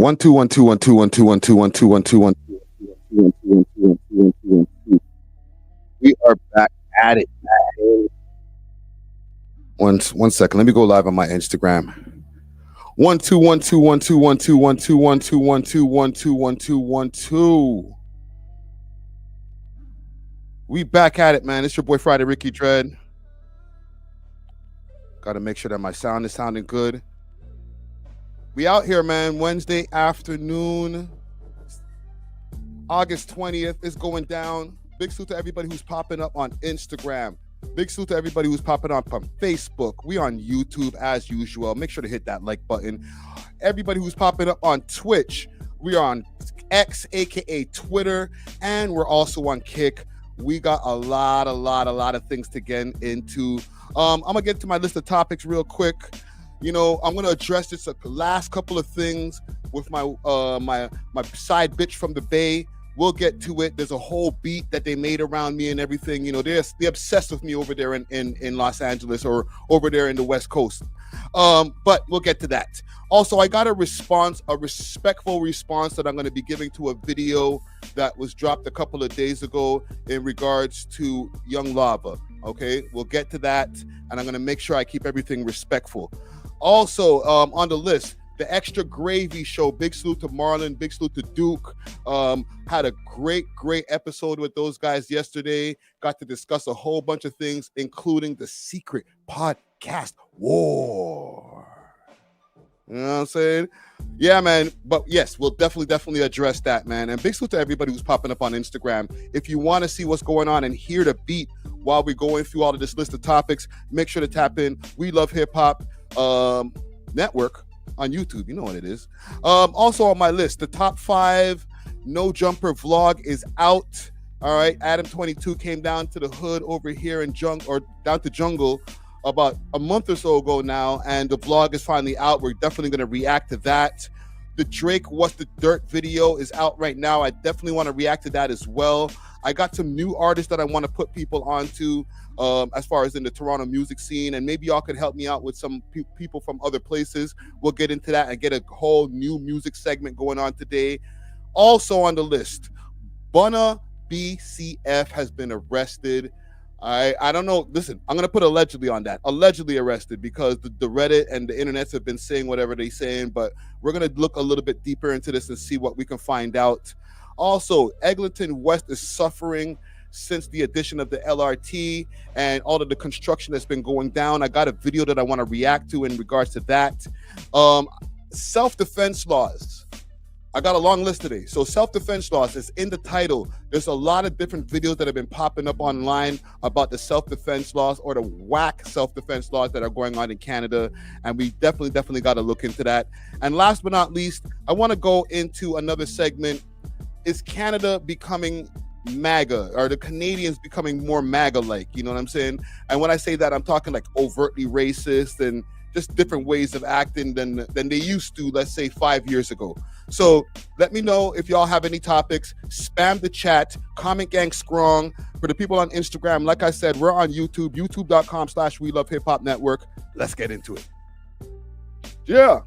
One two one two one two one two one two one two one two one two one two one two one two one two one two. We are back at it. One second. Let me go live on my Instagram. 1-2-1-2-1-2-1-2-1-2-1-2-1-2-1-2-1-2. We back at it, man. It's your boy Friday Ricky Dread. Got to make sure that my sound is sounding good. We out here, man. Wednesday afternoon, August 20th. It's going down. Big salute to everybody who's popping up on Instagram. Big salute to everybody who's popping up on Facebook. We on YouTube as usual. Make sure to hit that like button. Everybody who's popping up on Twitch. We are on X, aka Twitter, and we're also on Kick. We got a lot of things to get into. I'm gonna get to my list of topics real quick. You know, I'm gonna address this last couple of things with my my side bitch from the Bay. We'll get to it. There's a whole beat that they made around me and everything. You know, they're obsessed with me over there in Los Angeles or over there in the West Coast. But we'll get to that. Also, I got a respectful response that I'm going to be giving to a video that was dropped a couple of days ago in regards to Young Lava. Okay, we'll get to that, and I'm going to make sure I keep everything respectful. Also, on the list, the Extra Gravy Show. Big salute to Marlon. Big salute to Duke. Had a great episode with those guys yesterday. Got to discuss a whole bunch of things, including the secret podcast war. You know what I'm saying? Yeah, man. But yes, we'll definitely address that, man. And big salute to everybody who's popping up on Instagram. If you want to see what's going on and hear the beat while we're going through all of this list of topics, make sure to tap in We Love Hip Hop Network on YouTube. You know what it is. Also on my list, the top 5 No Jumper vlog is out. All right, Adam 22 came down to the hood over here in down to Jungle about a month or so ago now, and the vlog is finally out. We're definitely going to react to that. The Drake What's the Dirt video is out right now. I definitely want to react to that as well. I got some new artists that I want to put people onto as far as in the Toronto music scene, and maybe y'all could help me out with some people from other places. We'll get into that and get a whole new music segment going on today. Also on the list, Bunna BCF has been arrested. I don't know. Listen, I'm going to put allegedly on that. Allegedly arrested, because the Reddit and the internets have been saying whatever they're saying, but we're going to look a little bit deeper into this and see what we can find out. Also, Eglinton West is suffering since the addition of the LRT and all of the construction that's been going down. I got a video that I want to react to in regards to that. Self-defense laws. I got a long list today. So self-defense laws is in the title. There's a lot of different videos that have been popping up online about the self-defense laws or the whack self-defense laws that are going on in Canada. And we definitely got to look into that. And last but not least, I want to go into another segment. Is Canada becoming MAGA? Are the Canadians becoming more MAGA-like? You know what I'm saying? And when I say that, I'm talking like overtly racist and just different ways of acting than they used to, let's say 5 years ago. So let me know if y'all have any topics. Spam the chat. Comment gang strong. For the people on Instagram, like I said, we're on YouTube, youtube.com/We Love Hip Hop Network. Let's get into it. Yeah.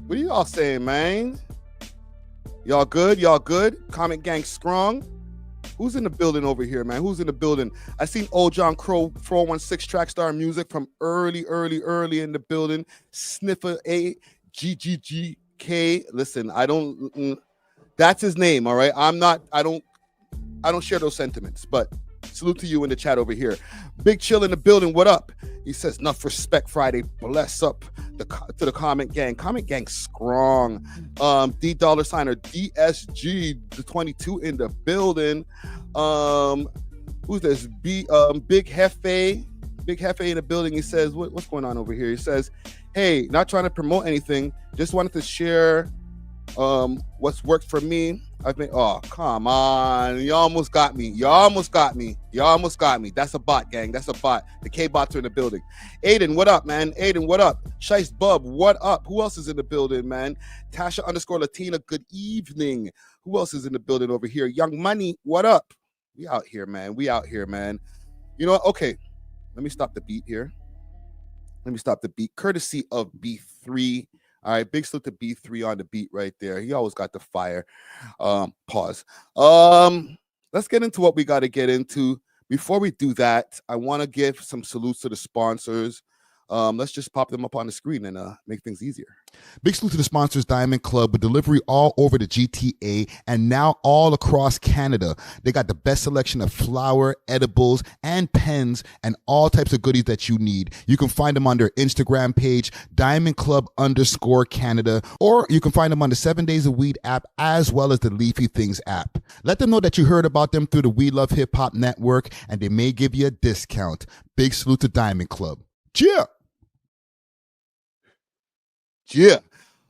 What are y'all saying, man? Y'all good? Comment gang strong. Who's in the building over here, man? Who's in the building? I seen Old John Crow 416 Trackstar Music from early in the building. Sniffer AGGGK. Listen, I don't. That's his name, all right. I don't share those sentiments, but salute to you in the chat over here. Big Chill in the building. What up? He says, enough respect Friday. Bless up to the comment gang. Comment gang strong. D dollar sign or DSG the 22 in the building. Who's this? Big Hefe. Big Hefe in the building. He says, what's going on over here? He says, hey, not trying to promote anything. Just wanted to share what's worked for me. Oh, come on. You almost got me. That's a bot, gang. That's a bot. The K-bots are in the building. Aiden, what up, man? Aiden, what up? Shice Bub, what up? Who else is in the building, man? Tasha_Latina, good evening. Who else is in the building over here? Young Money, what up? We out here, man. You know what? Okay. Let me stop the beat here. Let me stop the beat. Courtesy of B3. All right, big salute to B3 on the beat right there. He always got the fire. Pause. Let's get into what we got to get into. Before we do that, I want to give some salutes to the sponsors. Let's just pop them up on the screen and make things easier. Big salute to the sponsors, Diamond Club, with delivery all over the GTA and now all across Canada. They got the best selection of flour, edibles, and pens, and all types of goodies that you need. You can find them on their Instagram page, Diamond Club _Canada, or you can find them on the 7 Days of Weed app as well as the Leafy Things app. Let them know that you heard about them through the We Love Hip Hop Network, and they may give you a discount. Big salute to Diamond Club. Cheer! Yeah.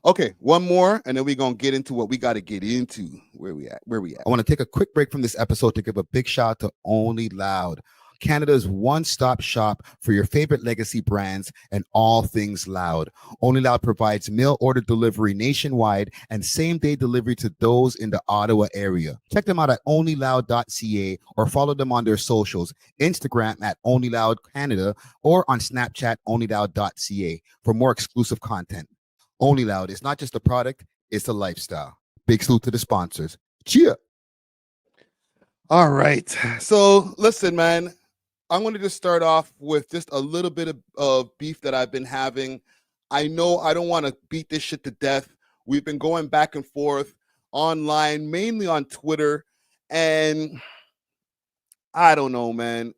Okay, one more, and then we're going to get into what we got to get into. Where we at? I want to take a quick break from this episode to give a big shout out to Only Loud, Canada's one-stop shop for your favorite legacy brands and all things loud. Only Loud provides mail order delivery nationwide and same-day delivery to those in the Ottawa area. Check them out at onlyloud.ca or follow them on their socials, Instagram at onlyloudcanada or on Snapchat onlyloud.ca for more exclusive content. Only Loud is not just a product, it's a lifestyle. Big salute to the sponsors. Cheer. All right. So listen, man, I'm going to just start off with just a little bit of beef that I've been having. I know I don't want to beat this shit to death. We've been going back and forth online, mainly on Twitter. And I don't know, man.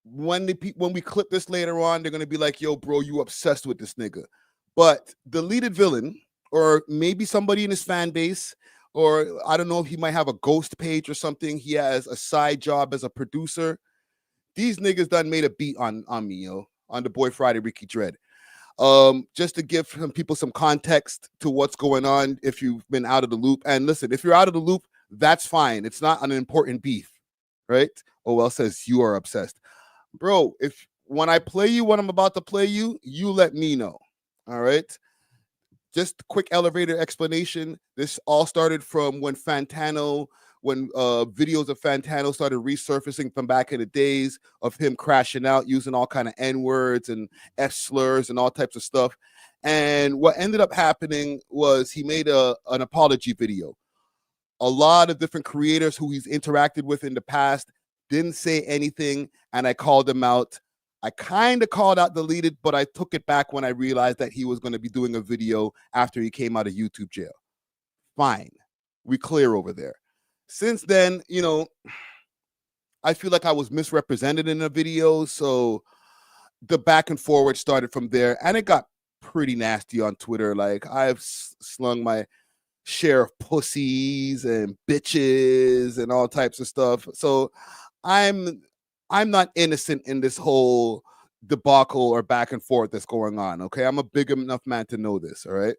When we clip this later on, they're going to be like, yo, bro, you obsessed with this nigga. But Deleted Villain, or maybe somebody in his fan base, or I don't know if he might have a ghost page or something. He has a side job as a producer. These niggas done made a beat on me, yo, on the Boy Friday Ricky Dread. Just to give some people some context to what's going on if you've been out of the loop. And listen, if you're out of the loop, that's fine. It's not an important beef, right? A.W.O.L says you are obsessed. Bro, when I play you what I'm about to play you, you let me know. All right. Just a quick elevator explanation. This all started from when videos of Fantano started resurfacing from back in the days of him crashing out using all kind of N-words and F slurs and all types of stuff. And what ended up happening was he made an apology video. A lot of different creators who he's interacted with in the past didn't say anything, and I called him out. I kind of called out Deleted, but I took it back when I realized that he was going to be doing a video after he came out of YouTube jail. Fine. We clear over there. Since then, I feel like I was misrepresented in the video, so the back and forward started from there, and it got pretty nasty on Twitter. Like, I've slung my share of pussies and bitches and all types of stuff. So I'm not innocent in this whole debacle or back and forth that's going on. Okay, I'm a big enough man to know this. All right,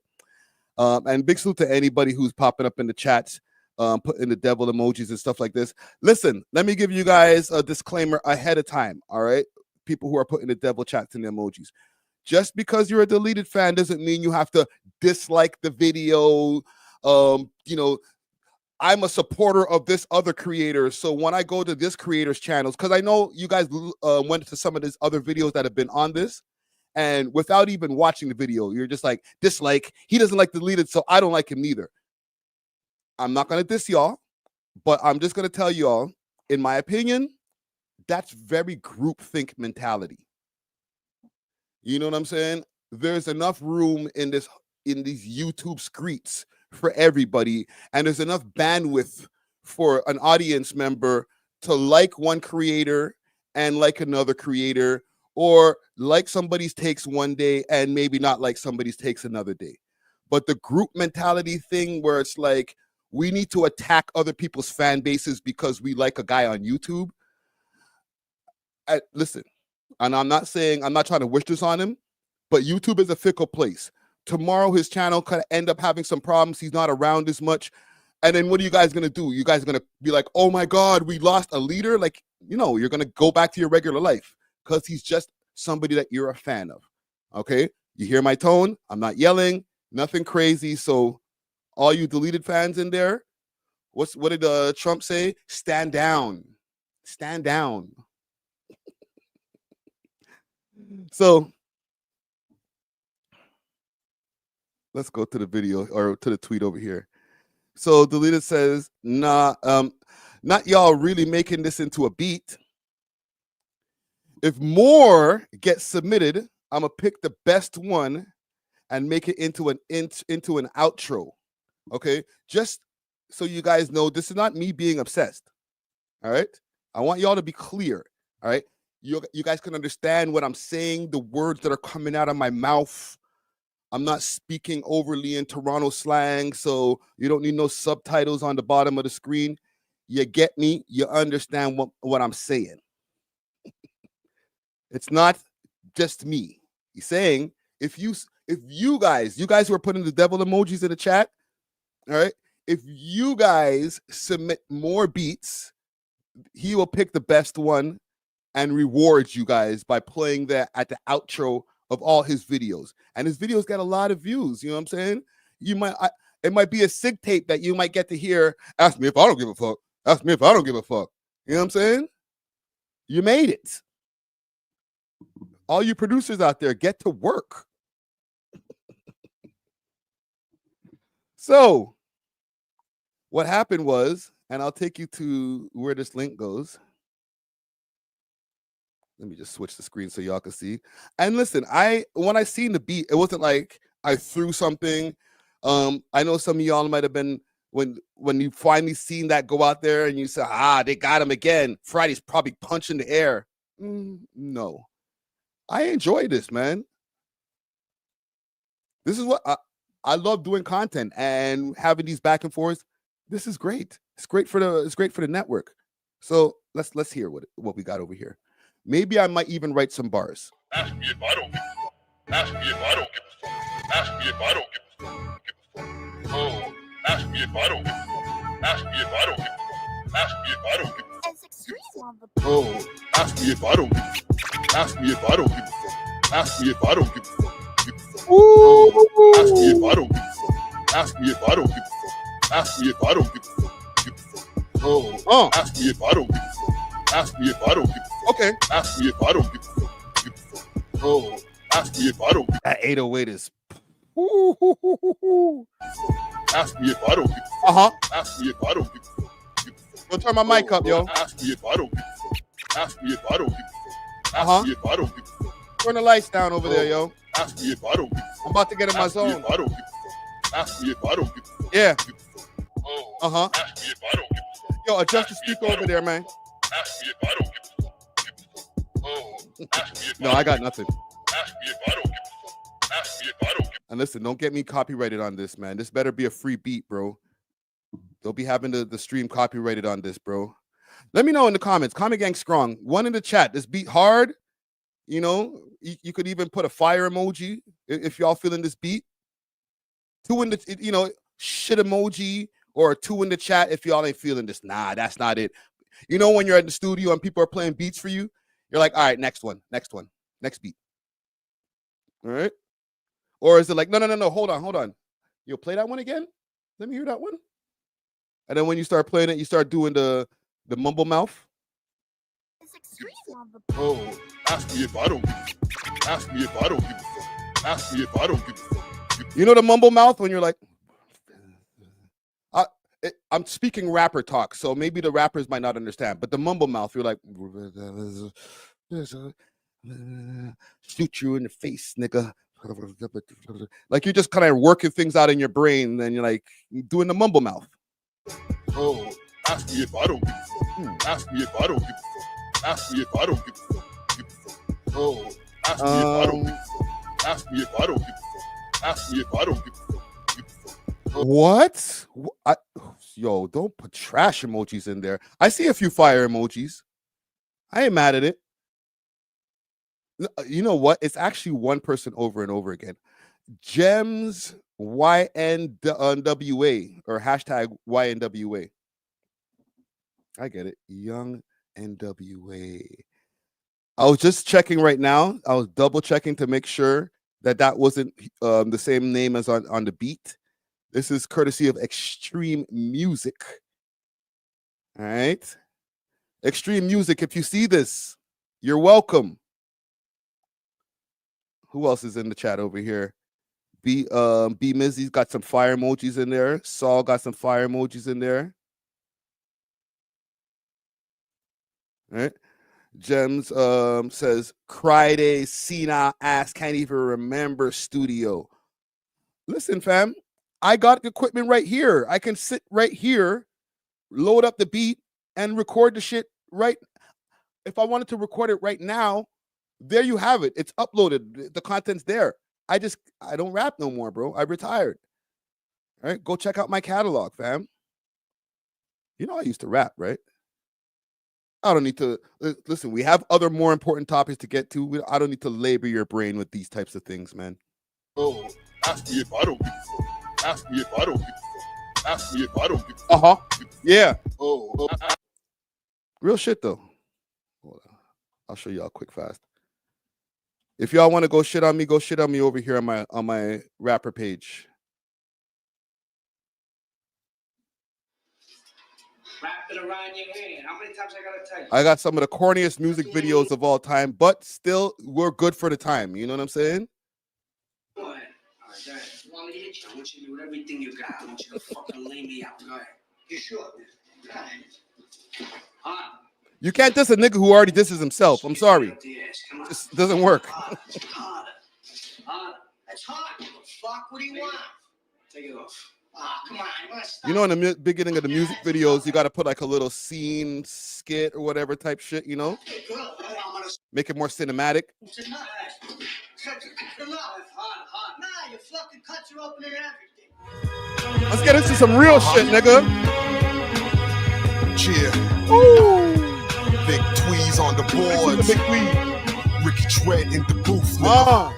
and big salute to anybody who's popping up in the chats, putting the devil emojis and stuff like this. Listen, let me give you guys a disclaimer ahead of time. All right, people who are putting the devil chats in the emojis. Just because you're a Deleted fan doesn't mean you have to dislike the video. I'm a supporter of this other creator. So when I go to this creator's channels, because I know you guys went to some of these other videos that have been on this, and without even watching the video, you're just like, dislike. He doesn't like Deleted, so I don't like him neither. I'm not going to diss y'all, but I'm just going to tell y'all, in my opinion, that's very groupthink mentality. You know what I'm saying? There's enough room in these YouTube streets for everybody, and there's enough bandwidth for an audience member to like one creator and like another creator, or like somebody's takes one day and maybe not like somebody's takes another day. But the group mentality thing where it's like we need to attack other people's fan bases because we like a guy on YouTube. Listen, and I'm not trying to wish this on him, but YouTube is a fickle place. Tomorrow his channel could end up having some problems. He's not around as much. And then what are you guys going to do? You guys are going to be like, oh my God, we lost a leader? Like, you're going to go back to your regular life because he's just somebody that you're a fan of. Okay? You hear my tone? I'm not yelling, nothing crazy. So all you Deleted fans in there, what did Trump say? Stand down. Stand down. So Let's go to the video or to the tweet over here. So Deleted says, nah, not y'all really making this into a beat. If more gets submitted, I'm gonna pick the best one and make it into an outro. Okay, just so you guys know, this is not me being obsessed. All right, I want y'all to be clear. All right, you guys can understand what I'm saying, the words that are coming out of my mouth. I'm not speaking overly in Toronto slang, so you don't need no subtitles on the bottom of the screen. You get me? You understand what I'm saying. It's not just me. He's saying if you guys who are putting the devil emojis in the chat, all right, if you guys submit more beats, he will pick the best one and reward you guys by playing that at the outro of all his videos. And his videos get a lot of views. You know what I'm saying? It might be a sig tape that you might get to hear. Ask me if I don't give a fuck. Ask me if I don't give a fuck. You know what I'm saying? You made it. All you producers out there, get to work. So what happened was, and I'll take you to where this link goes. Let me just switch the screen so y'all can see. And listen, when I seen the beat, it wasn't like I threw something. I know some of y'all might have been when you finally seen that go out there and you say, they got him again. Friday's probably punching the air. No. I enjoy this, man. This is what I love doing content and having these back and forths. This is great. It's great for the network. So let's hear what we got over here. Maybe I might even write some bars. Ask me if I don't give a fuck. Ask me if I don't give a fuck. Ask me if I don't give a fuck. Oh, ask me if I don't give a fuck. Ask me if I don't give a fuck. Ask me if I don't give a fuck. Oh, ask me if I don't give a fuck. Ask me if I don't give a fuck. Ask me if I don't give a fuck. Oh, ask me if I don't give a fuck. Ask me if I don't give a fuck. Ask me if I don't give a fuck. Oh, ask me if I don't give a fuck. Ask me if I don't give a fuck. Okay. Ask me if I don't give a fuck. Oh, ask me if I don't give a fuck. That 808 is. Ask me if I don't give a fuck. Ask me if I don't give a fuck. Don't turn my mic up, yo. Ask me if I don't give a fuck. Ask me if I don't give a fuck. Ask me if I don't give a fuck. Turn the lights down over there, yo. Ask me if I don't give a fuck. I'm about to get in my zone. Ask me if I don't give a fuck. Ask me if I don't give a fuck. Yeah. Oh, ask me if I don't give a fuck. Yo, adjust the speaker over there, man. Ask me if I don't give a fuck. Oh, ask me if no, I got nothing. Ask me if I don't give a fuck. Ask me if I don't give a fuck. And listen, don't get me copyrighted on this, man. This better be a free beat, bro. Don't be having the stream copyrighted on this, bro. Let me know in the comments. Comment gang strong. One in the chat. This beat hard. You know, you could even put a fire emoji if y'all feeling this beat. 2 in the, shit emoji, or 2 in the chat if y'all ain't feeling this. Nah, that's not it. You know, when you're at the studio and people are playing beats for you, you're like, all right, next one, next beat. All right. Or is it like, no, hold on. You'll play that one again? Let me hear that one. And then when you start playing it, you start doing the mumble mouth. Oh, ask me if I don't give a fuck. Ask me if I don't give a fuck. Ask me if I don't give a fuck. You know the mumble mouth when you're like, I'm speaking rapper talk, so maybe the rappers might not understand, but the mumble mouth, you're like, shoot you in the face, nigga. Like you're just kind of working things out in your brain, and you're like doing the mumble mouth. Oh, ask me if I don't give a fuck. Ask me if I don't give a fuck. Ask me if I don't give a fuck. Oh, ask me if I don't give a fuck. Ask me if I don't give a fuck. Ask me if I don't give a fuck. What? Yo, don't put trash emojis in there. I see a few fire emojis. I ain't mad at it. You know what? It's actually one person over and over again. Gems YNWA or hashtag YNWA. I get it. Young NWA. I was just checking right now. I was double checking to make sure that wasn't the same name as on the beat. This is courtesy of Extreme Music. All right. Extreme Music. If you see this, you're welcome. Who else is in the chat over here? B Mizzy's got some fire emojis in there. Saul got some fire emojis in there. All right. Gems says Friday, Cena ass can't even remember studio. Listen, fam, I got the equipment right here. I can sit right here, load up the beat, and record the shit right. If I wanted to record it right now, there you have it. It's uploaded. The content's there. I don't rap no more, bro. I retired. All right, go check out my catalog, fam. You know I used to rap, right? I don't need to listen. We have other more important topics to get to. I don't need to labor your brain with these types of things, man. Oh, ask me if I don't give a fuck. Ask me if I don't give a fuck. Ask me if I don't give a fuck. Yeah. Oh. Real shit though. Hold on. I'll show y'all quick fast. If y'all want to go shit on me over here on my rapper page. Wrap it around your hand. How many times I gotta tell you? I got some of the corniest music videos of all time, but still, we're good for the time. You know what I'm saying? Go ahead. All right, go ahead. I want me to hit you. I want you to do with everything you got. I want you to fucking lay me out. Go ahead. You sure? Go ahead. You can't diss a nigga who already disses himself. I'm sorry. This doesn't work. Harder. That's hard. Fuck, what do you want? Take it off. Come on, you know, in the beginning of the music videos, you got to put like a little scene, skit, or whatever type shit, you know? Make it more cinematic. Let's get into some real shit, nigga. Cheer. Ooh. Big Tweez on the boards. Big Tweez. Ricky Tread in the booth. I'm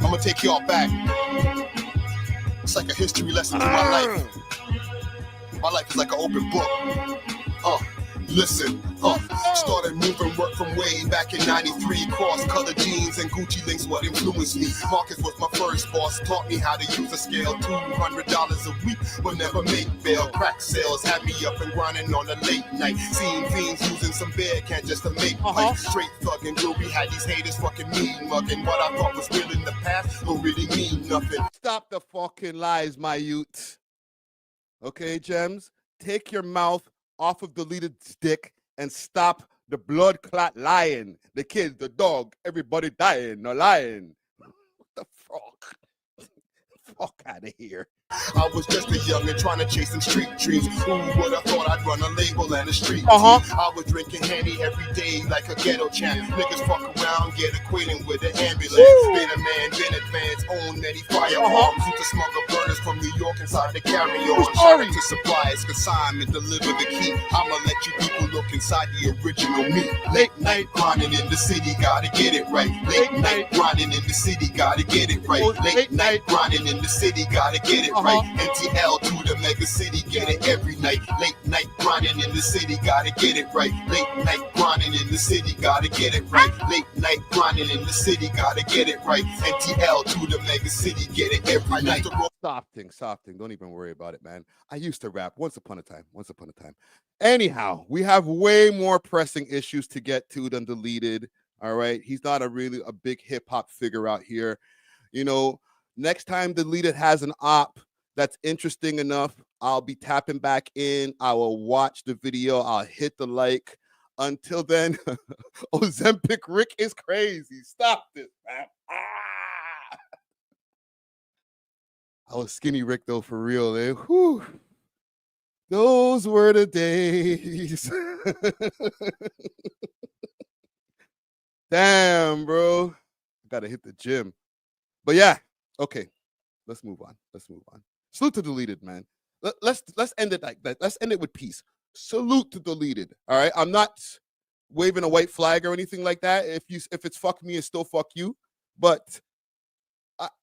going to take y'all back. It's like a history lesson in my life. My life is like an open book. Listen, started moving work from way back in 93. Cross-color jeans and Gucci links what influenced me. Marcus was my first boss, taught me how to use a scale. $200 a week will never make bail. Crack sales had me up and grinding on a late night. Seeing fiends using some bear can't just to make life. Straight thugging, groovy, had these haters fucking mean mugging. What I thought was real in the past don't really mean nothing. Stop the fucking lies, my youth. Okay, Gems? Take your mouth off of deleted stick and stop the blood clot lying. The kids, the dog, everybody dying, no lying. What the fuck? Fuck out of here. I was just a youngin' trying to chase some street dreams. Who would have thought I'd run a label and a street team? I was drinking Henny every day like a ghetto champ. Niggas fuck around, get acquainted with the ambulance. Been a man, been advanced, own many firearms. Used to smuggle burners from New York inside the carry-on. Shout out to suppliers, consignment, deliver the key. I'ma let you people look inside the original me. Late night grinding in the city, gotta get it right. Late night grinding in the city, gotta get it right. Late night grinding in the city, gotta get it right. NTL to the mega city, get it every night. Late night grinding in the city, gotta get it right. Late night grinding in the city, gotta get it right. Late night grinding in the city, gotta get it right. NTL to the mega city, get it every night. Stop thing. Don't even worry about it, man. I used to rap once upon a time. Anyhow, we have way more pressing issues to get to than deleted. All right. He's not a big hip hop figure out here. You know, next time deleted has an op that's interesting enough, I'll be tapping back in. I will watch the video. I'll hit the like. Until then, Ozempic Rick is crazy. Stop this, man. I was skinny Rick, though, for real. Eh? Whew. Those were the days. Damn, bro. I got to hit the gym. But yeah, okay. Let's move on. Salute to deleted, man. Let's end it like that. Let's end it with peace. Salute to deleted. All right. I'm not waving a white flag or anything like that. If it's fuck me, it's still fuck you. But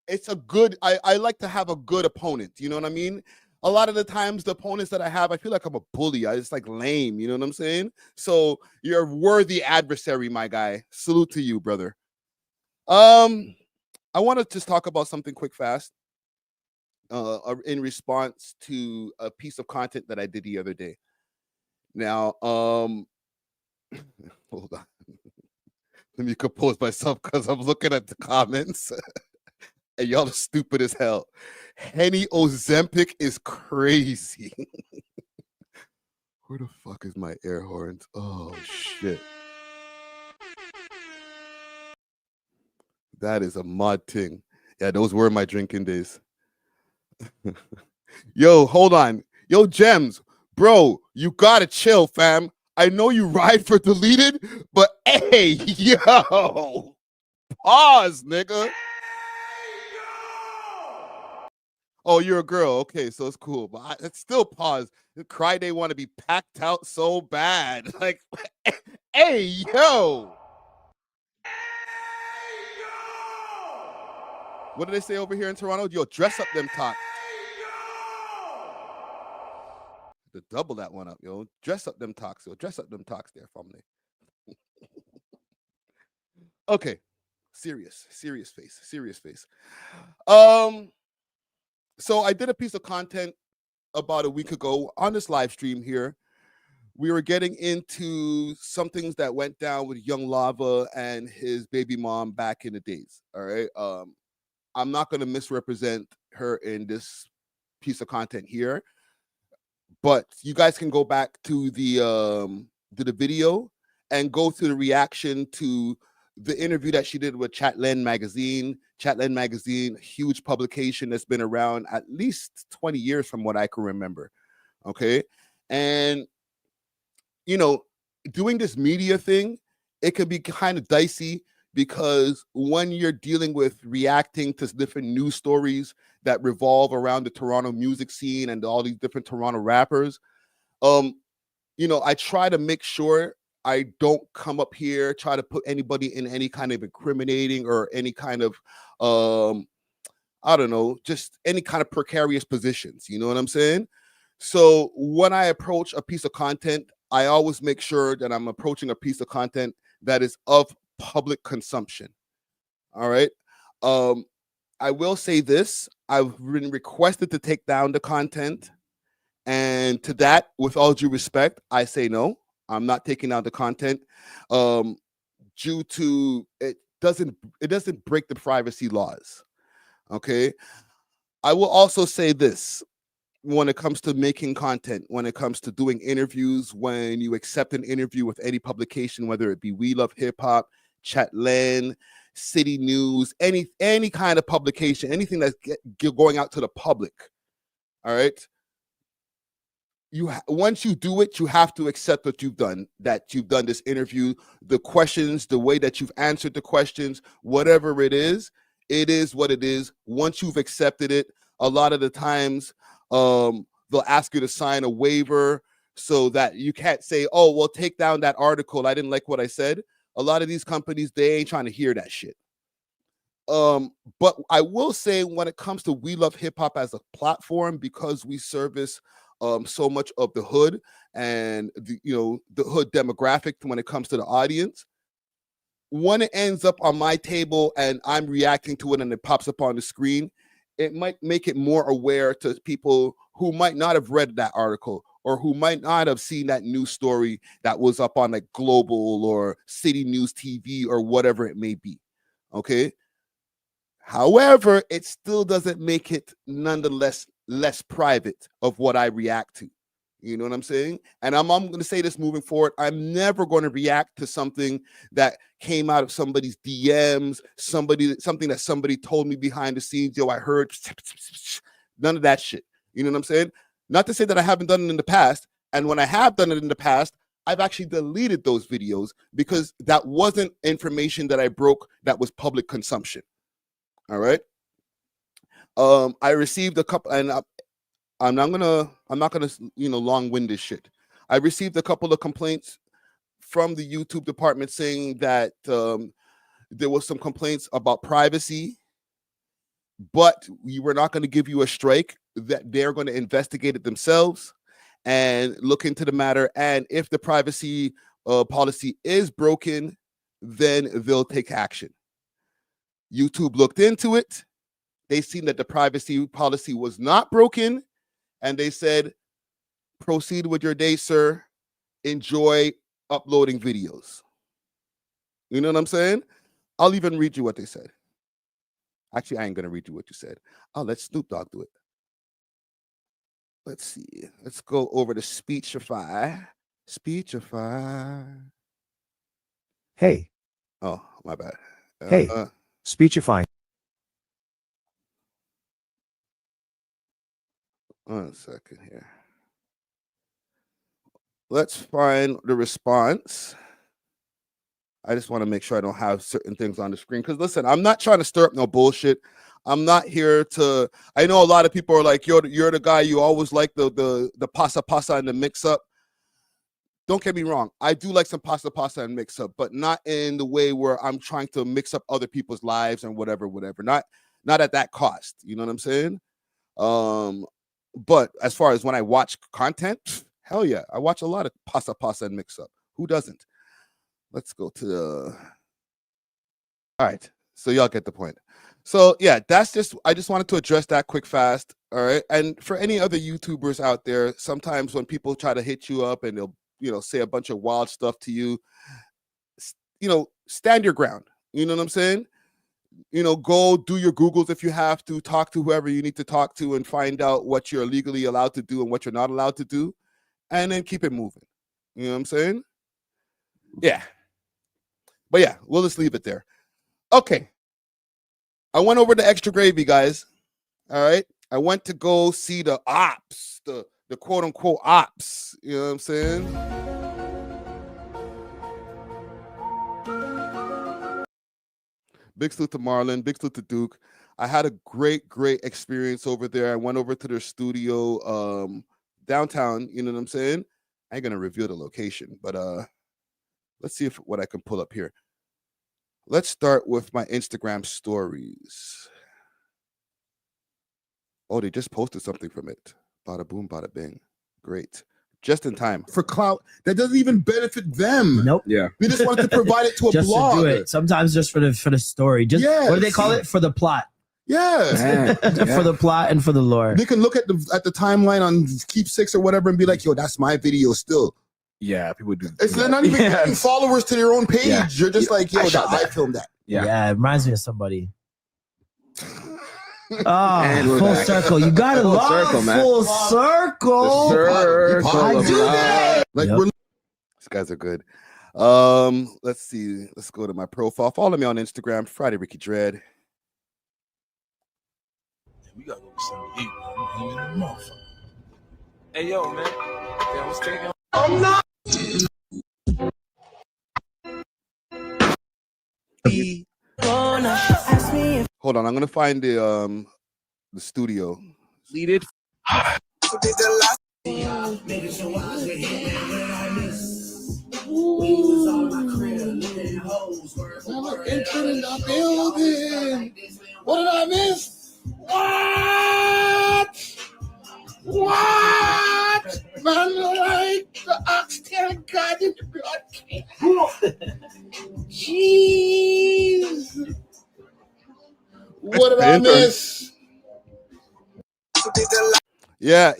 it's a good. I like to have a good opponent. You know what I mean? A lot of the times, the opponents that I have, I feel like I'm a bully. I just like lame. You know what I'm saying? So you're a worthy adversary, my guy. Salute to you, brother. I want to just talk about something quick, fast. In response to a piece of content that I did the other day. Now, hold on. Let me compose myself because I'm looking at the comments. And y'all are stupid as hell. Henny Ozempic is crazy. Where the fuck is my air horns? Oh shit. That is a mod thing. Yeah, those were my drinking days. Yo, hold on. Yo, Gems, bro, you gotta chill, fam. I know you ride for deleted, but hey, yo, pause, nigga. Oh, you're a girl. Okay, so it's cool. But it's still pause. Cry they want to be packed out so bad. Like, hey, yo. What do they say over here in Toronto? Yo, dress up them talks. To double that one up, yo. Dress up them talks, yo. Dress up them talks there from me. Okay. Serious face. So I did a piece of content about a week ago on this live stream here. We were getting into some things that went down with Young Lava and his baby mom back in the days. All right. I'm not going to misrepresent her in this piece of content here, but you guys can go back to the video and go through the reaction to the interview that she did with Chatland Magazine. Chatland Magazine, huge publication that's been around at least 20 years from what I can remember. Okay. And, you know, doing this media thing, it can be kind of dicey because when you're dealing with reacting to different news stories that revolve around the Toronto music scene and all these different Toronto rappers, you know, I try to make sure I don't come up here, try to put anybody in any kind of incriminating or any kind of, I don't know, just any kind of precarious positions. You know what I'm saying? So when I approach a piece of content, I always make sure that I'm approaching a piece of content that is of public consumption. All right. I will say this. I've been requested to take down the content. And to that, with all due respect, I say no. I'm not taking down the content due to it doesn't break the privacy laws. Okay. I will also say this when it comes to making content, when it comes to doing interviews, when you accept an interview with any publication, whether it be We Love Hip Hop, Chatland, City News, any kind of publication, anything that's going out to the public. All right. Once you do it, you have to accept what you've done, that you've done this interview, the questions, the way that you've answered the questions, whatever it is what it is. Once you've accepted it, a lot of the times they'll ask you to sign a waiver so that you can't say, oh, well, take down that article. I didn't like what I said. A lot of these companies, they ain't trying to hear that shit. But I will say when it comes to We Love Hip Hop as a platform, because we service so much of the hood and the hood demographic when it comes to the audience, when it ends up on my table and I'm reacting to it and it pops up on the screen, it might make it more aware to people who might not have read that article or who might not have seen that news story that was up on like Global or City News TV or whatever it may be. Okay. However, it still doesn't make it nonetheless less private of what I react to. You know what I'm saying? And I'm going to say this moving forward. I'm never going to react to something that came out of somebody's DMs, something that somebody told me behind the scenes. Yo, I heard none of that shit. You know what I'm saying? Not to say that I haven't done it in the past. And when I have done it in the past, I've actually deleted those videos because that wasn't information that I broke that was public consumption. All right. I received a couple, and I'm not gonna long-wind this shit. I received a couple of complaints from the YouTube department saying that there was some complaints about privacy, but we were not going to give you a strike, that they're going to investigate it themselves and look into the matter. And if the privacy policy is broken, then they'll take action. YouTube looked into it. They seen that the privacy policy was not broken, and they said, proceed with your day, sir. Enjoy uploading videos. You know what I'm saying? I'll even read you what they said. Actually, I ain't gonna read you what you said. I'll let Snoop Dogg do it. Let's see. Let's go over to Speechify. Speechify. Hey. Oh, my bad. Hey. Speechify. 1 second here. Let's find the response. I just want to make sure I don't have certain things on the screen. Because listen, I'm not trying to stir up no bullshit. I'm not here to. I know a lot of people are like, you're the guy. You always like the pasa and the mix up. Don't get me wrong. I do like some pasa and mix up, but not in the way where I'm trying to mix up other people's lives and whatever. Not at that cost. You know what I'm saying? But as far as when I watch content, hell yeah, I watch a lot of pasa and mix up. Who doesn't? Let's go to the. All right, so y'all get the point. So yeah, I just wanted to address that quick fast. All right, and for any other YouTubers out there, sometimes when people try to hit you up and they'll say a bunch of wild stuff to you, stand your ground. You know what I'm saying? Go do your Googles if you have to, talk to whoever you need to talk to and find out what you're legally allowed to do and what you're not allowed to do, and then keep it moving. You know what I'm saying? Yeah. But yeah, we'll just leave it there. Okay. I went over to Extra Gravy, guys. All right. I went to go see the ops, the quote unquote ops. You know what I'm saying? Big salute to Marlon, big salute to Duke. I had a great experience over there. I went over to their studio downtown, you know what I'm saying? I ain't gonna reveal the location, but let's see what I can pull up here. Let's start with my Instagram stories. Oh, they just posted something from it. Bada boom, bada bing. Great. Just in time. For clout that doesn't even benefit them. Nope. Yeah. We just wanted to provide it to a Just blog. to do it. Sometimes just for the story. Just what do they call it? For the plot. Yeah. For the plot and for the lore. They can look at the timeline on Keepsakes or whatever and be like, yo, that's my video still. Yeah, people do. They're not even getting followers to their own page. Yeah. You're just like, yo, I filmed that. Yeah, it reminds me of somebody. Oh, full circle. You got it. Full circle. I do that. Like Yep. These guys are good. Let's see. Let's go to my profile. Follow me on Instagram, Friday Ricky Dread. We gotta go get something to eat. Hey yo, man. Yeah, what's taking? I'm not. Hold on, I'm gonna find the studio. Deleted. What did I miss? What? Man, like the oxtail god in the blood. Jeez. What did I miss? Yeah.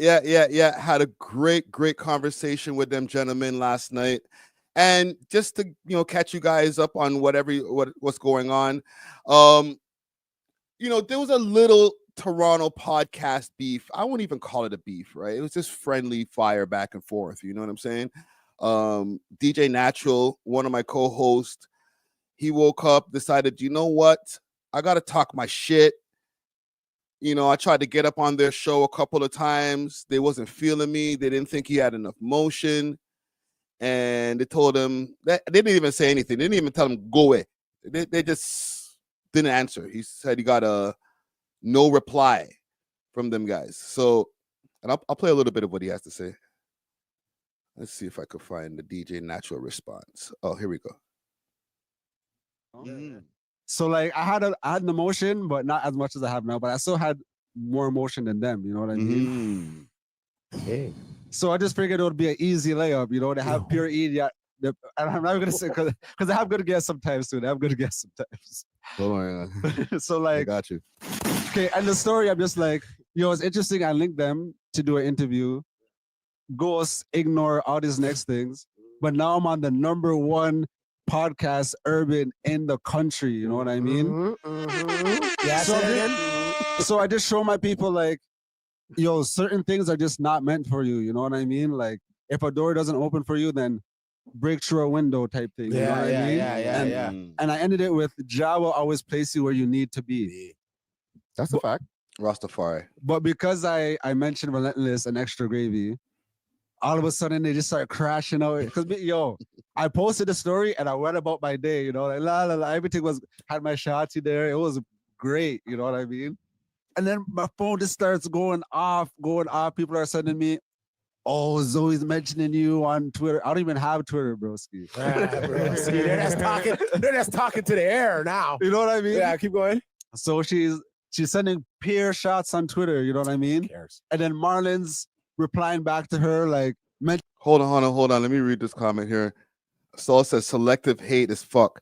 Had a great conversation with them gentlemen last night. And just to catch you guys up on what's going on. There was a little Toronto podcast beef. I won't even call it a beef, right? It was just friendly fire back and forth. You know what I'm saying? DJ Natural, one of my co-hosts, he woke up, decided, you know what? I got to talk my shit. I tried to get up on their show a couple of times. They wasn't feeling me. They didn't think he had enough motion. And they told him that they didn't even say anything. They didn't even tell him go away. They just didn't answer. He said he got a no reply from them guys. So, and I'll play a little bit of what he has to say. Let's see if I could find the DJ Natural response. Oh, here we go. So like I had an emotion, but not as much as I have now. But I still had more emotion than them. You know what I mean? Hey. So I just figured it would be an easy layup. They have pure idiot. And I'm not gonna say because I have good guests sometimes too. They have good guests sometimes. Hold on. So like, I got you. Okay, and the story, I'm just like, it's interesting. I linked them to do an interview. Ghost, ignore all these next things. But now I'm on the #1 podcast urban in the country. You know what I mean? Yeah. So I just show my people like, yo, certain things are just not meant for you. You know what I mean? Like, if a door doesn't open for you, then break through a window type thing. You know what I mean? Yeah. And I ended it with Jah will always place you where you need to be. That's a fact. Rastafari. But because I mentioned Relentless and Extra Gravy, all of a sudden they just start crashing out. Because yo, I posted a story and I went about my day, you know, like la la la. Everything had my shotty there. It was great, you know what I mean? And then my phone just starts going off. People are sending me, oh, Zoe's mentioning you on Twitter. I don't even have Twitter, broski. They're just talking to the air now. You know what I mean? Yeah, keep going. So she's sending peer shots on Twitter, you know what I mean? And then Marlon's replying back to her like, hold on. Let me read this comment here. Saul says selective hate is fuck.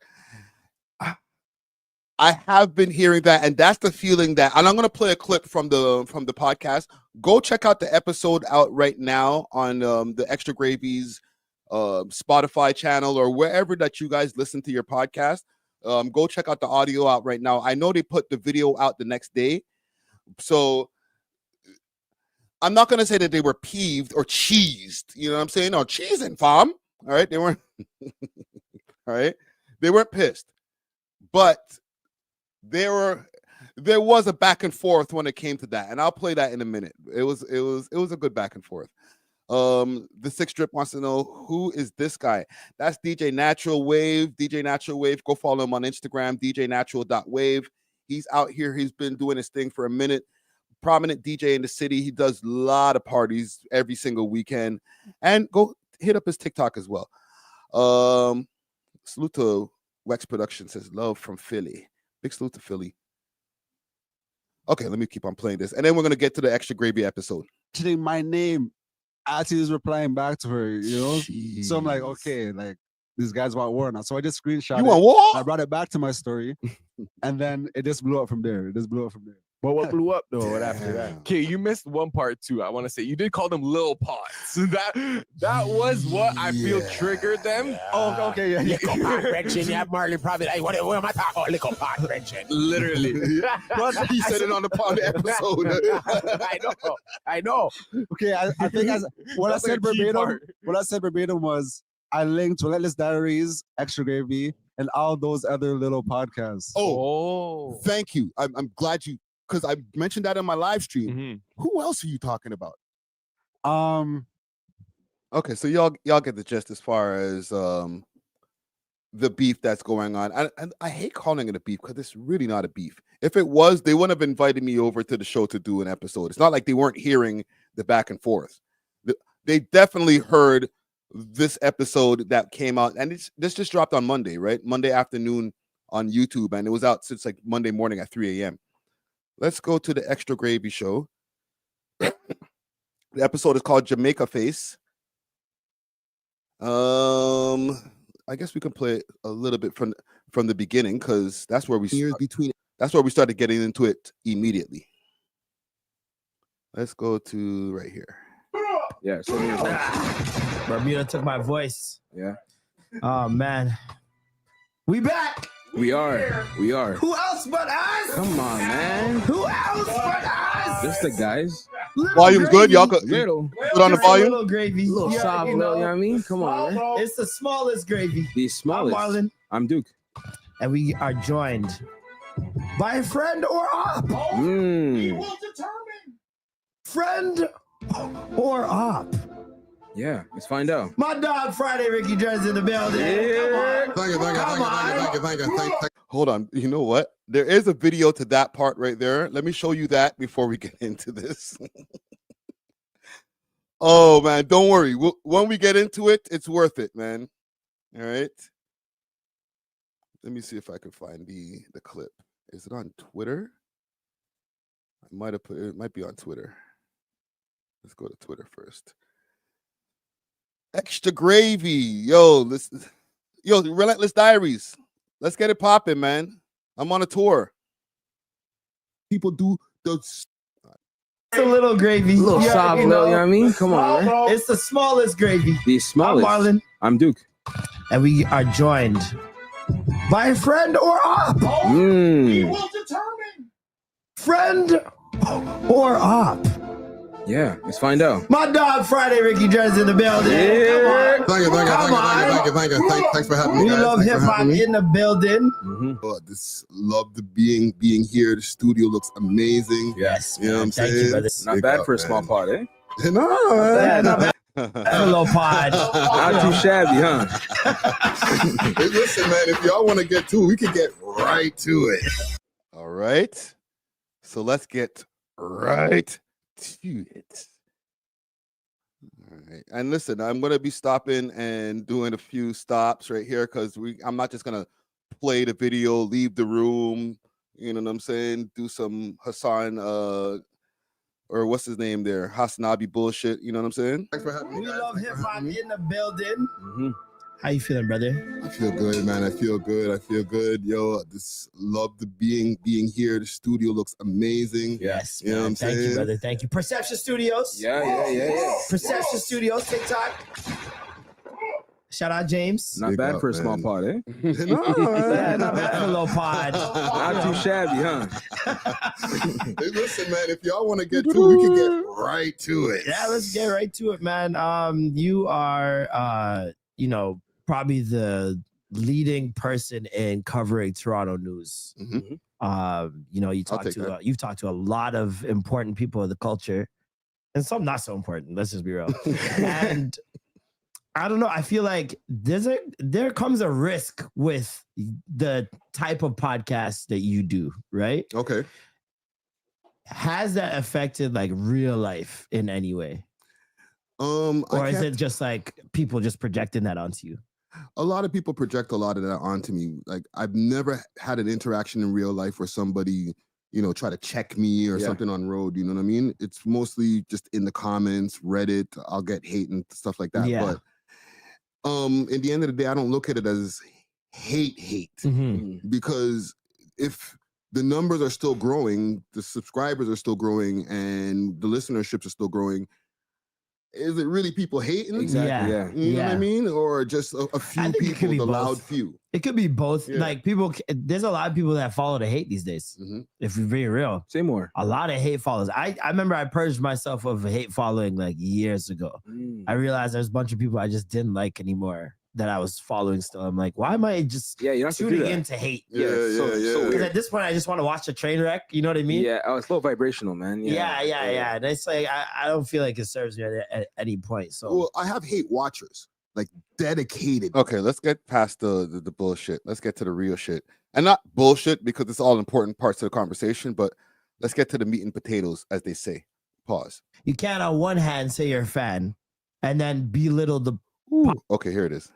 I have been hearing that, and that's the feeling that, and I'm gonna play a clip from the podcast. Go check out the episode out right now on the Extra Gravy's Spotify channel or wherever that you guys listen to your podcast. Go check out the audio out right now. I know they put the video out the next day, so I'm not gonna say that they were peeved or cheesed. You know what I'm saying? No, cheesing, fam. All right, they weren't. All right, they weren't pissed, but there was a back and forth when it came to that, and I'll play that in a minute. It was a good back and forth. The Six Drip wants to know, who is this guy? That's DJ Natural Wave. DJ Natural Wave. Go follow him on Instagram, djnatural.wave. He's out here. He's been doing his thing for a minute. Prominent DJ in the city. He does a lot of parties every single weekend. And go hit up his TikTok as well. Salute to Wex Production, says love from Philly. Big salute to Philly. Okay, let me keep on playing this. And then we're going to get to the Extra Gravy episode. Mentioning my name as he was replying back to her, you know? Jeez. So I'm like, okay, like, these guys want war now. So I just screenshot it. You want war? I brought it back to my story. And then it just blew up from there. But what blew up though after that? Okay, you missed one part too. I want to say you did call them Lil Pots. That was what I feel triggered them. Yeah. Oh, okay, yeah. Lickle pot wrenching. Yeah, Marley probably. Hey, what am I talking about? Lickle pot wrenching. Literally. But he said it on the episode. I know. Okay, I think what I said verbatim was I linked Relentless Diaries, Extra Gravy, and all those other little podcasts. Oh. Thank you. I'm glad you. Because I mentioned that in my live stream. Mm-hmm. Who else are you talking about? Okay, so y'all get the gist as far as the beef that's going on. And I hate calling it a beef because it's really not a beef. If it was, they wouldn't have invited me over to the show to do an episode. It's not like they weren't hearing the back and forth. They definitely heard this episode that came out, and this just dropped on Monday, right? Monday afternoon on YouTube, and it was out since like Monday morning at 3 a.m. Let's go to the Extra Gravy show. The episode is called Jamaica Face. I guess we can play a little bit from the beginning because that's where we started getting into it immediately. Let's go to right here. Yeah, so Bermuda took my voice. Yeah. Oh man. We back. We are. Who else but us? Come on, man. Who else but us? Just the guys. Volume's good. Y'all could little. Put on the volume. Little gravy. Little soft, you know what I mean? Come on, man. It's the smallest gravy. The smallest. I'm Marlon. I'm Duke. And we are joined by a friend or op. We will determine. Friend or op. Yeah, let's find out. My dog Friday Ricky Jones in the building. Yeah. Thank you. Hold on. You know what? There is a video to that part right there. Let me show you that before we get into this. Oh, man. Don't worry. When we get into it, it's worth it, man. All right. Let me see if I can find the clip. Is it on Twitter? I might have put it. It might be on Twitter. Let's go to Twitter first. Extra Gravy. Yo, Relentless Diaries. Let's get it popping, man. I'm on a tour. People do the... It's a little gravy. A little soft, you know what I mean? Come on, man. It's the smallest gravy. The smallest. I'm Marlon. I'm Duke. And we are joined by a friend or op. We will determine. Friend or op. Yeah, let's find out. My dog Friday Ricky Dread's in the building. Yeah. Come on. Thank you. Thanks for having me. We guys. love Thanks hip for hop having me. in the building. Love the being here. The studio looks amazing. Yes, you know what I'm Thank saying. you, brother. Not Big bad up, for a man. small pot, eh? No, Not bad. Hello, pod. Not too shabby, huh? Hey, listen, man. If y'all want to get to it, we can get right to it. All right. So let's get right to it. All right. And listen, I'm going to be stopping and doing a few stops right here because I'm not just going to play the video, leave the room, you know what I'm saying? Do some Hassan, or what's his name there? Hasnabi bullshit, you know what I'm saying? Thanks for having me. We guys. love Thanks hip for hop having me. in the building. How you feeling, brother? I feel good, man. I feel good. Yo, just love the being here. The studio looks amazing. Yes, You know what I'm Thank you, saying? brother. Thank you. Perception Studios. Yeah. Perception Studios, TikTok. Shout out James. Not Big bad up, for a man. small pot, eh? No, Yeah, not bad for a little pod. Not too shabby, huh? Hey, listen, man. If y'all want to get to it, we can get right to it. Yeah, let's get right to it, man. You are, probably the leading person in covering Toronto news. You've talked to a lot of important people of the culture, and some not so important. Let's just be real. And I don't know. I feel like there comes a risk with the type of podcast that you do, right? Okay. Has that affected like real life in any way? Or is it just like people just projecting that onto you? A lot of people project a lot of that onto me. Like I've never had an interaction in real life where somebody, try to check me or something on road. You know what I mean? It's mostly just in the comments, Reddit. I'll get hate and stuff like that. Yeah. But in the end of the day, I don't look at it as hate because if the numbers are still growing, the subscribers are still growing, and the listenerships are still growing, is it really people hating? Exactly, yeah. You know what I mean? Or just a few people, the loud few? It could be both. Yeah. Like there's a lot of people that follow the hate these days. If we're being real. Say more. A lot of hate followers. I remember I purged myself of hate following like years ago. I realized there's a bunch of people I just didn't like anymore that I was following still. I'm like, why am I just you don't tuning into hate? So Because weird. at this point, I just want to watch a train wreck. You know what I mean? Yeah, it's low vibrational, man. Yeah. And it's like, I don't feel like it serves me at any point. So Well, I have hate watchers, like dedicated. Okay, let's get past the bullshit. Let's get to the real shit. And not bullshit because it's all important parts of the conversation, but let's get to the meat and potatoes, as they say. Pause. you can't on one hand say you're a fan and then belittle the Okay, here it is.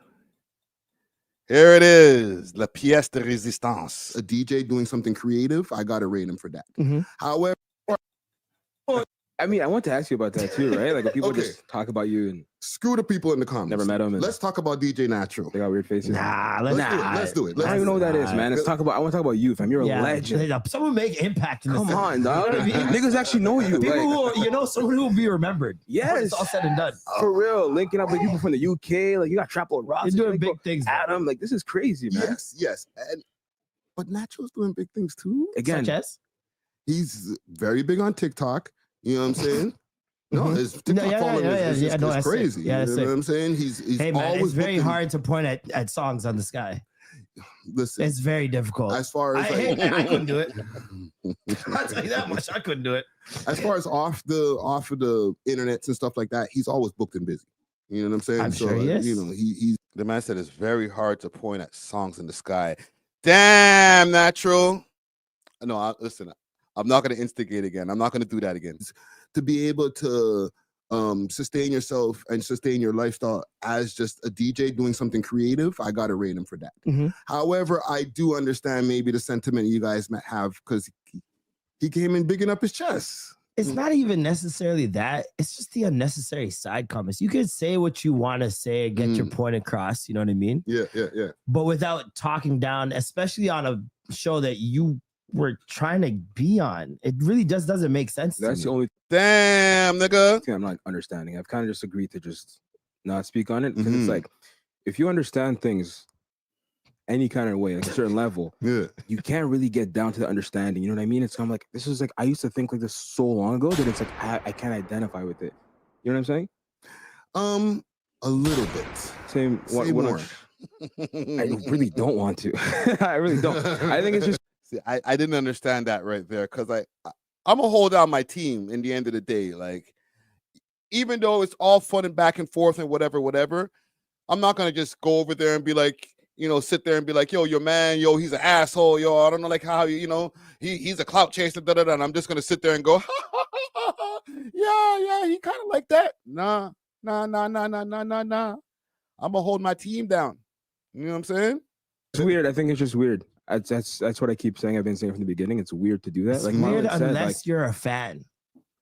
Here it is. La pièce de résistance. A DJ doing something creative, I gotta rate him for that. However, I mean, I want to ask you about that too, right? Like if people Okay. just talk about you and screw the people in the comments. never met them. And Let's talk about DJ Natural. they got weird faces. Let's do it. I don't even know what that is, man. I want to talk about you, fam. You're a legend. Someone make impact in this. Come on, dog. You know what I mean? Niggas actually know you. People who, someone who will be remembered. Yes. It's all said and done. For real. Linking up with people from the UK. Like you got Trap Lord Ross. You're doing big things. Adam, like this is crazy, man. Yes. But Natural's doing big things too. Again, Such as? He's very big on TikTok. You know what I'm saying? No, his No, TikTok following is crazy. Yeah, you that's know it. what I'm saying? He's Hey man, always it's very looking- hard to point at songs on the sky. Listen, It's very difficult. as far as I couldn't do it. I'll tell you that much. I couldn't do it. as far as off of the internets and stuff like that, he's always booked and busy. You know what I'm saying? I'm sure he is. He's The man said it's very hard to point at songs in the sky. Damn, Natural. No, listen, I'm not going to instigate again. I'm not going to do that again. to be able to sustain yourself and sustain your lifestyle as just a DJ doing something creative, I gotta rate him for that. However, I do understand maybe the sentiment you guys might have because he came in bigging up his chest. It's not even necessarily that. It's just the unnecessary side comments. You could say what you want to say and get your point across. You know what I mean? Yeah. But without talking down, especially on a show that you were trying to be on, it really just doesn't make sense. That's the only Damn, nigga. thing I'm not understanding. I've kind of just agreed to just not speak on it because it's like if you understand things any kind of way, like a certain level, you can't really get down to the understanding. You know what I mean? It's kind of like, this is like, I used to think like this so long ago that it's like I can't identify with it. You know what I'm saying? A little bit. Say more. I really don't want to. I really don't. I think it's just. See, I didn't understand that right there, because I'm gonna hold down my team in the end of the day. Like, even though it's all fun and back and forth and whatever, I'm not gonna just go over there and be like, sit there and be like, yo, your man, yo, he's an asshole, yo, I don't know, like how, he's a clout chaser, and I'm just gonna sit there and go, yeah, he kind of like that. Nah. I'm gonna hold my team down. You know what I'm saying? It's weird. I think it's just weird. That's what I keep saying. I've been saying from the beginning. It's weird to do that. It's like weird Marlon said, unless you're a fan.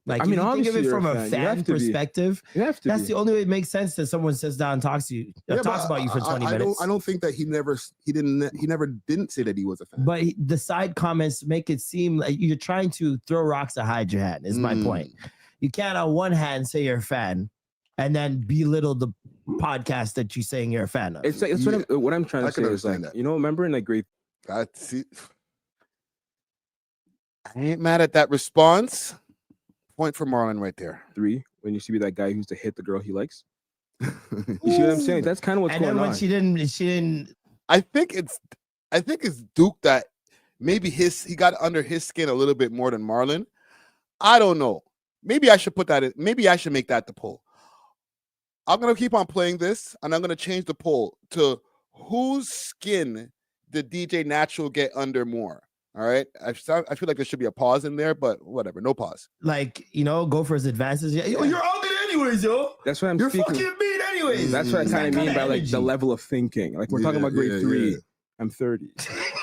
Like, I mean, if you think of it obviously from you're a a fan. You fan have to be. perspective, You have to that's be. the only way it makes sense that someone sits down and talks to you, talks about you for 20 minutes. I don't think that he never didn't say that he was a fan. But the side comments make it seem like you're trying to throw rocks to hide your hand, is my point. You can't on one hand say you're a fan and then belittle the podcast that you're saying you're a fan of. It's like, it's what I'm trying to say is like, that. Remember in like grade. I ain't mad at that response. Point for Marlon right there. 3, when you see that guy who used to hit the girl he likes. You see what I'm saying? That's kind of what's going on. And then when she didn't. I think it's Duke that maybe he got under his skin a little bit more than Marlon. I don't know. Maybe I should put that in. Maybe I should make that the poll. I'm gonna keep on playing this, and I'm gonna change the poll to whose skin did DJ Natural get under more. All right. I feel like there should be a pause in there, but whatever. No pause. Like, go for his advances. Yeah, you're ugly anyways, yo. That's what I'm You're speaking. fucking mean anyways. That's what I kind of mean by like the level of thinking. Like we're talking about grade 3. Yeah. I'm 30.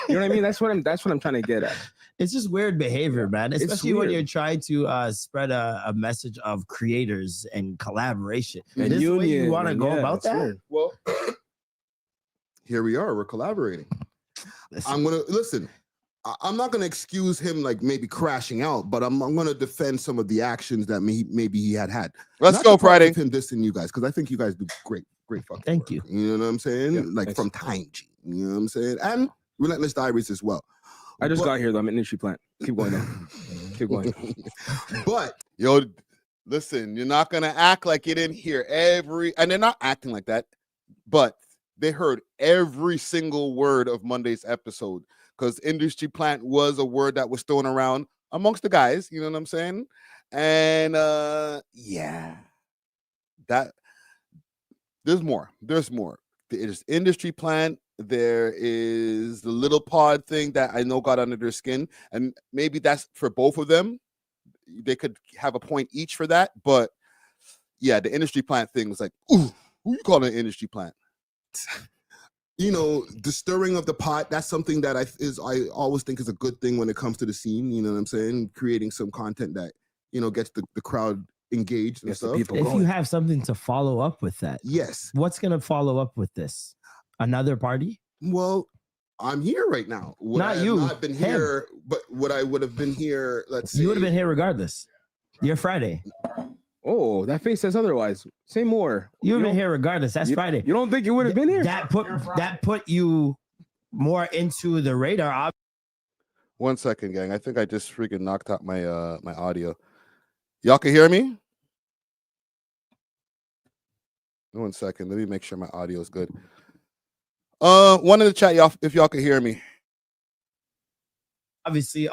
You know what I mean? That's what I'm trying to get at. It's just weird behavior, man. Especially when you're trying to spread a message of creators and collaboration. And this way you want to go about that? Weird. Well, here we are. We're collaborating. I'm gonna listen. I'm not going to excuse him like maybe crashing out, but I'm going to defend some of the actions that maybe he had. Let's go, Friday. Him dissing you guys, because I think you guys do great fucking Thank work. you. You know what I'm saying? Yeah, like from Time G. You know what I'm saying? And Relentless Diaries as well. I just got here though. I'm an industry plant. Keep going though. Keep going. But yo, listen, you're not going to act like you didn't hear and they're not acting like that, but they heard every single word of Monday's episode. Because industry plant was a word that was thrown around amongst the guys, you know what I'm saying? And yeah, that there's more. There's industry plant. There is the little pod thing that I know got under their skin, and maybe that's for both of them. They could have a point each for that, but yeah, the industry plant thing was like, ooh, who you calling an industry plant? The stirring of the pot, that's something that I always think is a good thing when it comes to the scene. You know what I'm saying? Creating some content that, gets the crowd engaged and stuff. If you have something to follow up with that. Yes. What's going to follow up with this? Another party? Well, I'm here right now. Not you. Not been here, but would I would have been here, let's say. You would have been here regardless. You're Friday. Oh, that face says otherwise. Say more. You would have been here regardless. That's Friday. You don't think you would have been here? That put you more into the radar. 1 second, gang. I think I just freaking knocked out my my audio. Y'all can hear me? 1 second. Let me make sure my audio is good. One in the chat, y'all, if y'all can hear me. Obviously,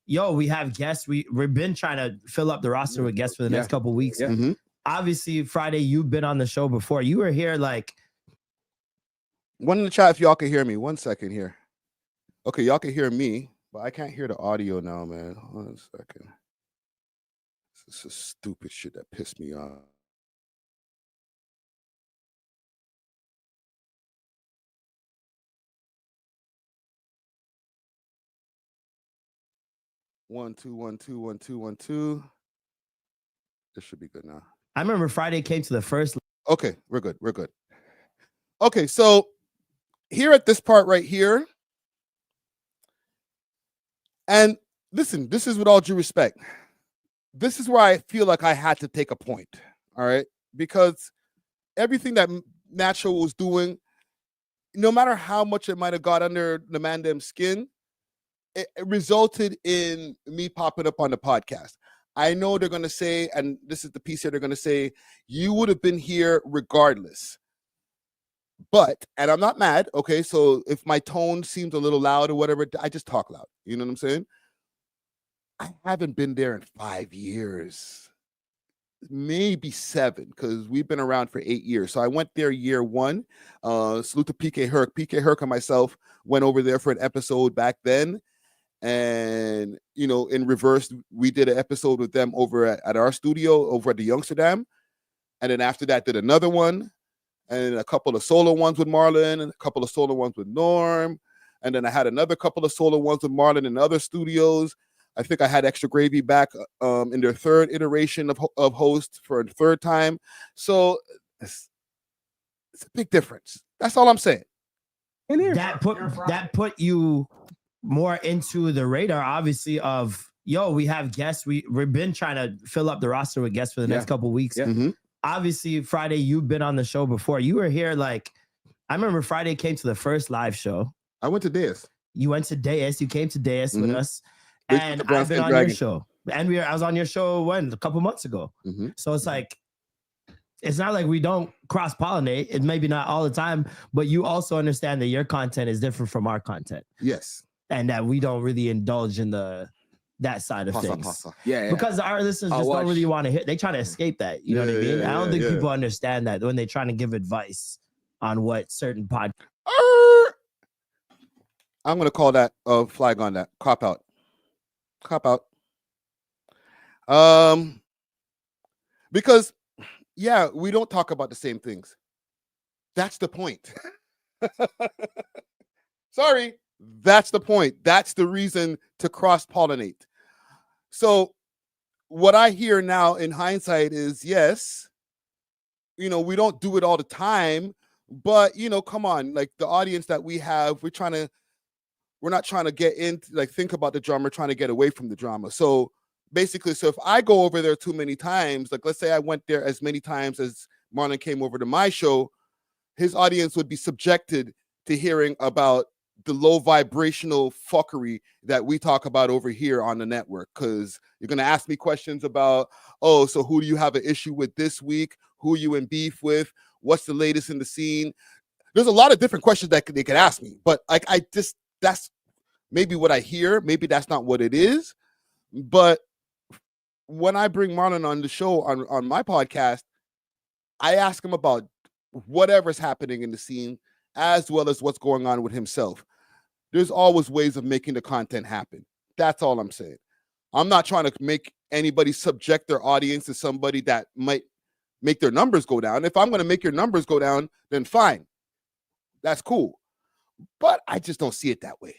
we have guests. We've been trying to fill up the roster with guests for the next couple of weeks. Yeah. Mm-hmm. Obviously, Friday, you've been on the show before. You were here like. One in the chat if y'all can hear me. 1 second here. Okay, y'all can hear me, but I can't hear the audio now, man. 1 second. This is stupid shit that pissed me off. One, two, 1, 2, 1, 2, 1, 2. This should be good now. I remember Friday came to the first. Okay, we're good. Okay, so here at this part right here, and listen, this is with all due respect. This is where I feel like I had to take a point, all right? Because everything that Natural was doing, no matter how much it might have got under the man dem's skin, it resulted in me popping up on the podcast. I know they're going to say, and this is the piece here, they're going to say, you would have been here regardless. But, and I'm not mad, okay? So if my tone seems a little loud or whatever, I just talk loud. You know what I'm saying? I haven't been there in 5 years. Maybe 7, because we've been around for 8 years. So I went there year 1. Salute to PK Herc. PK Herc and myself went over there for an episode back then. And, you know, in reverse, we did an episode with them over at our studio over at the Youngsterdam. And then after that, did another one. And a couple of solo ones with Marlon, and a couple of solo ones with Norm. And then I had another couple of solo ones with Marlon in other studios. I think I had Extra Gravy back in their 3rd iteration of host for a 3rd time. So it's a big difference. That's all I'm saying. That put you more into the radar, obviously, of, yo, we have guests. We've been trying to fill up the roster with guests for the next couple of weeks. Yeah. Mm-hmm. Obviously, Friday, you've been on the show before. You were here, like, I remember Friday came to the first live show. I went to Deus. You went to Deus. You came to Deus with us. And I've been on your show. And I was on your show, a couple months ago. Mm-hmm. So it's like, it's not like we don't cross-pollinate. It maybe not all the time, but you also understand that your content is different from our content. Yes. And that we don't really indulge in that side of things. Yeah. Because our listeners just don't really want to hear. They try to escape that. You know what I mean? I don't think people understand that when they're trying to give advice on what certain podcasts. I'm going to call that a flag on that. Cop out. Because we don't talk about the same things. That's the point. Sorry. That's the point. That's the reason to cross-pollinate. So what I hear now in hindsight is, yes, you know, we don't do it all the time, but, you know, come on, like the audience that we have, we're not trying to get into, like, think about the drama, trying to get away from the drama. So basically, if I go over there too many times, like let's say I went there as many times as Marlon came over to my show, his audience would be subjected to hearing about the low vibrational fuckery that we talk about over here on the network. Because you're going to ask me questions about, oh, so who do you have an issue with this week? Who are you in beef with? What's the latest in the scene? There's a lot of different questions that they could ask me, but like that's maybe what I hear. Maybe that's not what it is. But when I bring Marlon on the show on my podcast, I ask him about whatever's happening in the scene, as well as what's going on with himself. There's always ways of making the content happen. That's all I'm saying. I'm not trying to make anybody subject their audience to somebody that might make their numbers go down. If I'm going to make your numbers go down, then fine. That's cool. But I just don't see it that way.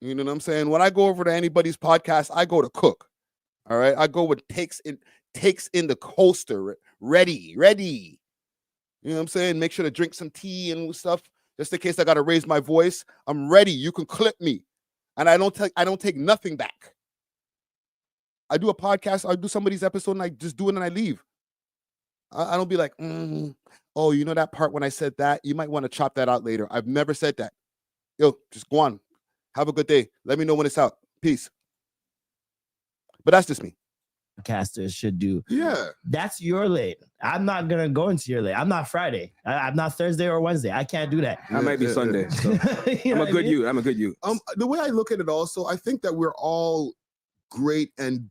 You know what I'm saying? When I go over to anybody's podcast, I go to cook. All right. I go with takes in the holster, ready. You know what I'm saying? Make sure to drink some tea and stuff, just in case I got to raise my voice. I'm ready. You can clip me. And I don't take nothing back. I do a podcast, I do somebody's episode, and I just do it and I leave. I don't be like, oh, you know that part when I said that? You might want to chop that out later. I've never said that. Yo, just go on. Have a good day. Let me know when it's out. Peace. But that's just me. Podcasters should do. Yeah. That's your lane. I'm not going to go into your lane. I'm not Friday. I'm not Thursday or Wednesday. I can't do that. I might be Sunday. So. I'm a good you. I'm a good you. The way I look at it also, I think that we're all great and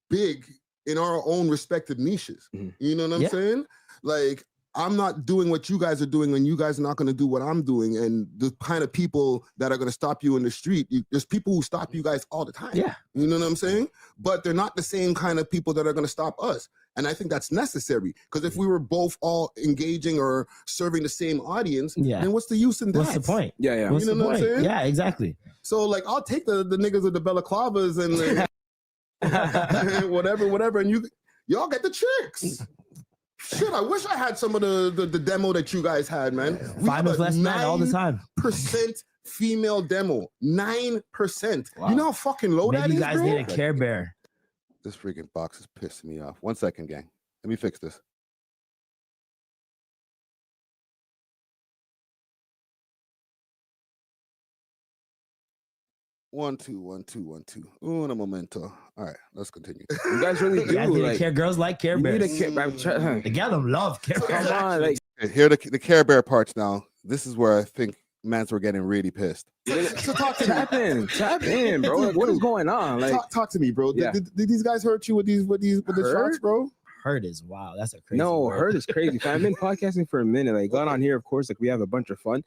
big in our own respective niches. Mm-hmm. You know what I'm saying? Like, I'm not doing what you guys are doing, and you guys are not going to do what I'm doing. And the kind of people that are going to stop you in the street, there's people who stop you guys all the time. Yeah. You know what I'm saying? But they're not the same kind of people that are going to stop us. And I think that's necessary, because if we were both all engaging or serving the same audience, then what's the use in that? What's the point? Yeah. What's the point? What I'm saying? Yeah, exactly. So, like, I'll take the niggas with the balaclavas and whatever, and y'all get the tricks. Shit, I wish I had some of the demo that you guys had, man. Find with less men all the time. 9% female demo. 9%. Wow. You know how fucking low that is, you guys bro? need a Care Bear. This freaking box is pissing me off. 1 second, gang. Let me fix this. 1 2 1 2 1 2. Una momento. All right, let's continue. You guys really do. Yeah, they Like, care. Girls like Care you need Bears. a The gal them love Care Bears. Come on, like, Here are the Care Bear parts now. This is where I think mans were getting really pissed. So talk to tap in, bro. Like, what is going on? Like, talk to me, bro. Yeah. Did these guys hurt you with the shots, bro? Hurt is wow. That's a crazy. no, word. hurt is crazy. Fam, I've been podcasting for a minute. Like, got on here, of course. Like, we have a bunch of fun.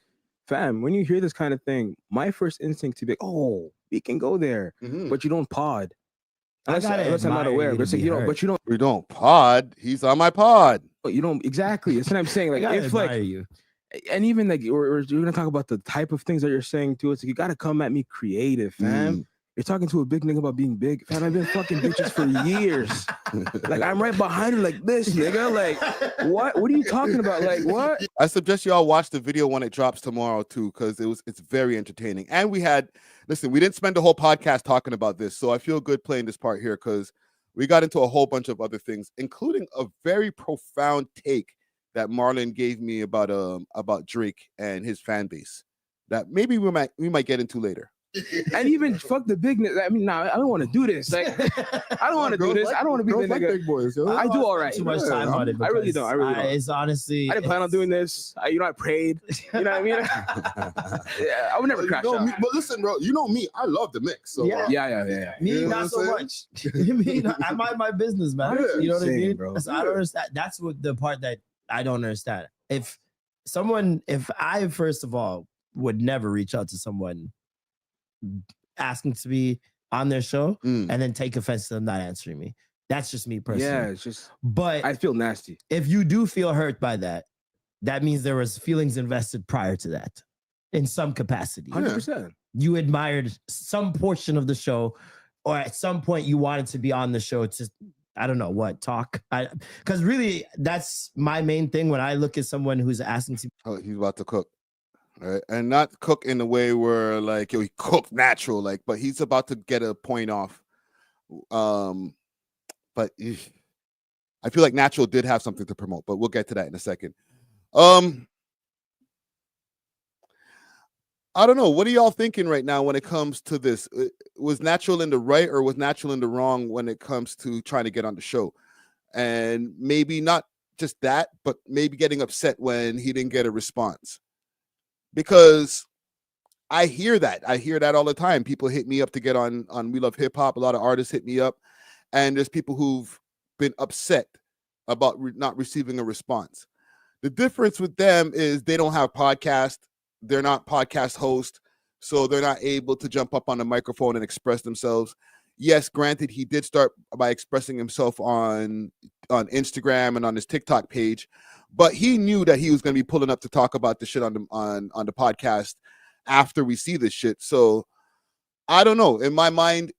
Fam, when you hear this kind of thing, my first instinct to be like, oh, we can go there, but you don't pod. Unless I'm not aware, but it's like, you know, but you don't. We don't pod. He's on my pod. But you don't exactly. That's what I'm saying. Like, if like you. And even like we're gonna talk about the type of things that you're saying too. It's like you gotta come at me creative, fam. You're talking to a big nigga about being big, fam. I've been fucking bitches for years. Like I'm right behind her, like this, nigga. Like what? What are you talking about? Like what? I suggest y'all watch the video when it drops tomorrow too, because it's very entertaining. And we didn't spend the whole podcast talking about this, so I feel good playing this part here because we got into a whole bunch of other things, including a very profound take that Marlon gave me about Drake and his fan base that maybe we might get into later. And even fuck the bigness. I mean, nah, I don't want to do this. Like, I don't want to do this. I don't want to be the nigga. Big boys, yo. I do all right. Too much time on it. I really don't. I really don't. It's honestly. I didn't plan on doing this. I prayed. You know what I mean? Yeah, I would never crash out. But listen, bro. You know me. I love the mix. So Yeah. Me, You know not what so I'm much. Me, I mind my business, man. Yeah, You know what I same, mean? bro. So I don't understand. That's what the part that I don't understand. If I first of all would never reach out to someone asking to be on their show and then take offense to them not answering me. That's just me personally. Yeah, it's just. But I feel nasty. if you do feel hurt by that, that means there was feelings invested prior to that in some capacity. 100%. You admired some portion of the show, or at some point you wanted to be on the show to, I don't know what, talk. Because really, that's my main thing when I look at someone who's asking to. Oh, he's about to cook. Right? And not cook in the way where like he cooked natural, like, but he's about to get a point off. But I feel like natural did have something to promote, but we'll get to that in a second. I don't know. What are y'all thinking right now when it comes to this? Was natural in the right or was natural in the wrong when it comes to trying to get on the show? And maybe not just that, but maybe getting upset when he didn't get a response. Because I hear that all the time. People hit me up to get on We Love Hip Hop. A lot of artists hit me up, and there's people who've been upset about not receiving a response. The difference with them is they don't have podcast. They're not podcast hosts, so they're not able to jump up on the microphone and express themselves. Yes, granted, he did start by expressing himself on Instagram and on his TikTok page, but he knew that he was going to be pulling up to talk about the shit on the podcast after we see this shit. So I don't know. In my mind,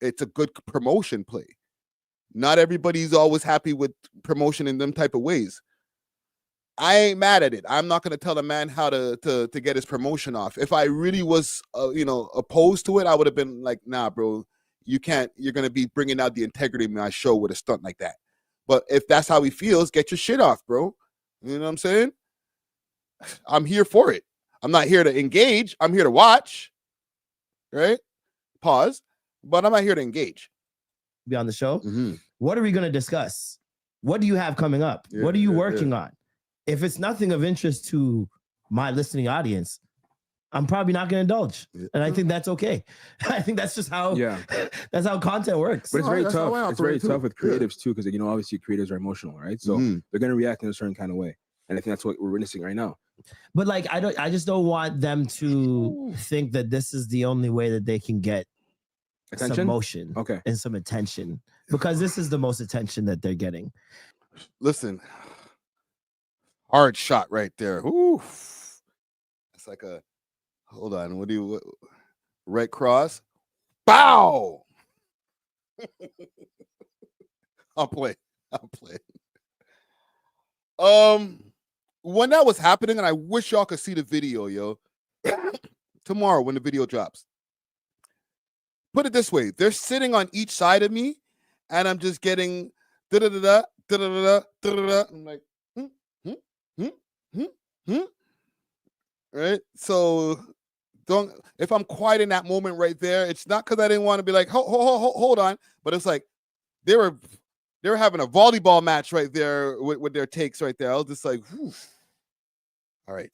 it's a good promotion play. Not everybody's always happy with promotion in them type of ways. I ain't mad at it. I'm not going to tell a man how to get his promotion off. If I really was, opposed to it, I would have been like, nah, bro, you can't. You're going to be bringing out the integrity of my show with a stunt like that. But if that's how he feels, get your shit off, bro. You know what I'm saying? I'm here for it. I'm not here to engage. I'm here to watch. Right? Pause. But I'm not here to engage. Be on the show. Mm-hmm. What are we going to discuss? What do you have coming up? What are you working on? If it's nothing of interest to my listening audience, I'm probably not going to indulge. And I think that's okay. I think that's just how that's how content works. But it's very tough. It's very tough with creatives too, because obviously creatives are emotional, right? So they're going to react in a certain kind of way. And I think that's what we're witnessing right now. But like I just don't want them to think that this is the only way that they can get attention, some motion, and some attention, because this is the most attention that they're getting. Listen, hard shot right there. Ooh, it's like a hold on. What Red Cross? Bow. I'll play. When that was happening, and I wish y'all could see the video, yo. Tomorrow when the video drops. Put it this way: they're sitting on each side of me, and I'm just getting da-da-da-da, da-da-da-da, da-da-da. I'm like, right? So if I'm quiet in that moment right there, it's not because I didn't want to be like, hold on, but it's like they were having a volleyball match right there with their takes right there. I was just like, whew. All right,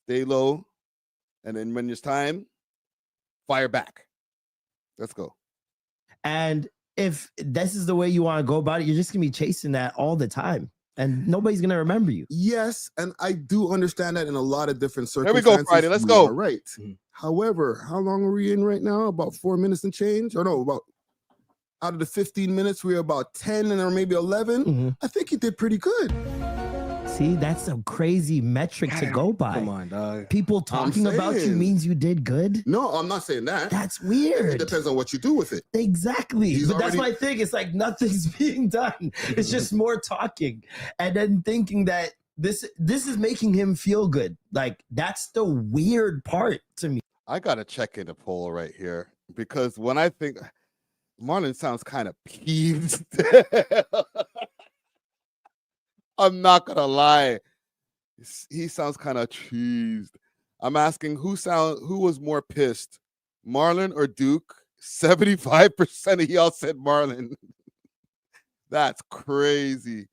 stay low, and then when it's time, fire back. Let's go. And if this is the way you want to go about it, you're just gonna be chasing that all the time, and nobody's gonna remember you. Yes, and I do understand that in a lot of different There circumstances. we go, Friday. Let's you go. are right. However, how long are we in right now? About 4 minutes and change? Or no, about out of the 15 minutes, we're about 10 or maybe 11. I think he did pretty good. See, that's a crazy metric to go by. Come on, dog. People talking about you means you did good. No, I'm not saying that. That's weird. It depends on what you do with it. Exactly. But that's my thing. It's like nothing's being done. It's just more talking. And then thinking that this is making him feel good. Like, that's the weird part to me. I gotta check in the poll right here because when I think Marlon sounds kind of peeved. I'm not gonna lie. He sounds kind of cheesed. I'm asking who was more pissed, Marlon or Duke? 75% of y'all said Marlon. That's crazy.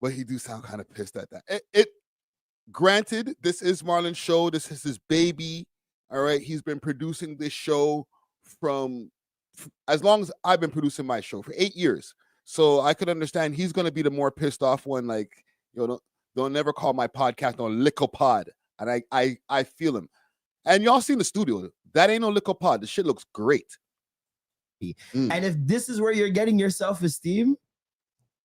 But he do sound kind of pissed at that. Granted, this is Marlon's show. This is his baby. All right. He's been producing this show from as long as I've been producing my show for 8 years. So I could understand he's going to be the more pissed off one. Like, don't never call my podcast no lickle pod. And I feel him. And y'all seen the studio. That ain't no lickle pod. The shit looks great. And if this is where you're getting your self-esteem,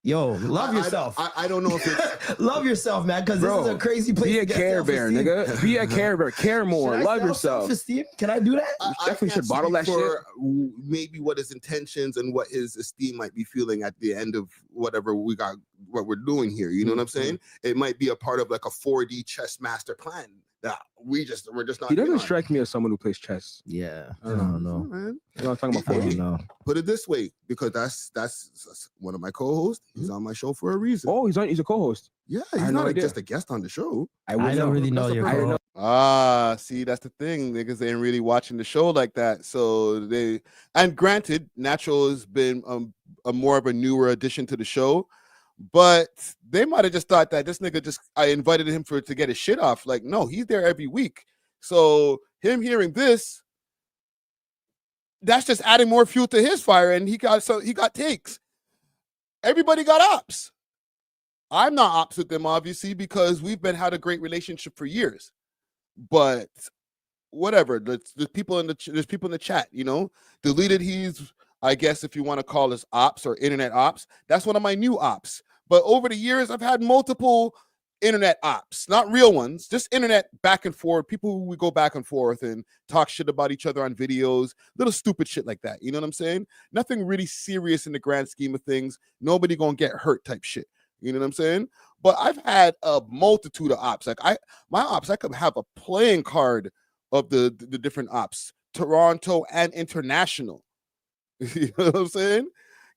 yo, love yourself. I don't know if it's love yourself, man, because this is a crazy place. Be to a get Care Bear, nigga. Be a Care Bear. Care more. Love yourself. Self-esteem? Can I do that? I definitely should bottle that shit. Maybe what his intentions and what his esteem might be feeling at the end of whatever what we're doing here. You know what I'm saying? It might be a part of like a 4D chess master plan. That we're just not. He doesn't strike me as someone who plays chess. Yeah, I don't know. Man. You know, I'm talking about 4D. No. Put it this way, because that's one of my co-hosts. He's on my show for a reason. Oh, he's a co-host. Yeah, he's not just a guest on the show. I don't really know your co-host. See, that's the thing. Niggas ain't really watching the show like that. So and granted, Natural has been a more of a newer addition to the show. But they might have just thought that this nigga I invited him to get his shit off. Like, no, he's there every week. So him hearing this, that's just adding more fuel to his fire. And he got takes. Everybody got ops. I'm not ops with them, obviously, because we've had a great relationship for years. But whatever, there's people in the chat, Deleted, he's, I guess, if you want to call us ops or internet ops, that's one of my new ops. But over the years, I've had multiple internet ops, not real ones, just internet back and forth, people who we go back and forth and talk shit about each other on videos, little stupid shit like that. You know what I'm saying? Nothing really serious in the grand scheme of things. Nobody gonna get hurt type shit. You know what I'm saying? But I've had a multitude of ops. Like my ops, I could have a playing card of the different ops, Toronto and international. You know what I'm saying?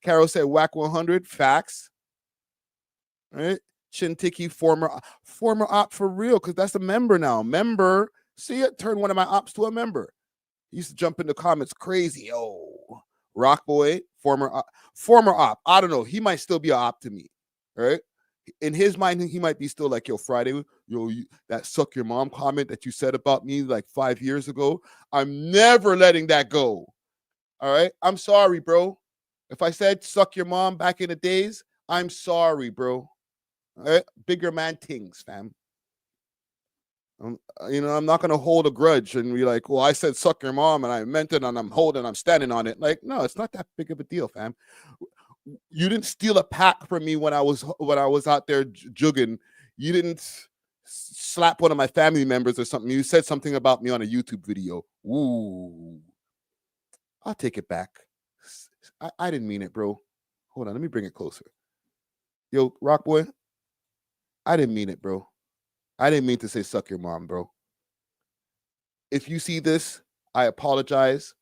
Carol said whack 100 facts. Right? Chintiki, former op for real, because that's a member now. Member, see it? Turn one of my ops to a member. He used to jump in the comments crazy. Oh, Rock Boy, former op. I don't know. He might still be an op to me. Right? In his mind, he might be still like, yo, Friday, that suck your mom comment that you said about me like 5 years ago. I'm never letting that go. All right. I'm sorry, bro. If I said suck your mom back in the days, I'm sorry, bro. All right? Bigger man things, fam. I'm not going to hold a grudge and be like, well, I said suck your mom and I meant it and I'm standing on it. Like, no, it's not that big of a deal, fam. You didn't steal a pack from me when I was out there jugging. You didn't slap one of my family members or something. You said something about me on a YouTube video. Ooh. I'll take it back. I didn't mean it, bro. Hold on, let me bring it closer. Yo, Rock Boy, I didn't mean it, bro. I didn't mean to say suck your mom, bro. If you see this, I apologize.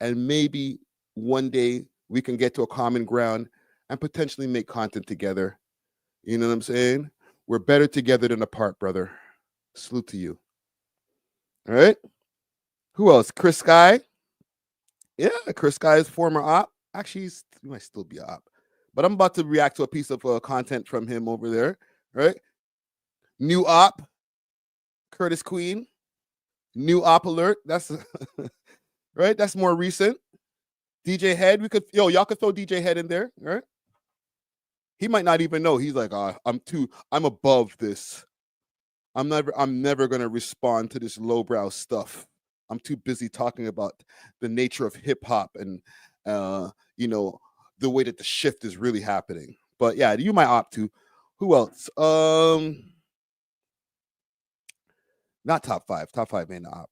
And maybe one day we can get to a common ground and potentially make content together. You know what I'm saying? We're better together than apart, brother. Salute to you. All right. Who else? Chris Sky. Yeah, Chris Sky is former op. Actually, he might still be op. But I'm about to react to a piece of content from him over there. Right. New op. Curtis Queen. New op alert. That's right. That's more recent. DJ Head. Y'all could throw DJ Head in there. Right. He might not even know. He's like, I'm above this. I'm never gonna respond to this lowbrow stuff. I'm too busy talking about the nature of hip hop and the way that the shift is really happening. But yeah, you might opt to. Who else? Not top five. Top five ain't opt.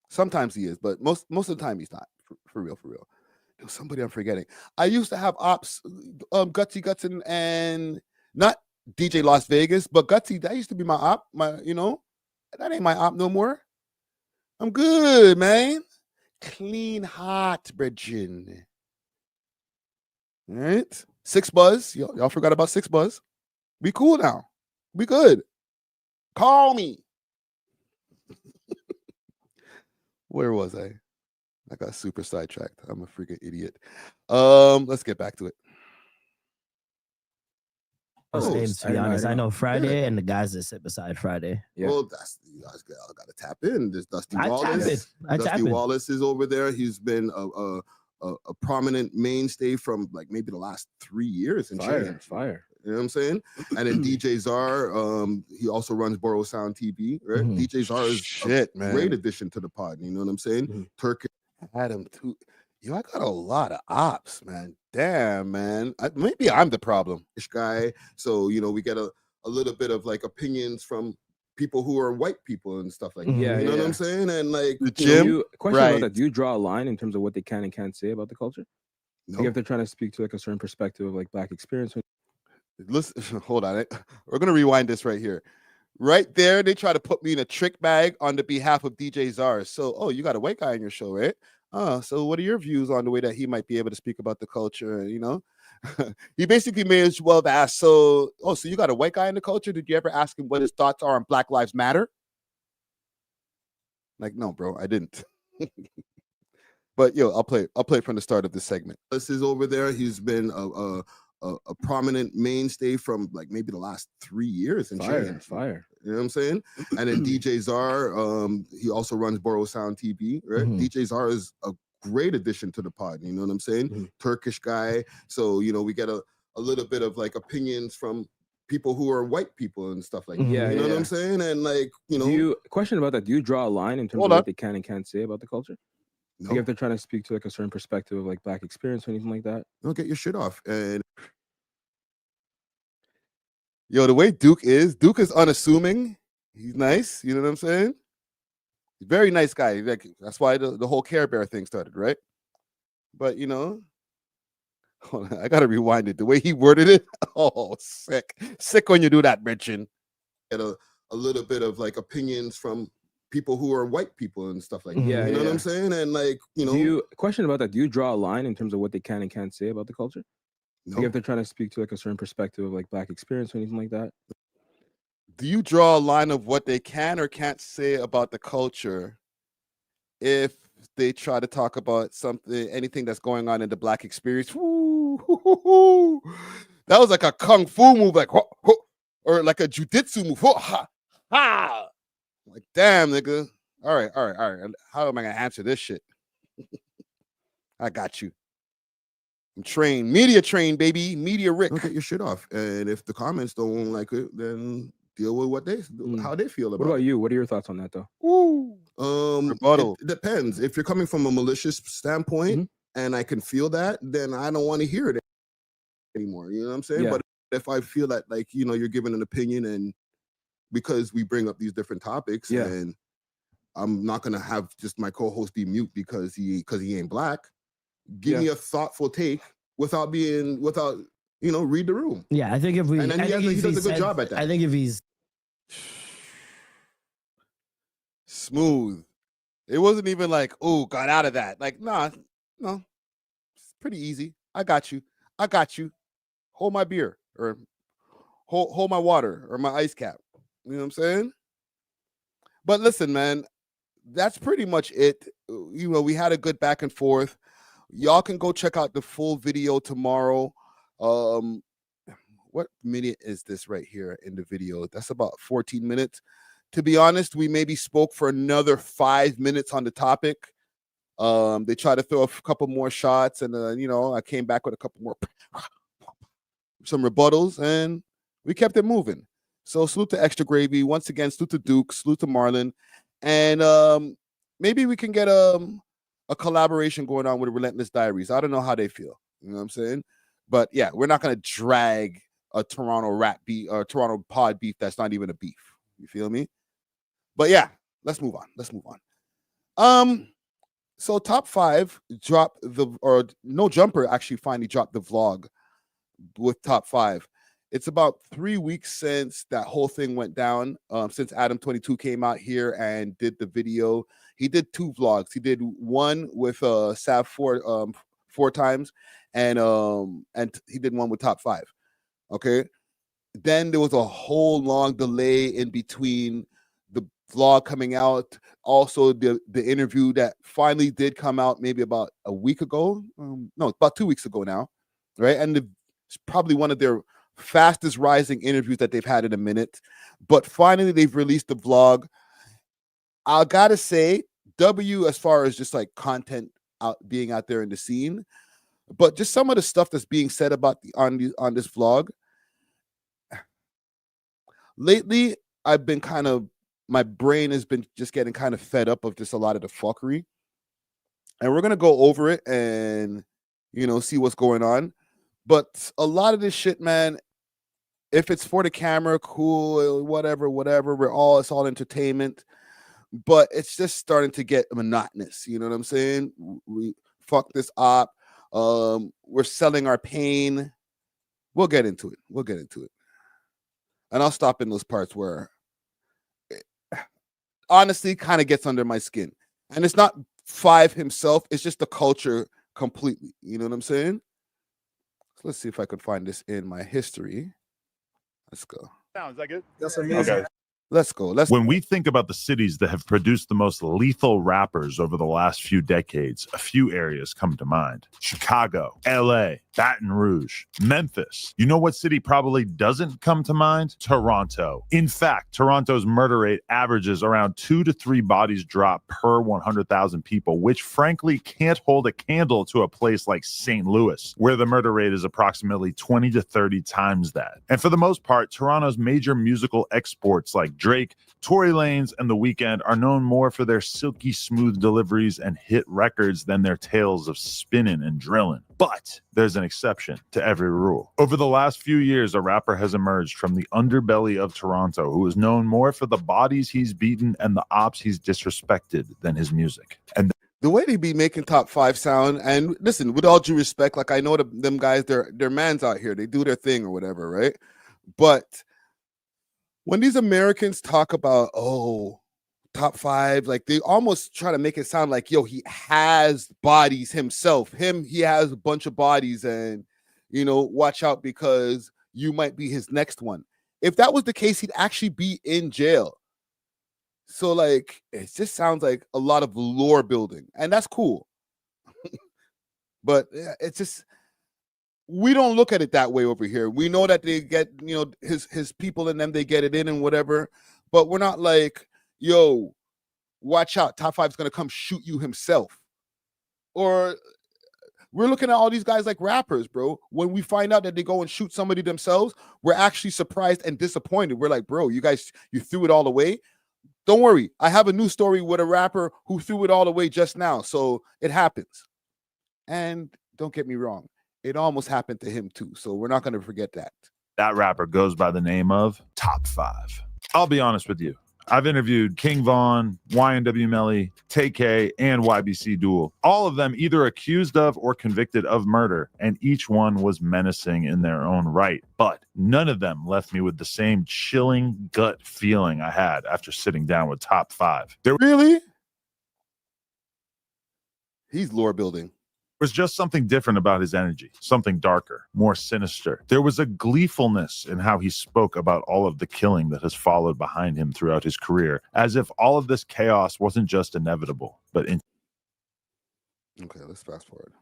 Sometimes he is, but most of the time he's not. For real. There's somebody I'm forgetting. I used to have ops, Gutsy Gutson and not DJ Las Vegas, but Gutsy, that used to be my op. That ain't my op no more. I'm good, man. Clean heart, Bridgin. All right. Six Buzz. Y'all forgot about Six Buzz. We cool now. We good. Call me. Where was I? I got super sidetracked. I'm a freaking idiot. Let's get back to it. Names, to be honest. I know Friday and the guys that sit beside Friday. Yeah. Well, you guys got to tap in. There's Dusty Wallace. Dusty Wallace is over there. He's been a prominent mainstay from like maybe the last 3 years. Fire. You know what I'm saying? And then DJ Czar, he also runs Borough Sound TV, right? Mm-hmm. DJ Czar is a great addition to the pod. You know what I'm saying? Mm-hmm. Turkish Adam too. Yo, I got a lot of ops, man. Damn, man. Maybe I'm the problem. This guy. So, we get a little bit of like opinions from people who are white people and stuff like that. Yeah, you know what I'm saying? And like the gym. Question about that. Do you draw a line in terms of what they can and can't say about the culture? No. Like if they're trying to speak to like a certain perspective of like Black experience. Listen, hold on. We're gonna rewind this right here. Right there, they try to put me in a trick bag on the behalf of DJ Czar. So, you got a white guy on your show, right? So what are your views on the way that he might be able to speak about the culture? He basically may as well have asked, so you got a white guy in the culture? Did you ever ask him what his thoughts are on Black Lives Matter? Like, no, bro, I didn't. But I'll play from the start of this segment. This is over there. He's been a prominent mainstay from like maybe the last 3 years. Fire. You know what I'm saying? And then DJ Czar, he also runs Borough Sound TV, right? Mm-hmm. DJ Czar is a great addition to the pod. You know what I'm saying? Mm-hmm. Turkish guy. So, we get a little bit of like opinions from people who are white people and stuff like that. Yeah, you know what I'm saying? And like, question about that. Do you draw a line in terms of what they can and can't say about the culture? No. Like if they're trying to speak to like a certain perspective of like Black experience or anything like that? Don't get your shit off. And the way Duke is unassuming. He's nice. You know what I'm saying? He's a very nice guy. Like, that's why the whole Care Bear thing started, right? But, hold on, I got to rewind it. The way he worded it, sick. Sick when you do that, Bridgin. Get a little bit of like opinions from people who are white people and stuff like that. Yeah, you know what I'm saying? And like, question about that. Do you draw a line in terms of what they can and can't say about the culture? No. Like if they're trying to speak to like a certain perspective of like Black experience or anything like that? Do you draw a line of what they can or can't say about the culture if they try to talk about anything that's going on in the Black experience? Woo. That was like a kung fu move, like or like a jujitsu move. Like, damn, nigga. All right. How am I gonna answer this shit? I got you. I'm trained, media trained, baby, media Rick. Don't get your shit off. And if the comments don't like it, then deal with how they feel about it. What about you? What are your thoughts on that though? Rebuttal. It depends. If you're coming from a malicious standpoint and I can feel that, then I don't want to hear it anymore. You know what I'm saying? Yeah. But if I feel that like, you're giving an opinion and because we bring up these different topics and I'm not going to have just my co-host be mute because he ain't Black. Give me a thoughtful take without read the room. Yeah, I think if we, and then he does a good job at that. I think if he's smooth, it wasn't even like, got out of that. Like, no, it's pretty easy. I got you. Hold my beer or hold my water or my ice cap. You know what I'm saying? But listen, man, that's pretty much it. You know, we had a good back and forth. Y'all can go check out the full video tomorrow. What minute is this right here in the video? That's about 14 minutes. To be honest, we maybe spoke for another 5 minutes on the topic. They tried to throw a couple more shots, and you know, I came back with a couple more some rebuttals, and we kept it moving. So salute to Extra Gravy once again. Salute to Duke. Salute to Marlon, and maybe we can get a collaboration going on with Relentless Diaries. I don't know how they feel. You know what I'm saying? But yeah, we're not gonna drag a Toronto rap beef or Toronto pod beef that's not even a beef. You feel me? But yeah, let's move on. So Top 5 dropped No Jumper actually finally dropped the vlog with Top 5. It's about 3 weeks since that whole thing went down. Since Adam 22 came out here and did the video. He did 2 vlogs. He did one with Sav 4 times, and he did one with Top 5. Okay. Then there was a whole long delay in between the vlog coming out. Also, the interview that finally did come out maybe about a week ago. No, about 2 weeks ago now, right? And it's probably one of their fastest rising interviews that they've had in a minute. But finally, they've released the vlog. I gotta say, W, as far as just like content being out there in the scene, but just some of the stuff that's being said about on this vlog. Lately, I've been my brain has been just getting kind of fed up of just a lot of the fuckery. And we're going to go over it and, you know, see what's going on. But a lot of this shit, man, if it's for the camera, cool, whatever, it's all entertainment. But it's just starting to get monotonous. You know what I'm saying? We fuck this up. We're selling our pain. We'll get into it. And I'll stop in those parts where it honestly kind of gets under my skin. And it's not 5 himself. It's just the culture completely. You know what I'm saying? So let's see if I could find this in my history. Let's go. Sounds that good? That's amazing. Okay. Let's go. When we think about the cities that have produced the most lethal rappers over the last few decades, a few areas come to mind. Chicago, LA, Baton Rouge, Memphis. You know what city probably doesn't come to mind? Toronto. In fact, Toronto's murder rate averages around 2 to 3 bodies dropped per 100,000 people, which frankly can't hold a candle to a place like St. Louis, where the murder rate is approximately 20 to 30 times that. And for the most part, Toronto's major musical exports like Drake, Tory Lanez, and The Weeknd are known more for their silky smooth deliveries and hit records than their tales of spinning and drilling. But there's an exception to every rule. Over the last few years, a rapper has emerged from the underbelly of Toronto who is known more for the bodies he's beaten and the ops he's disrespected than his music. And the way they be making Top 5 sound, and listen, with all due respect, like I know them guys, they're mans out here. They do their thing or whatever, right? But when these Americans talk about, Top 5, like they almost try to make it sound like, yo, he has bodies himself. He has a bunch of bodies, and, you know, watch out because you might be his next one. If that was the case, he'd actually be in jail. So, like, it just sounds like a lot of lore building, and that's cool. But it's just, we don't look at it that way over here. We know that they get, you know, his people and them, they get it in and whatever, but we're not like, yo, watch out, Top 5's gonna come shoot you himself. Or we're looking at all these guys like rappers, bro. When we find out that they go and shoot somebody themselves, we're actually surprised and disappointed. We're like, bro, you threw it all away. Don't worry, I have a new story with a rapper who threw it all away just now. So it happens. And don't get me wrong, it almost happened to him too. So we're not going to forget that. that rapper goes by the name of Top 5. I'll be honest with you. I've interviewed King Von, YNW Melly, TK, and YBC Duel. All of them either accused of or convicted of murder, and each one was menacing in their own right. But none of them left me with the same chilling gut feeling I had after sitting down with Top 5. Really? He's lore building. was just something different about his energy, something darker, more sinister. There was a gleefulness in how he spoke about all of the killing that has followed behind him throughout his career, as if all of this chaos wasn't just inevitable, but Okay, let's fast forward.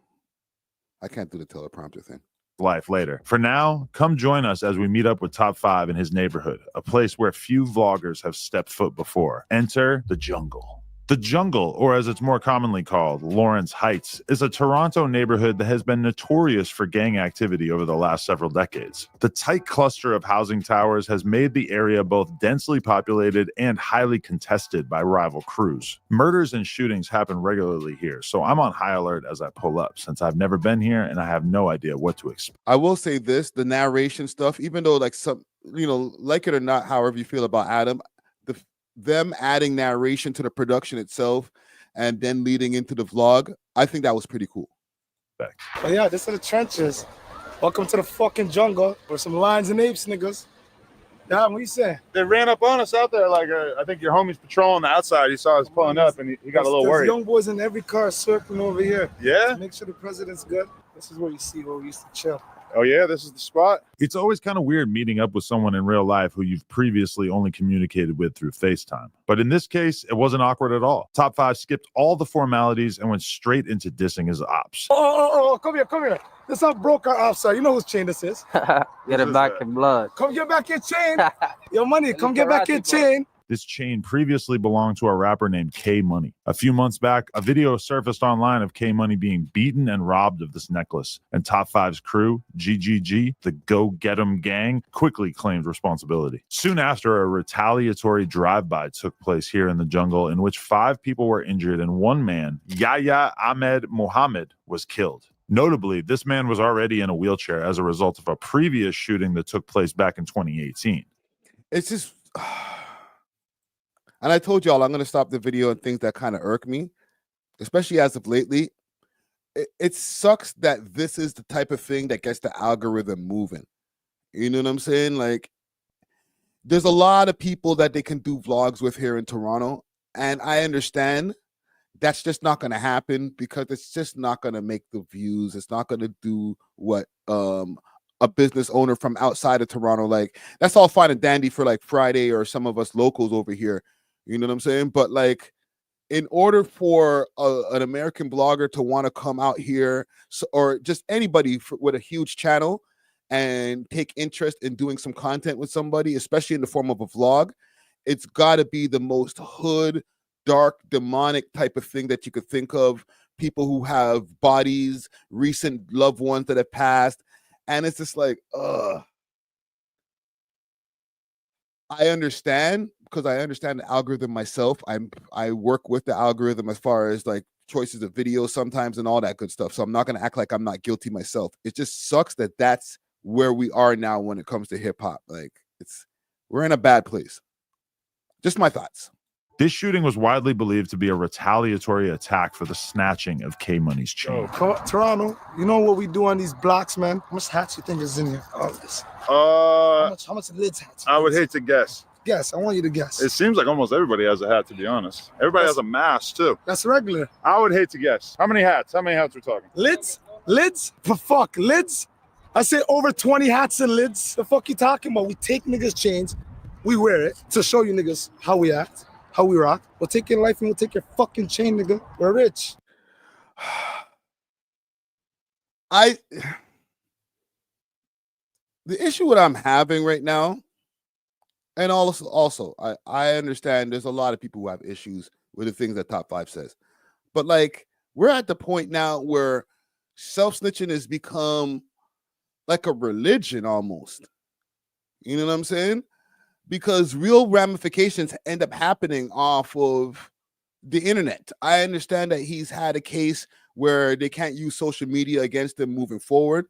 I can't do the teleprompter thing. Life later. For now, come join us as we meet up with Top 5 in his neighborhood, a place where few vloggers have stepped foot before. Enter the jungle. The Jungle, or as it's more commonly called, Lawrence Heights, is a Toronto neighborhood that has been notorious for gang activity over the last several decades. The tight cluster of housing towers has made the area both densely populated and highly contested by rival crews. Murders and shootings happen regularly here, so I'm on high alert as I pull up, since I've never been here and I have no idea what to expect. I will say this, the narration stuff, even though like some, like it or not, however you feel about Adam, them adding narration to the production itself and then leading into the vlog, I think that was pretty cool. But yeah, this is the trenches. Welcome to the fucking jungle where some lions and apes, niggas. Yeah, what you say? They ran up on us out there. Like I think your homie's patrolling the outside. He saw us pulling up and he got a little worried. Young boys in every car circling over here. Yeah. To make sure the president's good. This is where you see where we used to chill. Oh yeah, this is the spot. It's always kind of weird meeting up with someone in real life who you've previously only communicated with through FaceTime. But in this case, it wasn't awkward at all. Top 5 skipped all the formalities and went straight into dissing his ops. Oh, come here. This how broke our ops are. You know whose chain this is. Get it back in blood. Come get back your chain. Yo, money, come get back your chain. This chain previously belonged to a rapper named K Money. A few months back, a video surfaced online of K Money being beaten and robbed of this necklace. And Top 5's crew, GGG, the Go Get 'Em gang, quickly claimed responsibility. Soon after, a retaliatory drive-by took place here in the jungle in which 5 people were injured and one man, Yahya Ahmed Mohammed, was killed. Notably, this man was already in a wheelchair as a result of a previous shooting that took place back in 2018. It's just... And I told y'all I'm going to stop the video and things that kind of irk me, especially as of lately. It sucks that this is the type of thing that gets the algorithm moving. You know what I'm saying? Like, there's a lot of people that they can do vlogs with here in Toronto, and I understand that's just not going to happen because it's just not going to make the views. It's not going to do what a business owner from outside of Toronto, like, that's all fine and dandy for like Friday or some of us locals over here. You know what I'm saying? But like, in order for an American blogger to want to come out here, or just anybody with a huge channel and take interest in doing some content with somebody, especially in the form of a vlog, it's got to be the most hood, dark, demonic type of thing that you could think of. People who have bodies, recent loved ones that have passed. And it's just like, I understand, because I understand the algorithm myself. I work with the algorithm as far as like choices of videos sometimes and all that good stuff. So I'm not going to act like I'm not guilty myself. It just sucks that that's where we are now when it comes to hip hop. Like, we're in a bad place. Just my thoughts. This shooting was widely believed to be a retaliatory attack for the snatching of K Money's chain. Toronto, you know what we do on these blocks, man? How much hats you think is in here? All of this. How much lids hats? I would hate to guess. Guess. I want you to guess. It seems like almost everybody has a hat, to be honest. Everybody has a mask too. That's regular. I would hate to guess. How many hats? How many hats we're talking? Lids? For fuck. Lids? I say over 20 hats and lids. The fuck you talking about? We take niggas' chains, we wear it to show you niggas how we act, how we rock. We'll take your life and we'll take your fucking chain, nigga. We're rich. The issue what I'm having right now, and also I understand there's a lot of people who have issues with the things that Top 5 says, but like, we're at the point now where self-snitching has become like a religion almost. You know what I'm saying? Because real ramifications end up happening off of the internet. I understand that he's had a case where they can't use social media against him moving forward,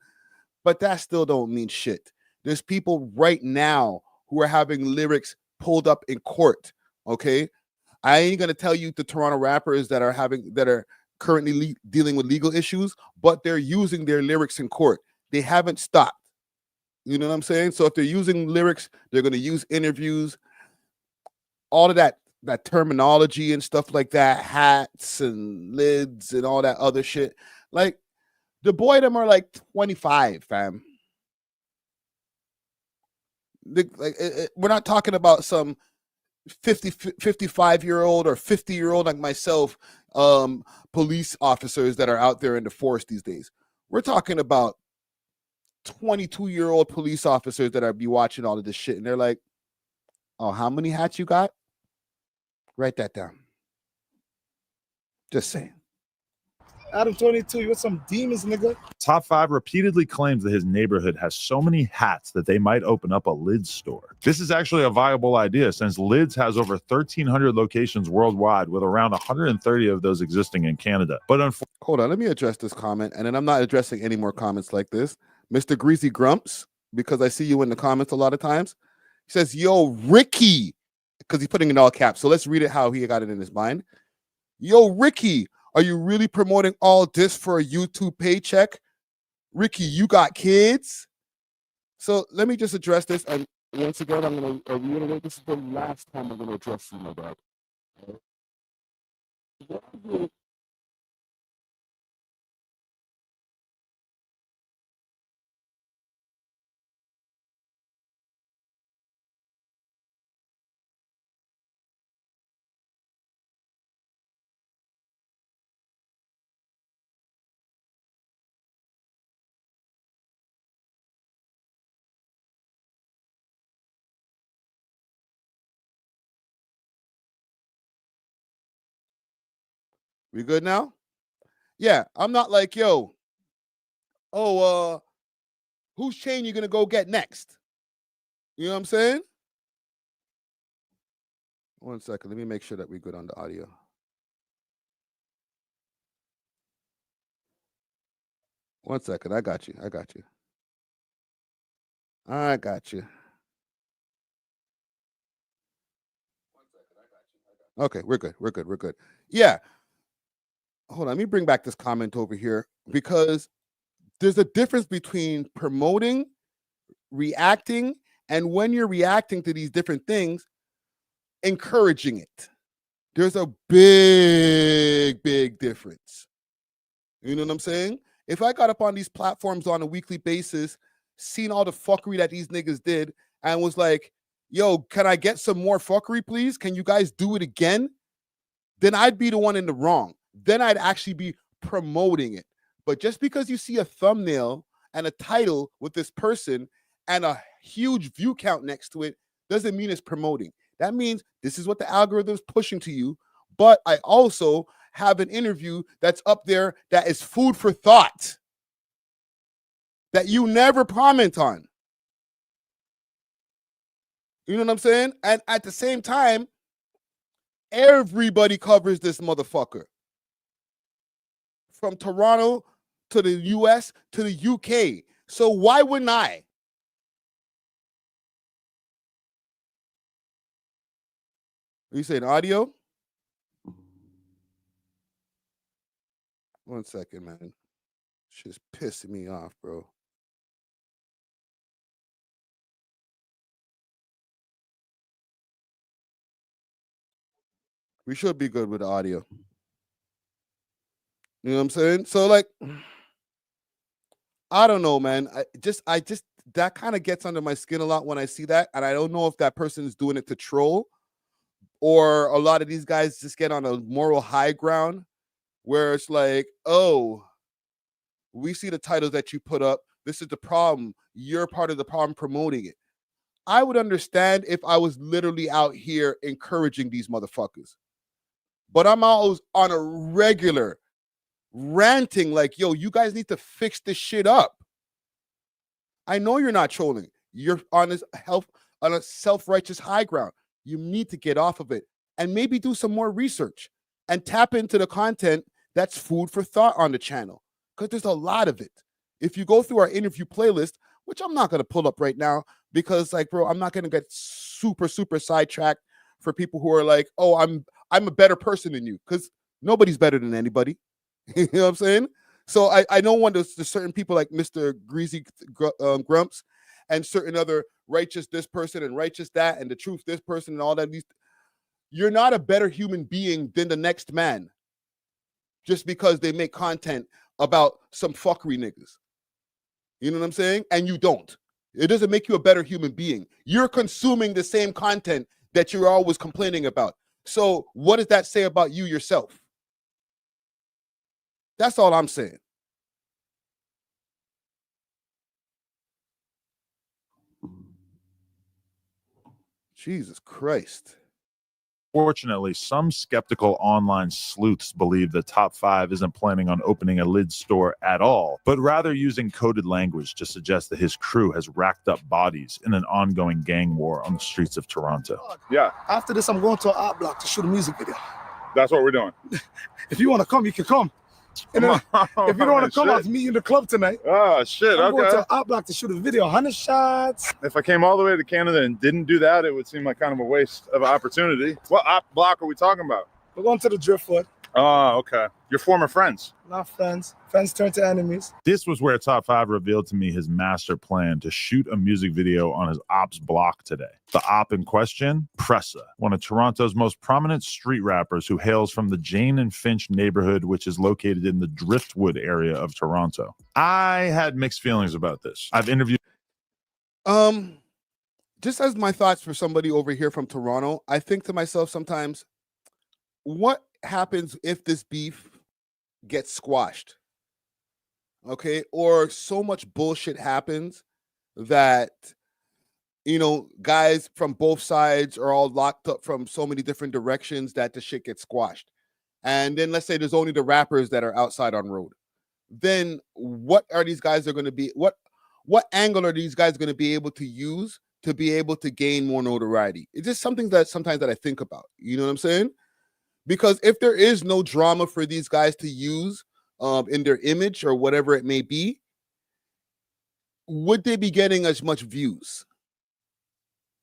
but that still don't mean shit. There's people right now who are having lyrics pulled up in court. Okay, I ain't gonna tell you the Toronto rappers that are currently dealing with legal issues, but they're using their lyrics in court. They haven't stopped. You know what I'm saying? So if they're using lyrics, they're gonna use interviews, all of that terminology and stuff like that, hats and lids and all that other shit. Like, The boy them are like 25, fam. We're not talking about some 55-year-old or 50-year-old like myself, police officers that are out there in the force these days. We're talking about 22-year-old police officers that are be watching all of this shit, and they're like, "Oh, how many hats you got? Write that down." Just saying. Adam 22, you want some demons, nigga? Top 5 repeatedly claims that his neighborhood has so many hats that they might open up a Lids store. This is actually a viable idea since Lids has over 1,300 locations worldwide, with around 130 of those existing in Canada. But hold on, let me address this comment, and then I'm not addressing any more comments like this. Mr. Greasy Grumps, because I see you in the comments a lot of times, he says, "Yo, Ricky," because he's putting in all caps. So let's read it how he got it in his mind. "Yo, Ricky, are you really promoting all this for a YouTube paycheck? Ricky, you got kids?" So let me just address this. And once again, I'm going to reiterate, this is the last time I'm going to address you, my dog. We good now? Yeah, I'm not like, yo, whose chain you gonna go get next? You know what I'm saying? One second, let me make sure that we're good on the audio. One second, I got you. I got you. Okay, we're good. We're good. Yeah. Hold on, let me bring back this comment over here, because there's a difference between promoting, reacting, and when you're reacting to these different things, encouraging it. There's a big difference. You know what I'm saying? If I got up on these platforms on a weekly basis, seen all the fuckery that these niggas did, and was like, "Yo, can I get some more fuckery, please? Can you guys do it again?" Then I'd be the one in the wrong. Then I'd actually be promoting it. But just because you see a thumbnail and a title with this person and a huge view count next to it doesn't mean it's promoting. That means this is what the algorithm is pushing to you. But I also have an interview that's up there that is food for thought that you never comment on. You know what I'm saying? And at the same time, everybody covers this motherfucker. From Toronto to the US to the UK. So why wouldn't I? You saying audio? One second, man. Shit's pissing me off, bro. We should be good with the audio. You know what I'm saying? So, like, I don't know, man. I just that kind of gets under my skin a lot when I see that. And I don't know if that person is doing it to troll, or a lot of these guys just get on a moral high ground where it's like, "Oh, we see the titles that you put up. This is the problem. You're part of the problem promoting it." I would understand if I was literally out here encouraging these motherfuckers. But I'm always on a regular ranting like, "Yo, you guys need to fix this shit up." I know you're not trolling. You're on a self-righteous high ground. You need to get off of it and maybe do some more research and tap into the content that's food for thought on the channel, because there's a lot of it. If you go through our interview playlist, which I'm not going to pull up right now because, like, bro, I'm not going to get super sidetracked for people who are like, "Oh, I'm a better person than you," because nobody's better than anybody. You know what I'm saying? So I know when there's certain people like Mr. Greasy Grumps and certain other righteous this person and righteous that and the truth this person and all that. You're not a better human being than the next man just because they make content about some fuckery niggas. You know what I'm saying? And you don't. It doesn't make you a better human being. You're consuming the same content that you're always complaining about. So what does that say about you yourself? That's all I'm saying. Jesus Christ. Fortunately, some skeptical online sleuths believe that Top 5 isn't planning on opening a lid store at all, but rather using coded language to suggest that his crew has racked up bodies in an ongoing gang war on the streets of Toronto. Yeah. After this, I'm going to an art block to shoot a music video. That's what we're doing. If you want to come, you can come. And then, if you don't want to come, I'll meet you in the club tonight. Oh, shit. I'm going to Okay. an art block to shoot a video, 100 shots. If I came all the way to Canada and didn't do that, it would seem like kind of a waste of an opportunity. What block are we talking about? We're going to the Driftwood. Oh, okay. Your former friends. Not friends. Friends turn to enemies. This was where Top 5 revealed to me his master plan to shoot a music video on his ops block today. The op in question, Pressa, one of Toronto's most prominent street rappers who hails from the Jane and Finch neighborhood, which is located in the Driftwood area of Toronto. I had mixed feelings about this. I've interviewed... Just as my thoughts for somebody over here from Toronto, I think to myself sometimes, what happens if this beef gets squashed? Okay, or so much bullshit happens that, you know, guys from both sides are all locked up from so many different directions that the shit gets squashed. And then let's say there's only the rappers that are outside on road. Then what are these guys are going to be? What angle are these guys going to be able to use to be able to gain more notoriety? It's just something that sometimes that I think about. You know what I'm saying? Because if there is no drama for these guys to use in their image or whatever it may be, would they be getting as much views?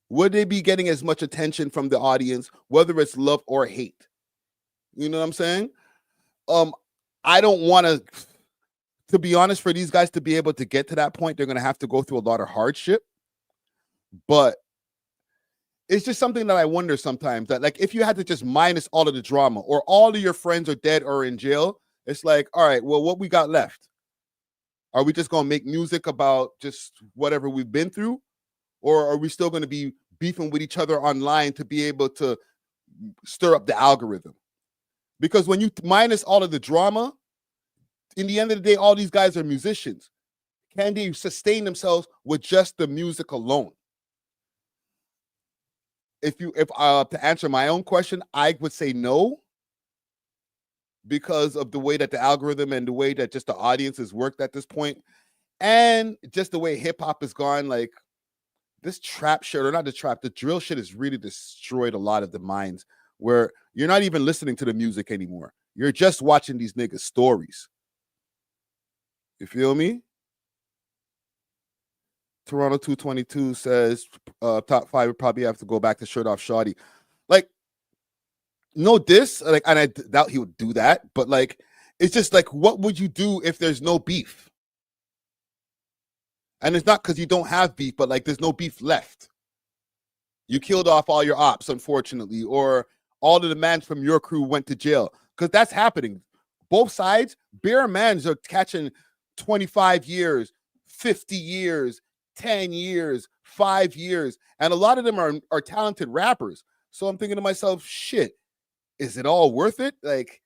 Would they be getting as much attention from the audience, whether it's love or hate? You know what I'm saying? I don't want to be honest, for these guys to be able to get to that point, they're going to have to go through a lot of hardship. But it's just something that I wonder sometimes, that like if you had to just minus all of the drama or all of your friends are dead or in jail, it's like, all right, well, what we got left? Are we just going to make music about just whatever we've been through? Or are we still going to be beefing with each other online to be able to stir up the algorithm? Because when you minus all of the drama, in the end of the day, all these guys are musicians. Can they sustain themselves with just the music alone? If to answer my own question, I would say no, because of the way that the algorithm and the way that just the audience has worked at this point, and just the way hip hop has gone. Like this trap shit, or not the trap, the drill shit has really destroyed a lot of the minds, where you're not even listening to the music anymore. You're just watching these niggas' stories. You feel me? Toronto 222 says Top 5 would probably have to go back to Shirt Off Shawty. Like, no diss, like, and I doubt he would do that, but like, it's just like, what would you do if there's no beef? And it's not because you don't have beef, but like there's no beef left. You killed off all your ops, unfortunately, or all of the men from your crew went to jail, because that's happening. Both sides, bare mans are catching 25 years, 50 years, 10 years, 5 years, and a lot of them are talented rappers. So I'm thinking to myself, shit, is it all worth it? Like,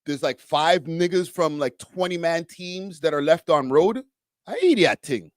there's like 5 niggas from like 20-man teams that are left on road. I eat that thing.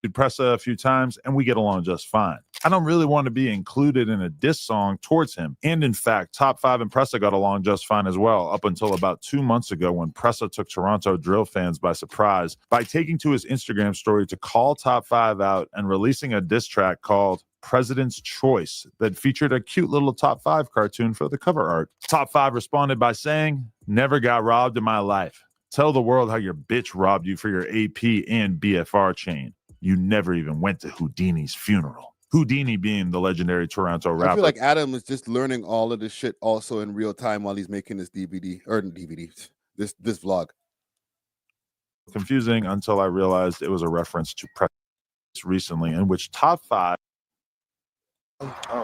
Pressa a few times and we get along just fine. I don't really want to be included in a diss song towards him. And in fact, Top 5 and Pressa got along just fine as well, up until about 2 months ago when Pressa took Toronto drill fans by surprise by taking to his Instagram story to call Top 5 out and releasing a diss track called President's Choice that featured a cute little Top 5 cartoon for the cover art. Top 5 responded by saying, "Never got robbed in my life. Tell the world how your bitch robbed you for your AP and BFR chain. You never even went to Houdini's funeral." Houdini being the legendary Toronto rapper. I feel like Adam is just learning all of this shit also in real time while he's making this this vlog. Confusing until I realized it was a reference to press recently, in which Top 5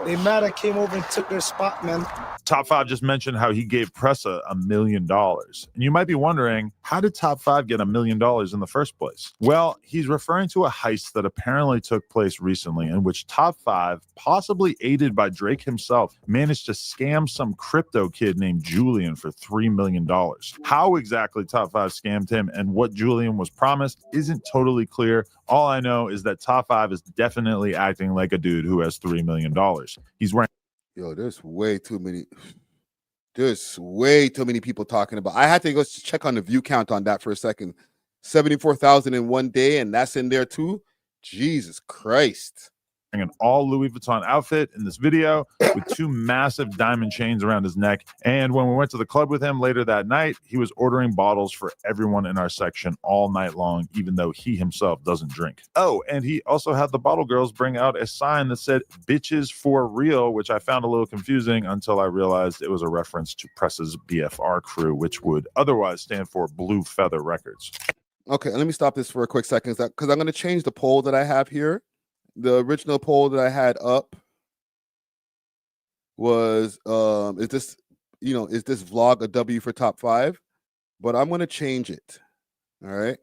They mad I came over and took their spot, man. Top 5 just mentioned how he gave Pressa $1 million. And you might be wondering, how did Top 5 get $1 million in the first place? Well, he's referring to a heist that apparently took place recently in which Top 5, possibly aided by Drake himself, managed to scam some crypto kid named Julian for $3 million. How exactly Top 5 scammed him and what Julian was promised isn't totally clear. All I know is that Top 5 is definitely acting like a dude who has $3 million. He's wearing... Yo, there's way too many people talking about. I had to go check on the view count on that for a second. 74,000 in one day, and that's in there too. Jesus Christ. An all Louis Vuitton outfit in this video with 2 massive diamond chains around his neck. And when we went to the club with him later that night, he was ordering bottles for everyone in our section all night long, even though he himself doesn't drink. Oh, and he also had the bottle girls bring out a sign that said "Bitches for real," which I found a little confusing until I realized it was a reference to Press's BFR crew, which would otherwise stand for Blue Feather Records. Okay, let me stop this for a quick second because I'm going to change the poll that I have here. The original poll that I had up was, is this vlog a W for Top 5? But I'm going to change it. All right.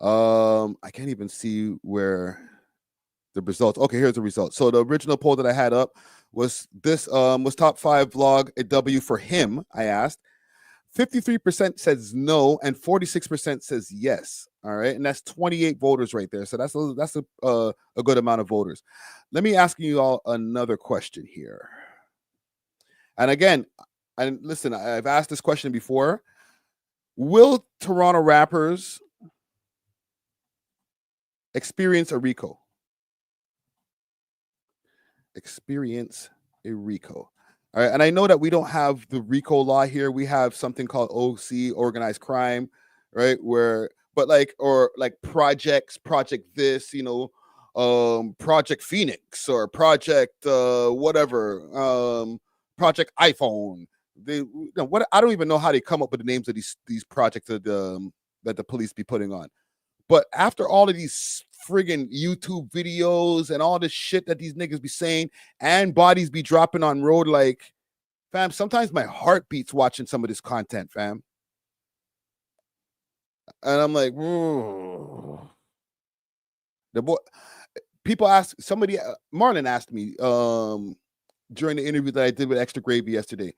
I can't even see where the results. Okay, here's the results. So the original poll that I had up was this, was Top 5 vlog a W for him? I asked. 53% says no, and 46% says yes. All right, and that's 28 voters right there. So that's a good amount of voters. Let me ask you all another question here. And again, and listen, I've asked this question before. Will Toronto rappers experience a RICO? Experience a RICO. All right, and I know that we don't have the RICO law here. We have something called OC, organized crime, right? Project this, Project Phoenix or Project Project iPhone. I don't even know how they come up with the names of these projects that the police be putting on. But after all of these friggin' YouTube videos and all this shit that these niggas be saying and bodies be dropping on road, like, fam, sometimes my heart beats watching some of this content, fam. And I'm like, the boy. People ask somebody. Marlon asked me during the interview that I did with Extra Gravy yesterday.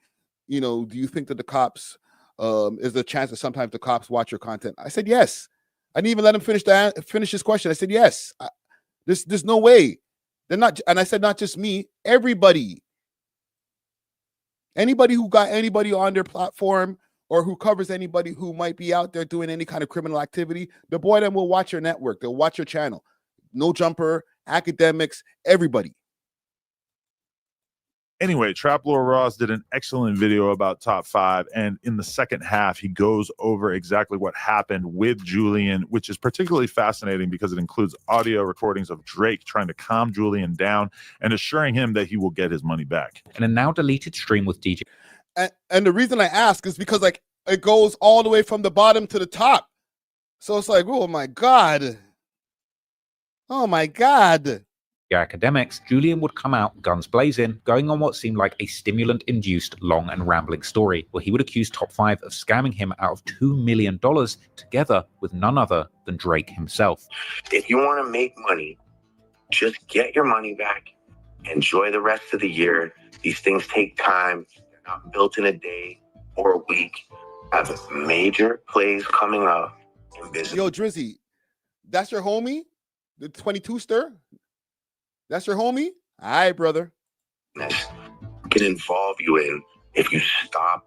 Do you think that the cops is there a chance that sometimes the cops watch your content? I said yes. I didn't even let him finish his question. I said yes. There's no way. They're not. And I said not just me. Everybody. Anybody who got anybody on their platform or who covers anybody who might be out there doing any kind of criminal activity, the boy then will watch your network. They'll watch your channel. No Jumper, academics, everybody. Anyway, Trap Lord Ross did an excellent video about Top 5, and in the second half, he goes over exactly what happened with Julian, which is particularly fascinating because it includes audio recordings of Drake trying to calm Julian down and assuring him that he will get his money back. In a now deleted stream with DJ. And the reason I ask is because, like, it goes all the way from the bottom to the top. So it's like, oh my God. Oh my God. Academics, Julian would come out guns blazing, going on what seemed like a stimulant-induced long and rambling story, where he would accuse Top 5 of scamming him out of $2 million together with none other than Drake himself. If you want to make money, just get your money back. Enjoy the rest of the year. These things take time. They're not built in a day or a week. I have major plays coming up in business. Yo, Drizzy, that's your homie? The 22 stir? That's your homie? All right, brother. Can involve you in if you stop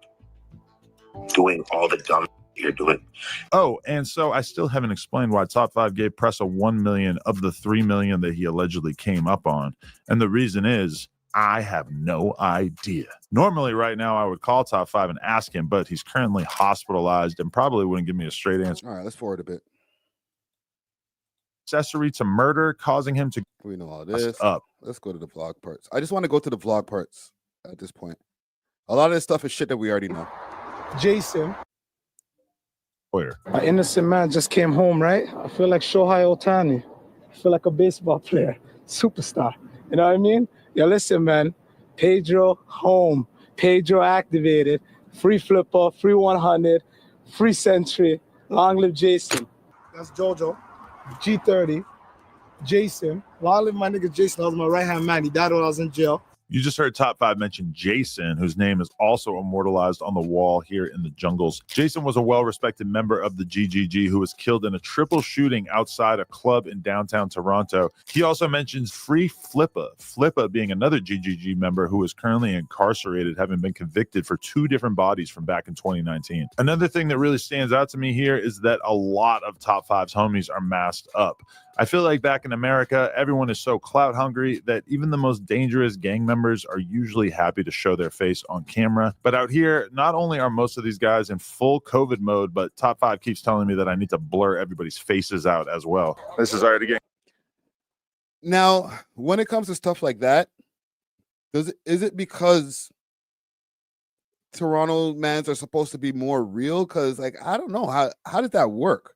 doing all the dumb you're doing. Oh, and so I still haven't explained why Top 5 gave Pressa $1 million of the $3 million that he allegedly came up on. And the reason is I have no idea. Normally right now I would call Top 5 and ask him, but he's currently hospitalized and probably wouldn't give me a straight answer. All right, let's forward a bit. Accessory to murder, causing him to... We know all this. Let's go to the vlog parts. I just want to go to the vlog parts at this point. A lot of this stuff is shit that we already know. Jason. Where? An innocent man just came home, right? I feel like Shohei Ohtani. I feel like a baseball player, superstar. You know what I mean? Yo, listen, man. Pedro home. Pedro activated. Free flipper, free 100, free century. Long live Jason. That's Jojo. G30. Jason. Long live my nigga Jason. That was my right-hand man. He died when I was in jail. You just heard Top 5 mention Jason, whose name is also immortalized on the wall here in the jungles. Jason was a well-respected member of the GGG who was killed in a triple shooting outside a club in downtown Toronto. He also mentions Free Flippa, Flippa being another GGG member who is currently incarcerated, having been convicted for 2 different bodies from back in 2019. Another thing that really stands out to me here is that a lot of Top 5's homies are masked up. I feel like back in America, everyone is so clout hungry that even the most dangerous gang members are usually happy to show their face on camera. But out here, not only are most of these guys in full COVID mode, but Top 5 keeps telling me that I need to blur everybody's faces out as well. This is already getting. Now, when it comes to stuff like that, is it because Toronto mans are supposed to be more real? Because, like, I don't know, how did that work?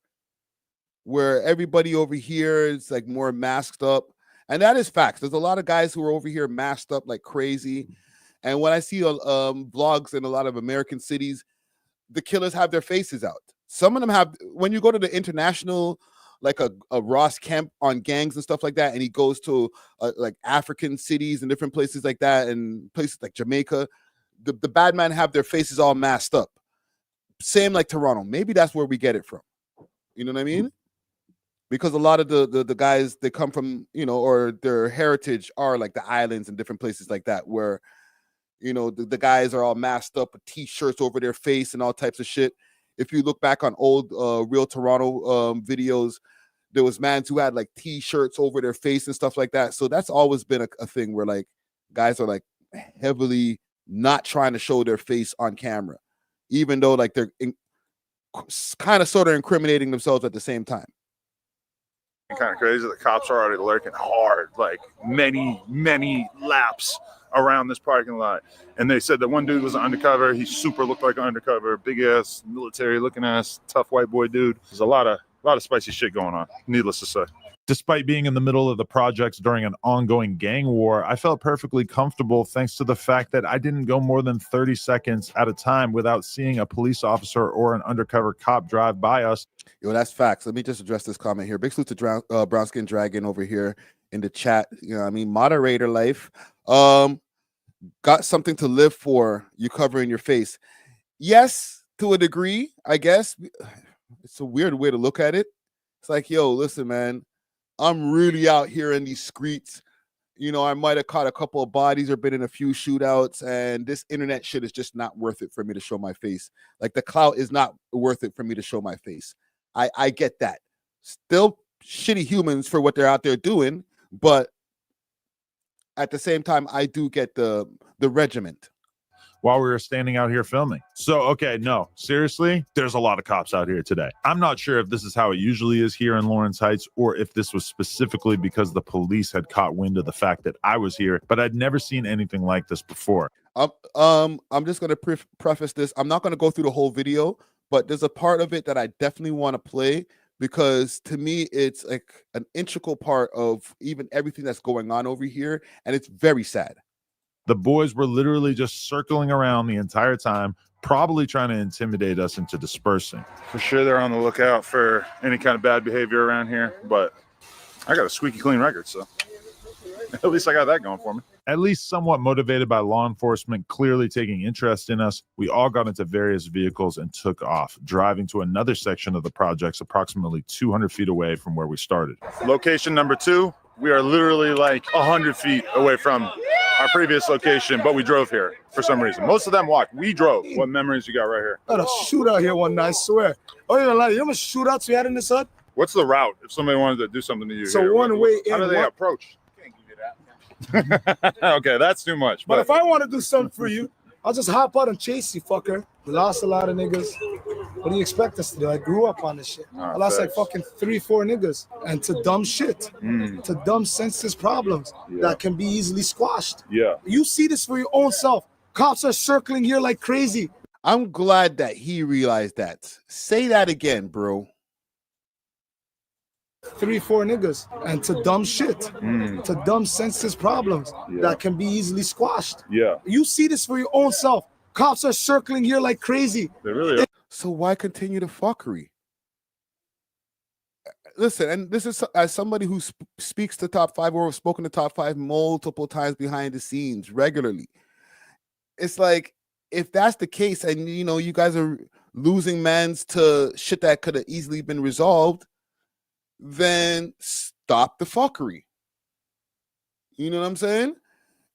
Where everybody over here is like more masked up. And that is facts. There's a lot of guys who are over here masked up like crazy. And when I see vlogs in a lot of American cities, the killers have their faces out. Some of them have, when you go to the international, like a Ross Kemp on gangs and stuff like that, and he goes to like African cities and different places like that, and places like Jamaica, the bad men have their faces all masked up. Same like Toronto. Maybe that's where we get it from. You know what I mean? Because a lot of the guys, they come from, you know, or their heritage are like the islands and different places like that, where, you know, the guys are all masked up with T-shirts over their face and all types of shit. If you look back on old Real Toronto videos, there was mans who had like T-shirts over their face and stuff like that. So that's always been a thing where like guys are like heavily not trying to show their face on camera, even though like they're kind of sort of incriminating themselves at the same time. Kind of crazy. The cops are already lurking hard, like many laps around this parking lot. And they said that one dude was undercover. He super looked like an undercover, big ass, military looking ass, tough white boy dude. There's a lot of spicy shit going on, needless to say. Despite being in the middle of the projects during an ongoing gang war, I felt perfectly comfortable thanks to the fact that I didn't go more than 30 seconds at a time without seeing a police officer or an undercover cop drive by us. Yo, that's facts. Let me just address this comment here. Big salute to Brown Skin Dragon over here in the chat. You know what I mean? Moderator life. Got something to live for, you covering your face. Yes, to a degree, I guess. It's a weird way to look at it. It's like, yo, listen, man, I'm really out here in these streets. You know, I might have caught a couple of bodies or been in a few shootouts, and this internet shit is just not worth it for me to show my face. Like, the clout is not worth it for me to show my face. I get that. Still shitty humans for what they're out there doing, but at the same time, I do get the regiment. While we were standing out here filming. So, okay, no, seriously, there's a lot of cops out here today. I'm not sure if this is how it usually is here in Lawrence Heights, or if this was specifically because the police had caught wind of the fact that I was here, but I'd never seen anything like this before. I'm just going to preface this. I'm not going to go through the whole video, but there's a part of it that I definitely want to play, because to me, it's like an integral part of even everything that's going on over here, and it's very sad. The boys were literally just circling around the entire time, probably trying to intimidate us into dispersing. For sure, they're on the lookout for any kind of bad behavior around here, but I got a squeaky clean record, so at least I got that going for me. At least somewhat motivated by law enforcement clearly taking interest in us, we all got into various vehicles and took off, driving to another section of the projects approximately 200 feet away from where we started. Location number 2, we are literally like 100 feet away from our previous location, but we drove here for some reason. Most of them walked. We drove. What memories you got right here? I had a shootout here one night, I swear. Oh, you know how many shootouts we had in this hood? What's the route if somebody wanted to do something to you? So here? one way in. How do they approach? Can't give you that. Okay, that's too much. But if I want to do something for you, I'll just hop out and chase you, fucker. We lost a lot of niggas. What do you expect us to do? I grew up on this shit. I lost like fucking 3-4 niggas, and to dumb shit, to dumb senseless problems that can be easily squashed. Yeah. You see this for your own self. Cops are circling here like crazy. I'm glad that he realized that. Say that again, bro. 3-4 niggas and to dumb shit, to dumb senseless problems that can be easily squashed. Yeah. You see this for your own self. Cops are circling here like crazy. They really are. So why continue the fuckery? Listen, and this is as somebody who speaks to Top 5 or has spoken to Top 5 multiple times behind the scenes regularly. It's like, if that's the case, and you know, you guys are losing mans to shit that could have easily been resolved, then stop the fuckery. You know what I'm saying?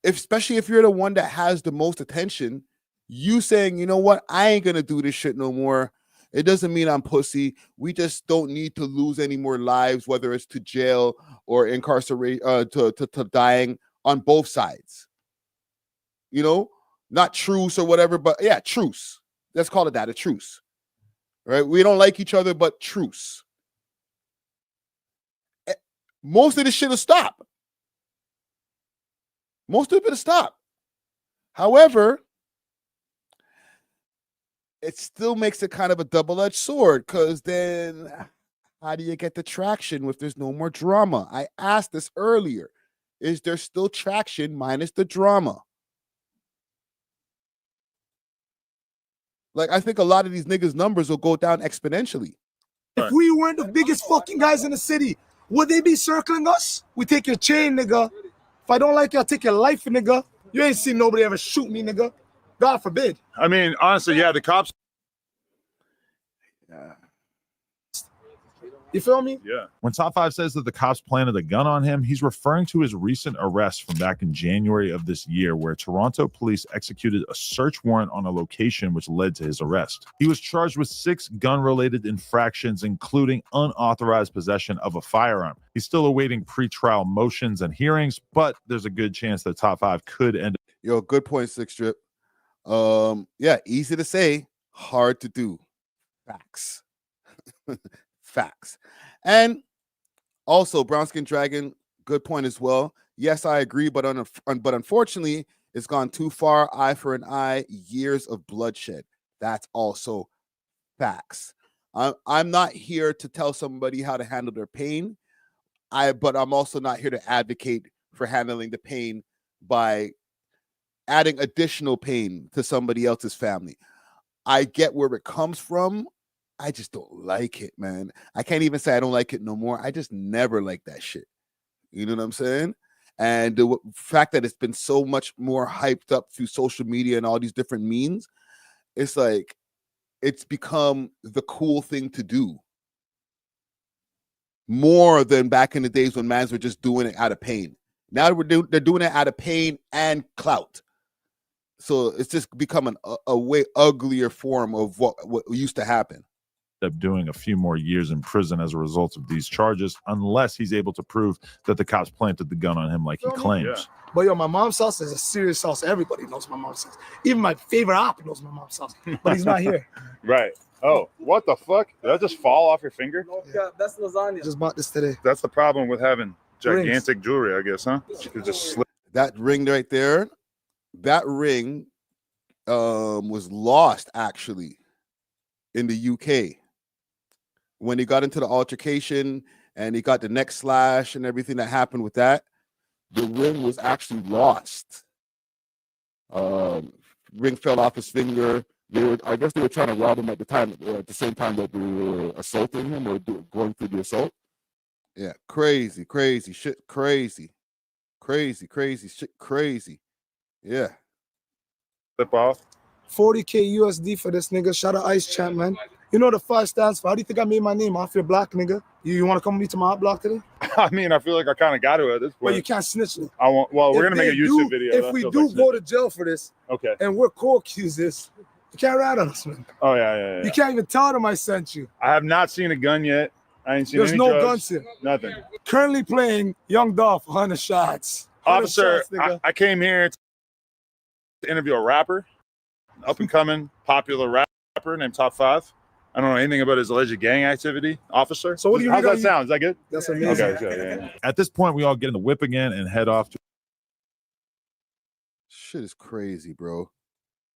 Especially if you're the one that has the most attention, you saying, you know what, I ain't gonna do this shit no more. It doesn't mean I'm pussy. We just don't need to lose any more lives, whether it's to jail or incarceration, to dying on both sides. You know, not truce or whatever, but yeah, truce. Let's call it that, a truce. Right? We don't like each other, but truce. Most of this shit will stop. Most of it will stop. However, it still makes it kind of a double-edged sword, because then how do you get the traction if there's no more drama? I asked this earlier. Is there still traction minus the drama? Like, I think a lot of these niggas' numbers will go down exponentially. If we weren't the biggest fucking guys in the city, would they be circling us? We take your chain, nigga. If I don't like you, I'll take your life, nigga. You ain't seen nobody ever shoot me, nigga. God forbid. I mean, honestly, yeah, the cops. Yeah. You feel me? Yeah. When Top 5 says that the cops planted a gun on him, he's referring to his recent arrest from back in January of this year, where Toronto police executed a search warrant on a location which led to his arrest. He was charged with 6 gun-related infractions, including unauthorized possession of a firearm. He's still awaiting pretrial motions and hearings, but there's a good chance that Top 5 could end. Yo, good point, Six Strip. Yeah, easy to say, hard to do. Facts. Facts. And also, Brown Skin Dragon, good point as well. Yes, I agree, but unfortunately, it's gone too far. Eye for an eye, years of bloodshed. That's also facts. I'm not here to tell somebody how to handle their pain. But I'm also not here to advocate for handling the pain by adding additional pain to somebody else's family. I get where it comes from. I just don't like it, man. I can't even say I don't like it no more. I just never liked that shit. You know what I'm saying? And the fact that it's been so much more hyped up through social media and all these different means, it's like it's become the cool thing to do. More than back in the days when mans were just doing it out of pain. Now they're doing it out of pain and clout. So it's just become a way uglier form of what used to happen. Up doing a few more years in prison as a result of these charges, unless he's able to prove that the cops planted the gun on him like he claims. Yeah. But yo, my mom's house is a serious house. Everybody knows my mom's house. Even my favorite op knows my mom's house. But he's not here. Right. Oh, what the fuck? Did that just fall off your finger? Yeah, that's lasagna. Just bought this today. That's the problem with having gigantic jewelry, I guess, huh? You could just slip. That ring right there, that ring was lost actually in the UK. When he got into the altercation and he got the neck slash and everything that happened with that, the ring was actually lost. Ring fell off his finger. I guess they were trying to rob him at the same time that they were assaulting him or going through the assault. Yeah, crazy shit, crazy shit, crazy. Yeah. Flip off. 40K USD for this nigga. Shout out Ice Champ, man. You know what the 5 stands for? How do you think I made my name off your block, nigga? You want to come with me to my block today? I mean, I feel like I kind of got to at this point. Well, you can't snitch me. Well, we're going to make a YouTube video. If we do go to jail for this, okay, and we're co-accusers, you can't rat on us, man. Oh, yeah. You can't even tell them I sent you. I have not seen a gun yet. I ain't seen There's any no drugs, guns here. Nothing. Currently playing Young Dolph, 100 shots. 100 Officer, shots, I came here to interview a rapper, up-and-coming popular rapper named Top 5. I don't know anything about his alleged gang activity, officer. So what do you How's that sound? Is that good? That's amazing. Okay, yeah. At this point, we all get in the whip again and head off to. Shit is crazy, bro.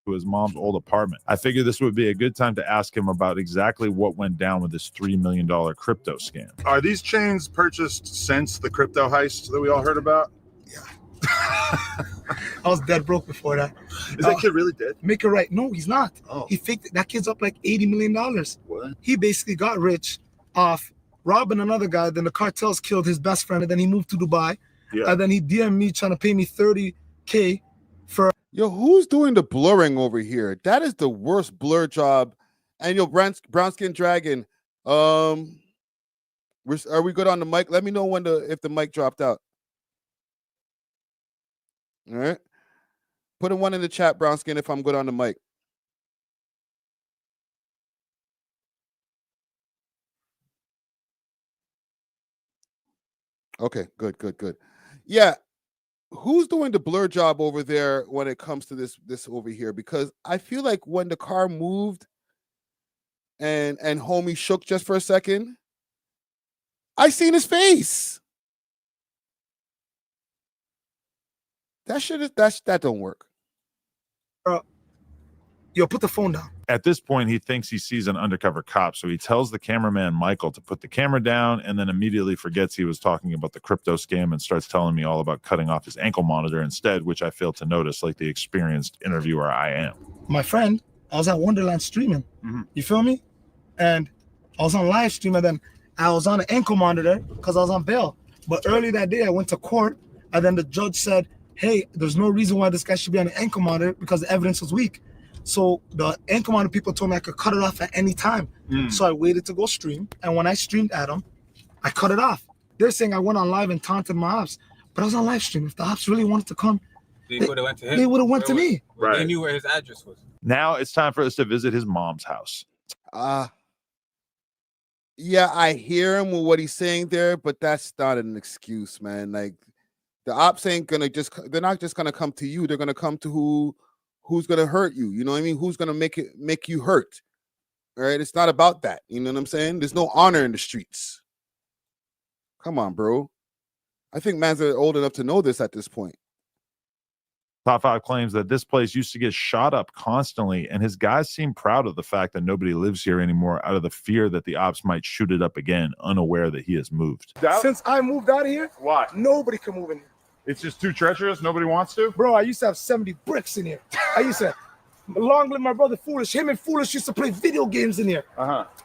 to his mom's old apartment. I figured this would be a good time to ask him about exactly what went down with this $3 million crypto scam. Are these chains purchased since the crypto heist that we all heard about? I was dead broke before that. Is that kid really dead? Make it right. No, he's not. Oh. He faked it. That kid's up like $80 million. What? He basically got rich off robbing another guy. Then the cartels killed his best friend. And then he moved to Dubai. Yeah. And then he DM'd me trying to pay me $30K for. Yo, who's doing the blurring over here? That is the worst blur job. And yo, brown skin dragon. Are we good on the mic? Let me know when if the mic dropped out. All right. Put a one in the chat, brown skin, if I'm good on the mic. Okay, good. Yeah. Who's doing the blur job over there when it comes to this over here? Because I feel like when the car moved and homie shook just for a second, I seen his face. That don't work. Yo, put the phone down. At this point, he thinks he sees an undercover cop, so he tells the cameraman Michael to put the camera down and then immediately forgets he was talking about the crypto scam and starts telling me all about cutting off his ankle monitor instead, which I failed to notice like the experienced interviewer I am. My friend, I was at Wonderland streaming. You feel me? And I was on live stream, and then I was on an ankle monitor because I was on bail. But early that day, I went to court, and then the judge said, hey, there's no reason why this guy should be on an ankle monitor because the evidence was weak. So the ankle monitor people told me I could cut it off at any time. So I waited to go stream. And when I streamed at them, I cut it off. They're saying I went on live and taunted my ops. But I was on live stream. If the ops really wanted to come, they would have went to him. They would have went to me. Right. They knew where his address was. Now it's time for us to visit his mom's house. Yeah, I hear him with what he's saying there, but that's not an excuse, man. Like the ops ain't gonna they're not just gonna come to you, they're gonna come to who's gonna hurt you. You know what I mean? Who's gonna make you hurt. All right. It's not about that. You know what I'm saying? There's no honor in the streets. Come on, bro. I think man's old enough to know this at this point. Top 5 claims that this place used to get shot up constantly, and his guys seem proud of the fact that nobody lives here anymore out of the fear that the ops might shoot it up again, unaware that he has moved. Since I moved out of here, why? Nobody can move in here. It's just too treacherous? Nobody wants to? Bro, I used to have 70 bricks in here. I used to, long live my brother Foolish. Him and Foolish used to play video games in here.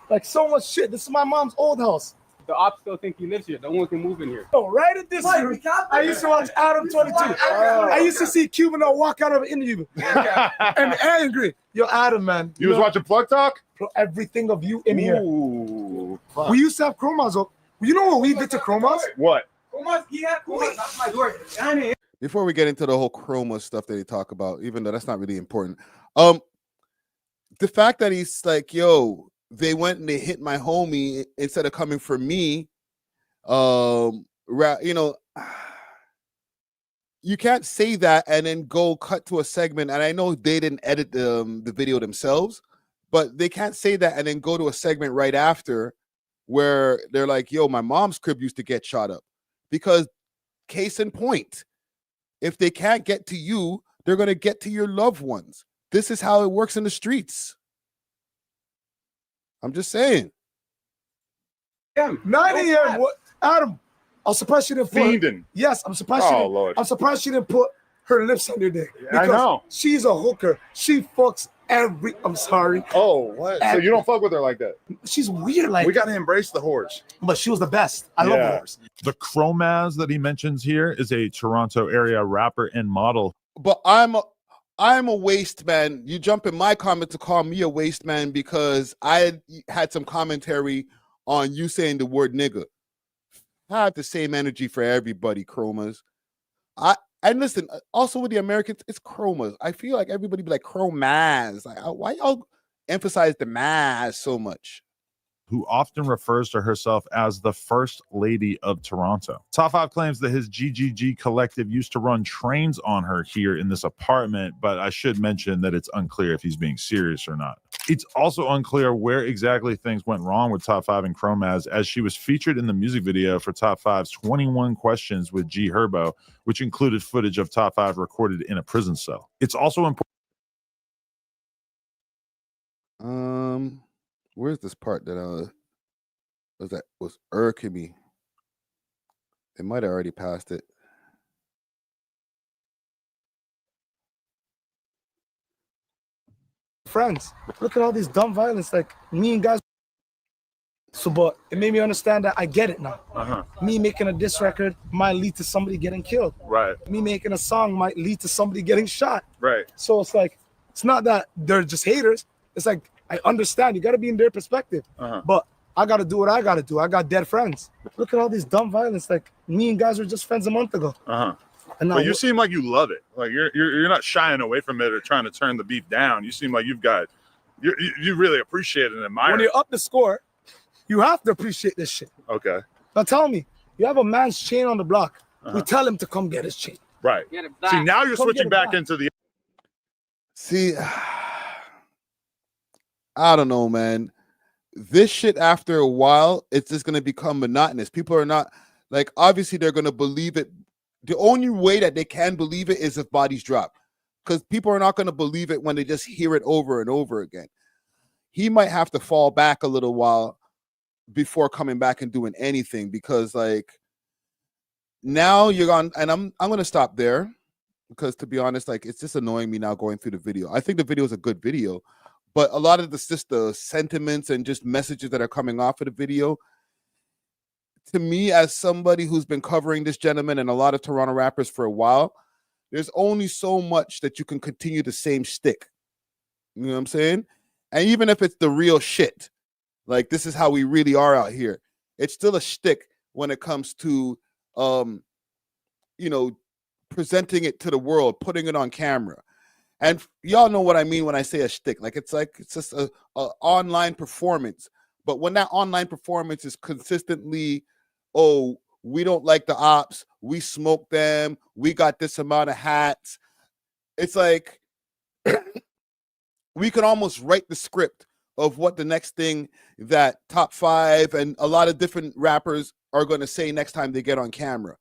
Like so much shit. This is my mom's old house. The ops still think he lives here. No one can move in here. Oh, right at this room, I used to watch Adam 22. I used to see Cuban walk out of an interview and angry. Yo, Adam, man. You was watching Plug Talk? Everything of you in here. We used to have chromas. You know what we did to chromas? What? Chromas, he had chromas. That's my door. Before we get into the whole chroma stuff that they talk about, even though that's not really important, the fact that he's like, yo, they went and they hit my homie instead of coming for me. You know, you can't say that and then go cut to a segment. And I know they didn't edit the video themselves, but they can't say that and then go to a segment right after where they're like, yo, my mom's crib used to get shot up. Because case in point, if they can't get to you, they're going to get to your loved ones. This is how it works in the streets. I'm just saying. Not in here. Adam, I'm surprised she didn't put. Fiending. Yes, I'm surprised. I'm surprised she didn't put her lips on your dick. I know. She's a hooker. She fucks every. I'm sorry. Oh, what? So you don't fuck with her like that? She's weird. Like we gotta embrace the whores. But she was the best. I love the whores. The Chromaz that he mentions here is a Toronto area rapper and model. But I'm a waste man. You jump in my comment to call me a waste man because I had some commentary on you saying the word nigga. I have the same energy for everybody, chromas. And listen, also with the Americans, it's chromas. I feel like everybody be like chromaz. Like, why y'all emphasize the maz so much? Who often refers to herself as the First Lady of Toronto. Top 5 claims that his GGG collective used to run trains on her here in this apartment, but I should mention that it's unclear if he's being serious or not. It's also unclear where exactly things went wrong with Top 5 and Chromaz, as she was featured in the music video for Top 5's 21 Questions with G Herbo, which included footage of Top 5 recorded in a prison cell. It's also important Where's this part that was irking me? They might have already passed it. Friends, look at all these dumb violence. Like me and guys. So, but it made me understand that I get it now. Me making a diss record might lead to somebody getting killed. Right. Me making a song might lead to somebody getting shot. Right. So it's like, it's not that they're just haters. It's like, I understand. You got to be in their perspective. But I got to do what I got to do. I got dead friends. Look at all these dumb violence. Like me and guys were just friends a month ago. And now But you seem like you love it. Like you're not shying away from it or trying to turn the beef down. You seem like you really appreciate it and admire when it. you're up the score, you have to appreciate this shit. Okay. Now tell me, you have a man's chain on the block. We tell him to come get his chain. Right. See, now you're switching back into the. See, I don't know, man. This shit, after a while, it's just going to become monotonous. People are not, like, obviously they're going to believe it. The only way that they can believe it is if bodies drop. Because people are not going to believe it when they just hear it over and over again. He might have to fall back a little while before coming back and doing anything, because like now you're gone, and I'm gonna stop there, because to be honest, like it's just annoying me now going through the video. I think the video is a good video, but a lot of the sentiments and just messages that are coming off of the video, to me, as somebody who's been covering this gentleman and a lot of Toronto rappers for a while, there's only so much that you can continue the same shtick. You know what I'm saying? And even if it's the real shit, like this is how we really are out here, it's still a shtick when it comes to, presenting it to the world, putting it on camera. And y'all know what I mean when I say a shtick. Like it's just a online performance. But when that online performance is consistently, oh, we don't like the ops, we smoke them, we got this amount of hats, it's like we could almost write the script of what the next thing that Top 5 and a lot of different rappers are going to say next time they get on camera.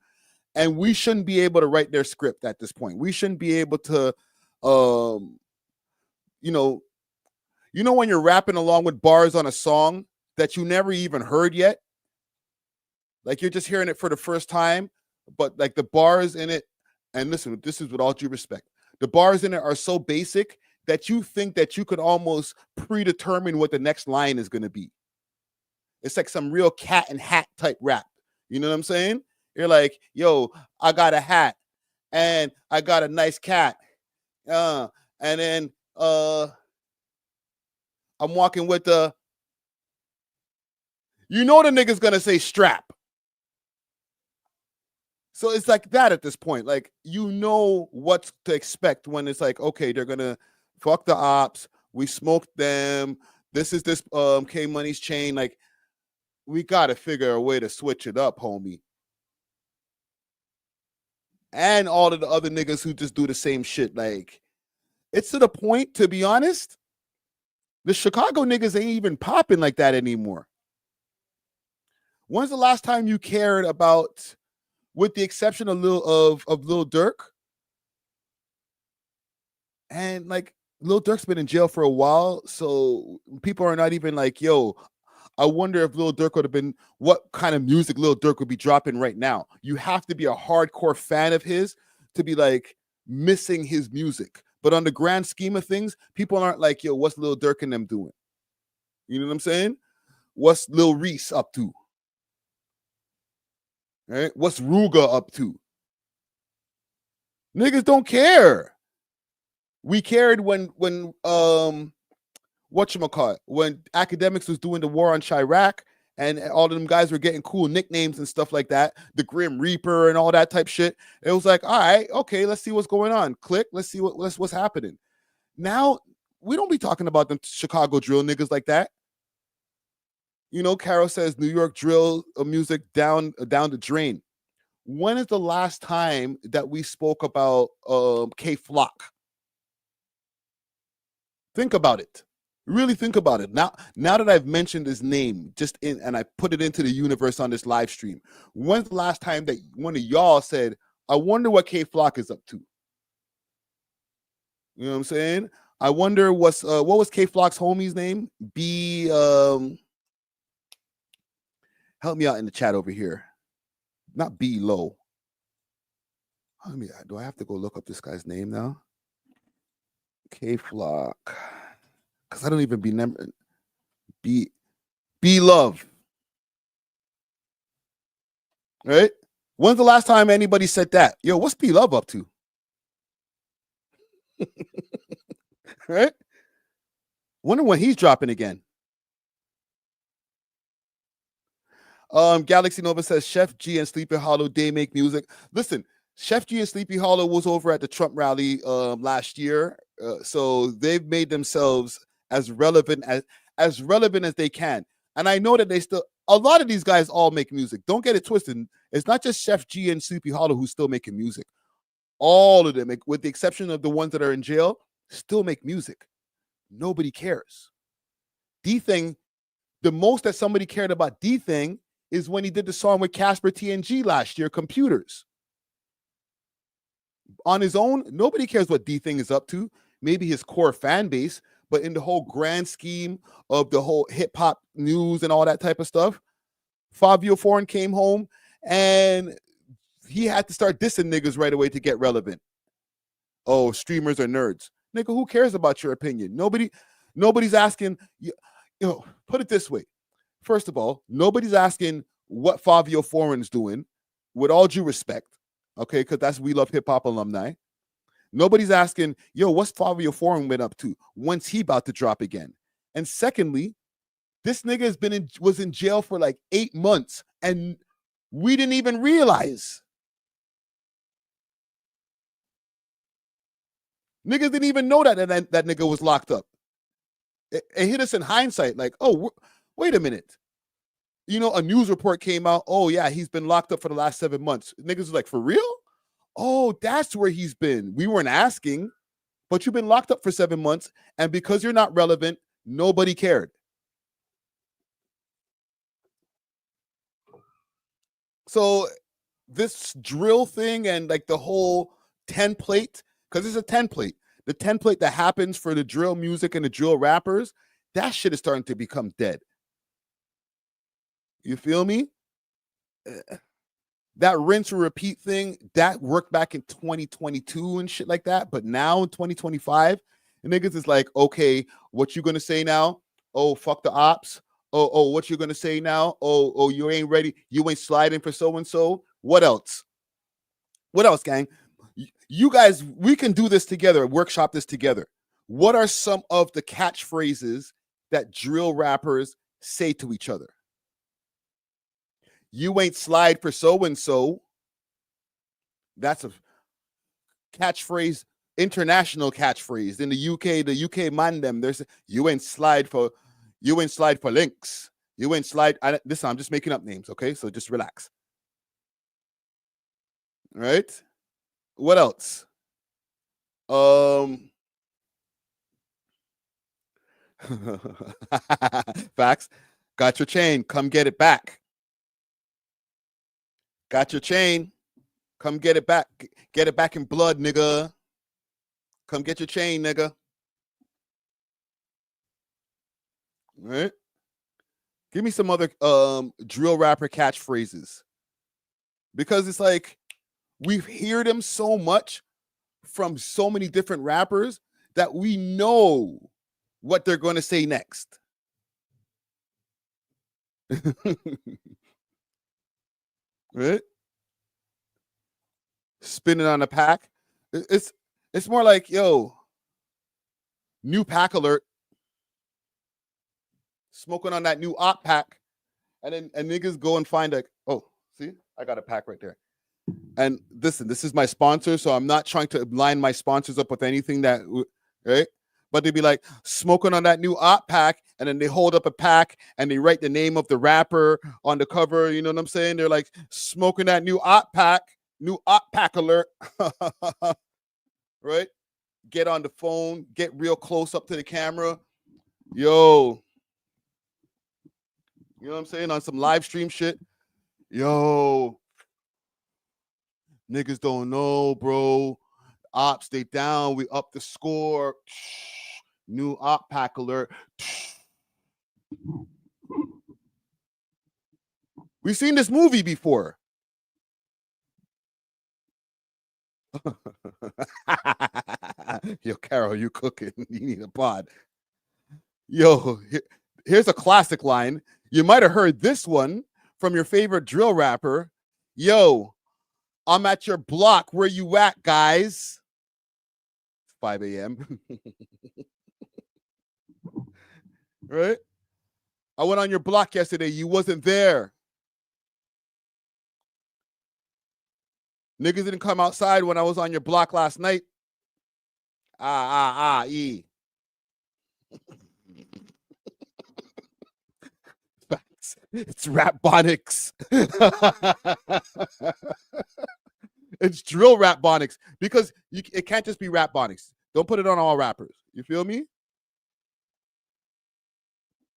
And we shouldn't be able to write their script at this point. We shouldn't be able to, when you're rapping along with bars on a song that you never even heard yet, like you're just hearing it for the first time, but like the bars in it, and listen, this is with all due respect, the bars in it are so basic that you think that you could almost predetermine what the next line is going to be. It's like some real cat and hat type rap. You know what I'm saying? You're like, yo, I got a hat and I got a nice cat. And then I'm walking with the, the nigga's going to say strap. So it's like that at this point. Like, you know what to expect when it's like, okay, they're going to fuck the ops, we smoked them, this is this K-Money's chain. Like, we got to figure a way to switch it up, homie. And all of the other niggas who just do the same shit. Like, it's to the point, to be honest, the Chicago niggas ain't even popping like that anymore. When's the last time you cared about, with the exception of Lil Durk? And like, Lil Durk's been in jail for a while, so people are not even like, yo, I wonder if Lil Durk would have been, what kind of music Lil Durk would be dropping right now. You have to be a hardcore fan of his to be like missing his music. But on the grand scheme of things, people aren't like, yo, what's Lil Durk and them doing? You know what I'm saying? What's Lil Reese up to? Right? What's Ruga up to? Niggas don't care. We cared when whatchamacallit, when Academics was doing the war on Chirac and all of them guys were getting cool nicknames and stuff like that, the Grim Reaper and all that type shit. It was like, all right, okay, let's see what's going on. Click, let's see what's happening. Now, we don't be talking about them Chicago drill niggas like that. You know, Carol says New York drill music down the drain. When is the last time that we spoke about K-Flock? Think about it. Really think about it. Now that I've mentioned his name and I put it into the universe on this live stream, when's the last time that one of y'all said, I wonder what K-Flock is up to? You know what I'm saying? I wonder what was K Flock's homie's name? Help me out in the chat over here. Not B Low. Do I have to go look up this guy's name now? K Flock. Because I don't even remember. B Love. Right? When's the last time anybody said that? Yo, what's B Love up to? Right? Wonder when he's dropping again. Galaxy Nova says Chef G and Sleepy Hollow, they make music. Listen, Chef G and Sleepy Hollow was over at the Trump rally last year, so they've made themselves as relevant as they can. And I know that a lot of these guys all make music. Don't get it twisted. It's not just Chef G and Sleepy Hollow who's still making music. All of them, with the exception of the ones that are in jail, still make music. Nobody cares. D-Thing, the most that somebody cared about D-Thing is when he did the song with Casper TNG last year, Computers. On his own, nobody cares what D-Thing is up to. Maybe his core fan base, but in the whole grand scheme of the whole hip-hop news and all that type of stuff, Fabio Foreign came home and he had to start dissing niggas right away to get relevant. Oh, streamers are nerds. Nigga, who cares about your opinion? Nobody's asking, put it this way. First of all, nobody's asking what Fabio Foreign's doing, with all due respect, okay, because that's We Love Hip Hop alumni. Nobody's asking, what's Fabio Foreign been up to? When's he about to drop again? And secondly, this nigga was in jail for like 8 months, and we didn't even realize. Niggas didn't even know that nigga was locked up. It hit us in hindsight, like, oh, wait a minute. A news report came out. Oh, yeah, he's been locked up for the last 7 months. Niggas was like, for real? Oh, that's where he's been. We weren't asking, but you've been locked up for 7 months, and because you're not relevant, nobody cared. So this drill thing and like the whole template, because it's a template, the template that happens for the drill music and the drill rappers, that shit is starting to become dead. You feel me? That rinse and repeat thing, that worked back in 2022 and shit like that. But now in 2025, the niggas is like, okay, what you gonna say now? Oh, fuck the ops. Oh, what you gonna say now? Oh, you ain't ready. You ain't sliding for so-and-so. What else? What else, gang? You guys, we can do this together, workshop this together. What are some of the catchphrases that drill rappers say to each other? You ain't slide for so-and-so. That's a catchphrase, international catchphrase. In the UK man them, there's you ain't slide for links. You ain't slide. I'm just making up names, okay? So just relax. All right? What else? Facts. Got your chain. Come get it back. Got your chain. Come get it back. Get it back in blood, nigga. Come get your chain, nigga. All right? Give me some other drill rapper catchphrases. Because it's like we've heard them so much from so many different rappers that we know what they're going to say next. Right? Spinning on a pack. It's more like, yo, new pack alert. Smoking on that new op pack. And niggas go and find see, I got a pack right there. And listen, this is my sponsor, so I'm not trying to line my sponsors up with anything that, right? But they'd be like, smoking on that new op pack, and then they hold up a pack and they write the name of the rapper on the cover. You know what I'm saying? They're like, smoking that new op pack alert. Right? Get on the phone, get real close up to the camera. Yo. You know what I'm saying? On some live stream shit. Yo. Niggas don't know, bro. Ops, they down. We up the score. New op pack alert. We've seen this movie before. Yo, Carol, you cooking. You need a pod. Yo, here's a classic line. You might have heard this one from your favorite drill rapper. Yo, I'm at your block. Where you at, guys? 5 a.m. Right? I went on your block yesterday. You wasn't there. Niggas didn't come outside when I was on your block last night. E. It's rap bonics. It's drill rap bonics because it can't just be rap bonics. Don't put it on all rappers. You feel me?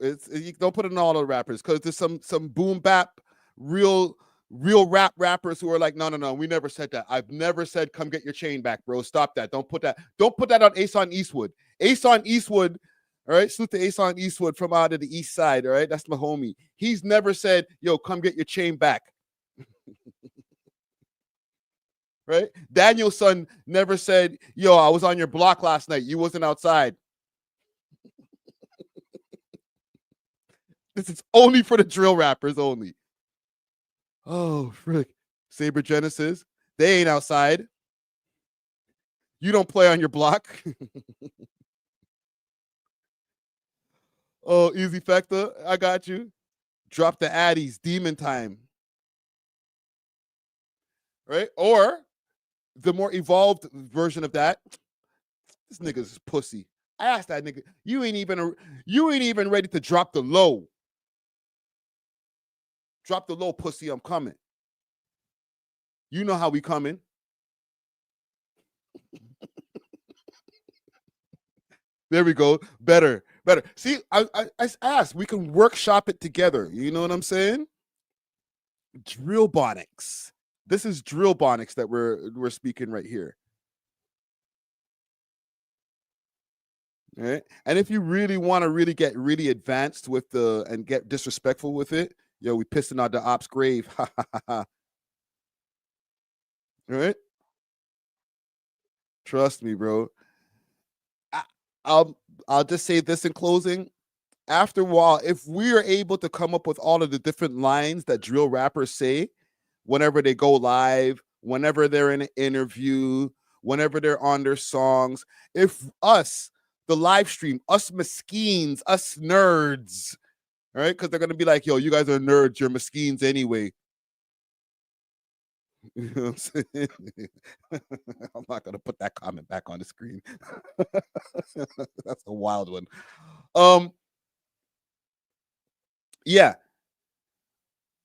You don't put it on all the rappers because there's some boom bap, real rap rappers who are like, no, we never said that. I've never said come get your chain back, bro. Stop that. Don't put that on Ace on Eastwood. Ace on Eastwood, all right? Salute to Ace on Eastwood from out of the East Side, all right? That's my homie. He's never said, yo, come get your chain back. Right? Daniel's son never said, yo, I was on your block last night. You wasn't outside. This is only for the drill rappers only. Oh, frick. Saber Genesis. They ain't outside. You don't play on your block. Oh, Easy Factor. I got you. Drop the Addies. Demon Time. Right? Or the more evolved version of that. This nigga's pussy. I asked that nigga, you ain't even ready to drop the low. Drop the low, pussy, I'm coming. You know how we coming. There we go. Better. See, I asked. We can workshop it together. You know what I'm saying? Drill bonics. This is drill bonics that we're speaking right here. All right? And if you really want to get really advanced with and get disrespectful with it, yo, we pissing on the ops grave. All right? Trust me, bro. I'll just say this in closing. After a while, if we are able to come up with all of the different lines that drill rappers say whenever they go live, whenever they're in an interview, whenever they're on their songs, if us, the live stream, us mesquines, us nerds, right? Because they're going to be like, yo, you guys are nerds, you're mesquines anyway. You know what I'm saying? I'm not going to put that comment back on the screen. That's a wild one. Yeah.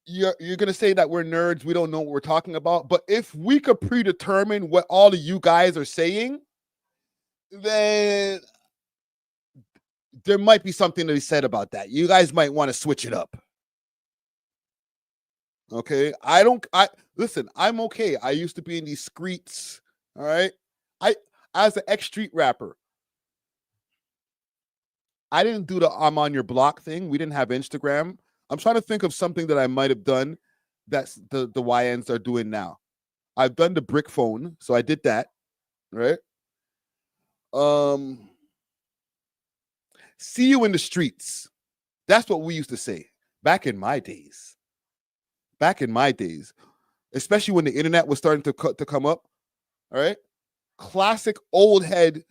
You're going to say that we're nerds, we don't know what we're talking about. But if we could predetermine what all of you guys are saying, then there might be something to be said about that. You guys might want to switch it up. Okay, listen, I'm okay. I used to be in these streets. All right. As an ex-street rapper, I didn't do the I'm on your block thing. We didn't have Instagram. I'm trying to think of something that I might have done that's the YNs are doing now. I've done the brick phone, so I did that, right? See you in the streets. That's what we used to say back in my days. Especially when the internet was starting to come up. All right. Classic old head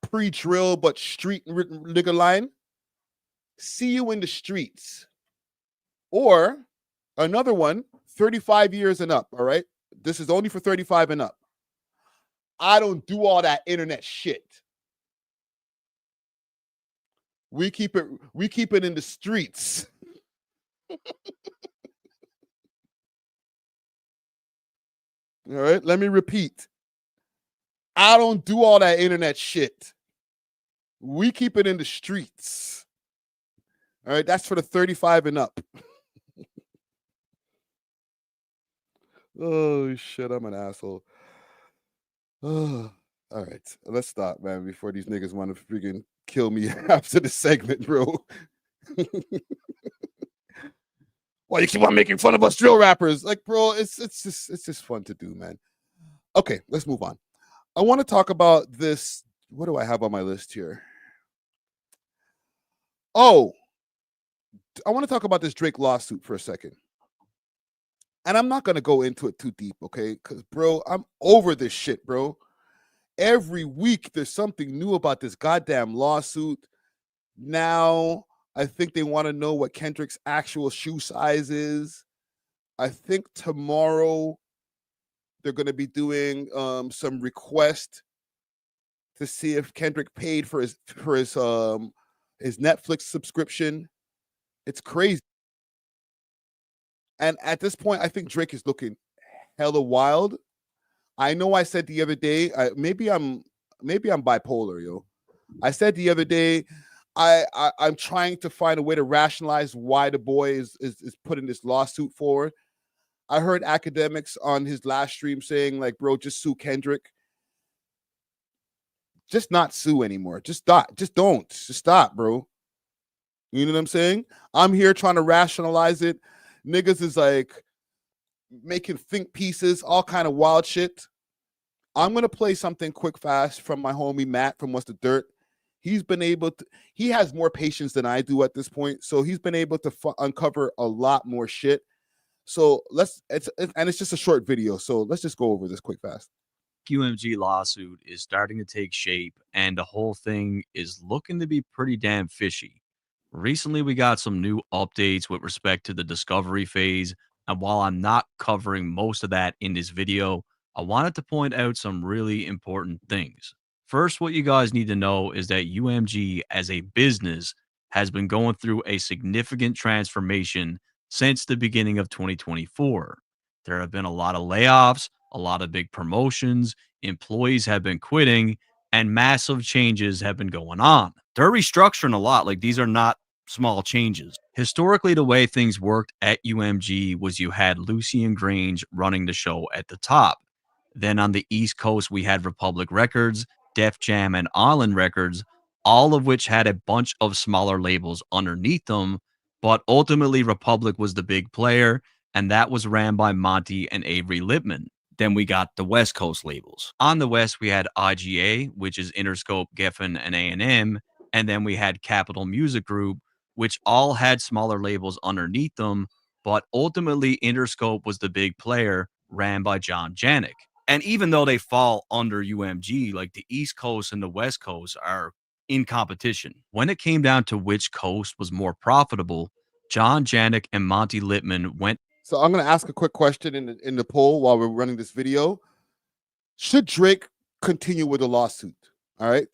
pre-drill, but street nigga line. See you in the streets. Or another one, 35 years and up. All right. This is only for 35 and up. I don't do all that internet shit. We keep it in the streets. All right, let me repeat. I don't do all that internet shit. We keep it in the streets. All right, that's for the 35 and up. Oh, shit, I'm an asshole. Oh, all right, let's stop, man, before these niggas want to freaking kill me after the segment, bro. Why you keep on making fun of us drill rappers? Like, bro, it's just fun to do, man. Okay, let's move on. I want to talk about this. What do I have on my list here? Oh, I want to talk about this Drake lawsuit for a second. And I'm not going to go into it too deep, okay? Because, bro, I'm over this shit, bro. Every week there's something new about this goddamn lawsuit. Now, I think they want to know what Kendrick's actual shoe size is. I think tomorrow they're going to be doing some request to see if Kendrick paid for his Netflix subscription. It's crazy. And at this point, I think Drake is looking hella wild. I know I said the other day, maybe I'm bipolar, yo. I said the other day, I'm trying to find a way to rationalize why the boy is putting this lawsuit forward. I heard academics on his last stream saying, like, bro, just sue Kendrick. Just not sue anymore. Just stop. Just don't. Just stop, bro. You know what I'm saying? I'm here trying to rationalize it. Niggas is like making think pieces, all kind of wild shit. I'm going to play something quick fast from my homie Matt from What's the Dirt. He's been able to, he has more patience than I do at this point. So he's been able to uncover a lot more shit. So it's just a short video. So let's just go over this quick fast. UMG lawsuit is starting to take shape, and the whole thing is looking to be pretty damn fishy. Recently, we got some new updates with respect to the discovery phase, and while I'm not covering most of that in this video, I wanted to point out some really important things. First, what you guys need to know is that UMG as a business has been going through a significant transformation since the beginning of 2024. There have been a lot of layoffs, a lot of big promotions, employees have been quitting, and massive changes have been going on. They're restructuring a lot. Like, these are not small changes. Historically, the way things worked at UMG was you had Lucien Grange running the show at the top. Then on the East Coast, we had Republic Records, Def Jam, and Island Records, all of which had a bunch of smaller labels underneath them. But ultimately, Republic was the big player, and that was ran by Monty and Avery Lippman. Then we got the West Coast labels. On the West, we had IGA, which is Interscope, Geffen, and A&M. And then we had Capitol Music Group, which all had smaller labels underneath them. But ultimately, Interscope was the big player, ran by John Janik. And even though they fall under UMG, like the East Coast and the West Coast are in competition. When it came down to which coast was more profitable, John Janik and Monty Lippman went. So I'm going to ask a quick question in the poll while we're running this video. Should Drake continue with the lawsuit? All right.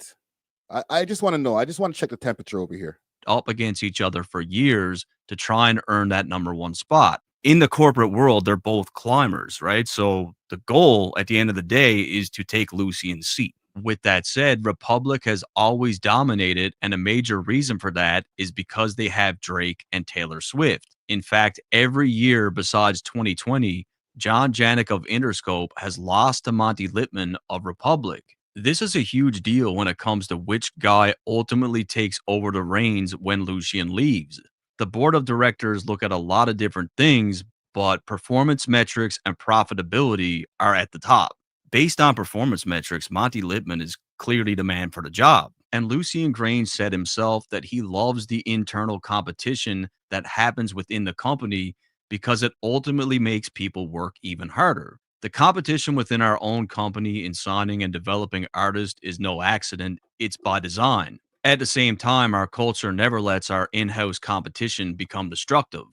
I just want to know. I just want to check the temperature over here. Up against each other for years to try and earn that #1 spot. In the corporate world, they're both climbers, right? So the goal at the end of the day is to take Lucien's seat. With that said, Republic has always dominated, and a major reason for that is because they have Drake and Taylor Swift. In fact, every year besides 2020, John Janik of Interscope has lost to Monty Lippman of Republic. This is a huge deal when it comes to which guy ultimately takes over the reins when Lucien leaves. The board of directors look at a lot of different things, but performance metrics and profitability are at the top. Based on performance metrics, Monty Lippman is clearly the man for the job. And Lucien Grange said himself that he loves the internal competition that happens within the company because it ultimately makes people work even harder. The competition within our own company in signing and developing artists is no accident. It's by design. At the same time, our culture never lets our in-house competition become destructive.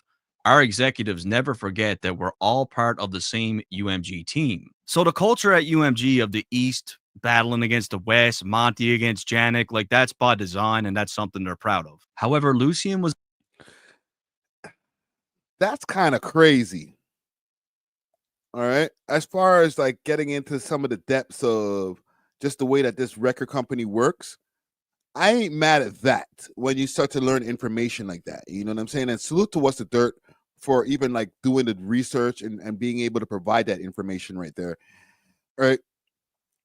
Our executives never forget that we're all part of the same UMG team. So the culture at UMG of the East battling against the West, Monty against Janik, like, that's by design, and that's something they're proud of. However, Lucien was... That's kind of crazy. All right. As far as like getting into some of the depths of just the way that this record company works, I ain't mad at that when you start to learn information like that. You know what I'm saying? And salute to What's the Dirt for even like doing the research and being able to provide that information right there. All right.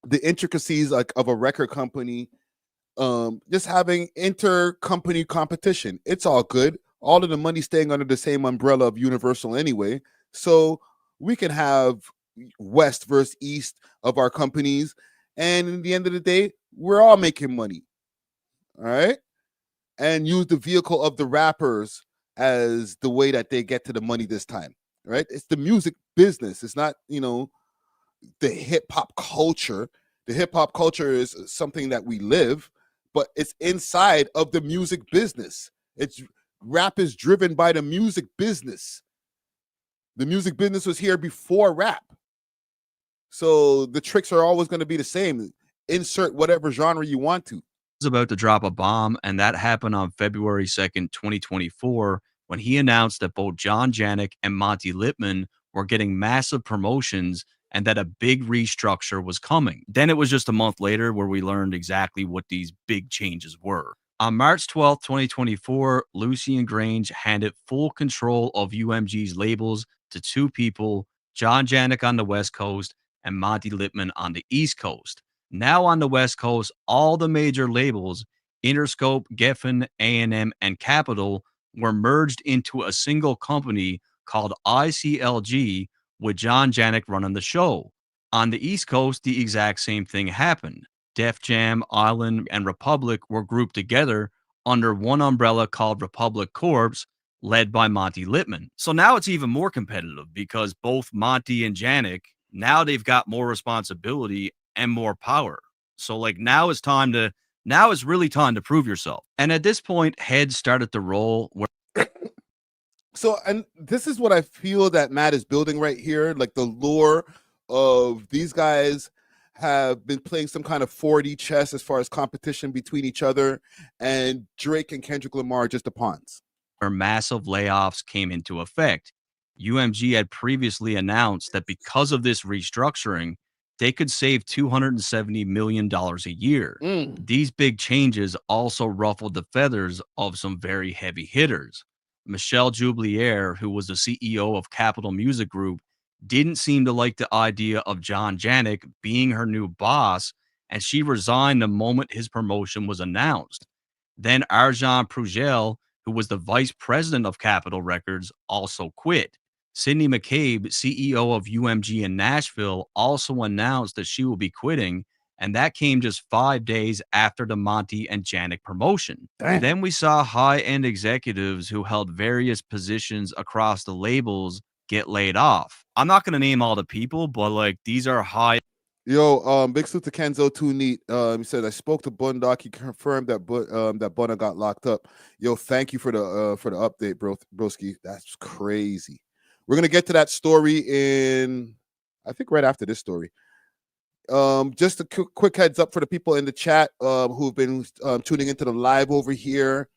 The intricacies like of a record company, just having inter-company competition. It's all good. All of the money staying under the same umbrella of Universal anyway. So we can have West versus East of our companies. And in the end of the day, we're all making money. All right. And use the vehicle of the rappers as the way that they get to the money this time. Right. It's the music business. It's not, the hip hop culture. The hip hop culture is something that we live, but it's inside of the music business. Rap is driven by the music business. The music business was here before rap. So the tricks are always going to be the same. Insert whatever genre you want to. Was about to drop a bomb, and that happened on February 2nd, 2024, when he announced that both John Janik and Monty Littman were getting massive promotions and that a big restructure was coming. Then it was just a month later where we learned exactly what these big changes were. On March 12th, 2024, Lucian Grange handed full control of UMG's labels to two people, John Janik on the West Coast and Monty Littman on the East Coast. Now on the West Coast, all the major labels, Interscope, Geffen, A&M, and Capitol, were merged into a single company called ICLG, with John Janik running the show. On the East Coast, the exact same thing happened. Def Jam, Island, and Republic were grouped together under one umbrella called Republic Corps, led by Monty Littman. So now it's even more competitive because both Monty and Janik, now they've got more responsibility and more power. So now it's really time to prove yourself. And at this point, heads started to roll. So, and this is what I feel that Matt is building right here, like the lore of these guys have been playing some kind of 4D chess as far as competition between each other, and Drake and Kendrick Lamar are just the pawns. Where massive layoffs came into effect. UMG had previously announced that because of this restructuring, they could save $270 million a year. These big changes also ruffled the feathers of some very heavy hitters. Michelle Jublier, who was the CEO of Capitol Music Group, didn't seem to like the idea of John Janik being her new boss, and she resigned the moment his promotion was announced. Then Arjan Prugel, who was the vice president of Capitol Records, also quit. Sydney McCabe, CEO of UMG in Nashville, also announced that she will be quitting, and that came just 5 days after the Monty and Janik promotion. Damn. Then we saw high-end executives who held various positions across the labels get laid off. I'm not going to name all the people, but these are high. Yo, big suit to Kenzo, too neat. He said, I spoke to Bundock. He confirmed that that Bunna got locked up. Yo, thank you for the update, broski. That's crazy. We're gonna get to that story in, I think, right after this story. Just a quick heads up for the people in the chat who've been tuning into the live over here.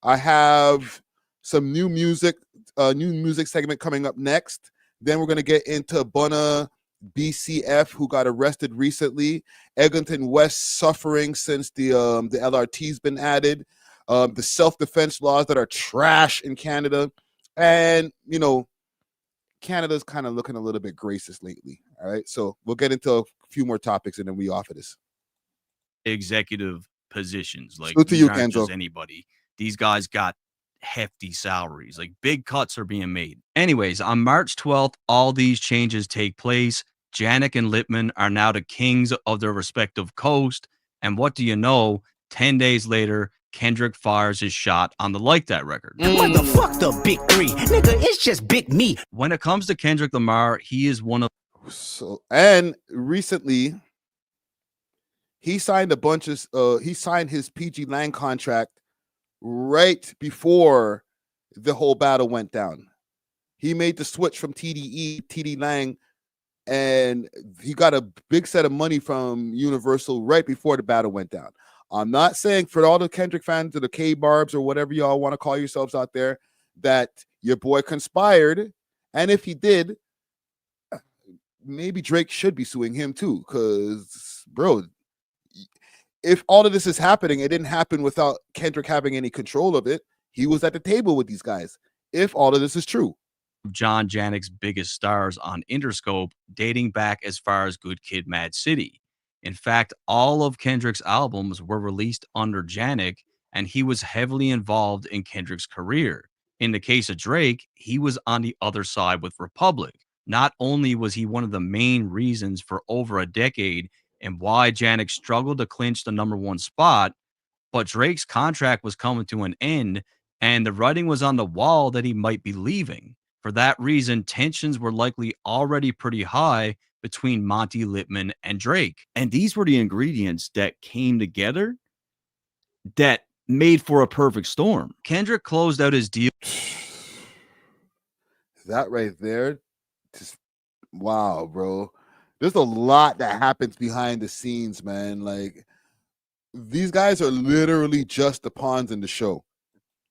I have some new music segment coming up next. Then we're gonna get into Bunna BCF, who got arrested recently. Eglinton West suffering since the LRT's been added. The self-defense laws that are trash in Canada, and Canada's kind of looking a little bit gracious lately. All right, so we'll get into a few more topics and then we off of this. Executive positions, Salute to these you, aren't just Kenzo. anybody. These guys got hefty salaries, big cuts are being made. Anyways, on March 12th, all these changes take place. Janik and Littman are now the kings of their respective coast. And what do you know? 10 days later, Kendrick fires his shot on the Like That record. What the fuck the big three? Nigga, it's just big me. When it comes to Kendrick Lamar, he is one of. And recently, he signed he signed his PG Lang contract right before the whole battle went down. He made the switch from TD Lang, and he got a big set of money from Universal right before the battle went down. I'm not saying for all the Kendrick fans or the K-Barbs or whatever y'all want to call yourselves out there that your boy conspired. And if he did, maybe Drake should be suing him too. Because, bro, if all of this is happening, it didn't happen without Kendrick having any control of it. He was at the table with these guys. If all of this is true. John Janik's biggest stars on Interscope, dating back as far as Good Kid, Mad City. In fact, all of Kendrick's albums were released under Janik, and he was heavily involved in Kendrick's career. In the case of Drake, he was on the other side with Republic. Not only was he one of the main reasons for over a decade and why Janik struggled to clinch the #1 spot, but Drake's contract was coming to an end and the writing was on the wall that he might be leaving. For that reason, tensions were likely already pretty high between Monty Lippman and Drake. And these were the ingredients that came together that made for a perfect storm. Kendrick closed out his deal. That right there, just wow, bro. There's a lot that happens behind the scenes, man. Like, these guys are literally just the pawns in the show.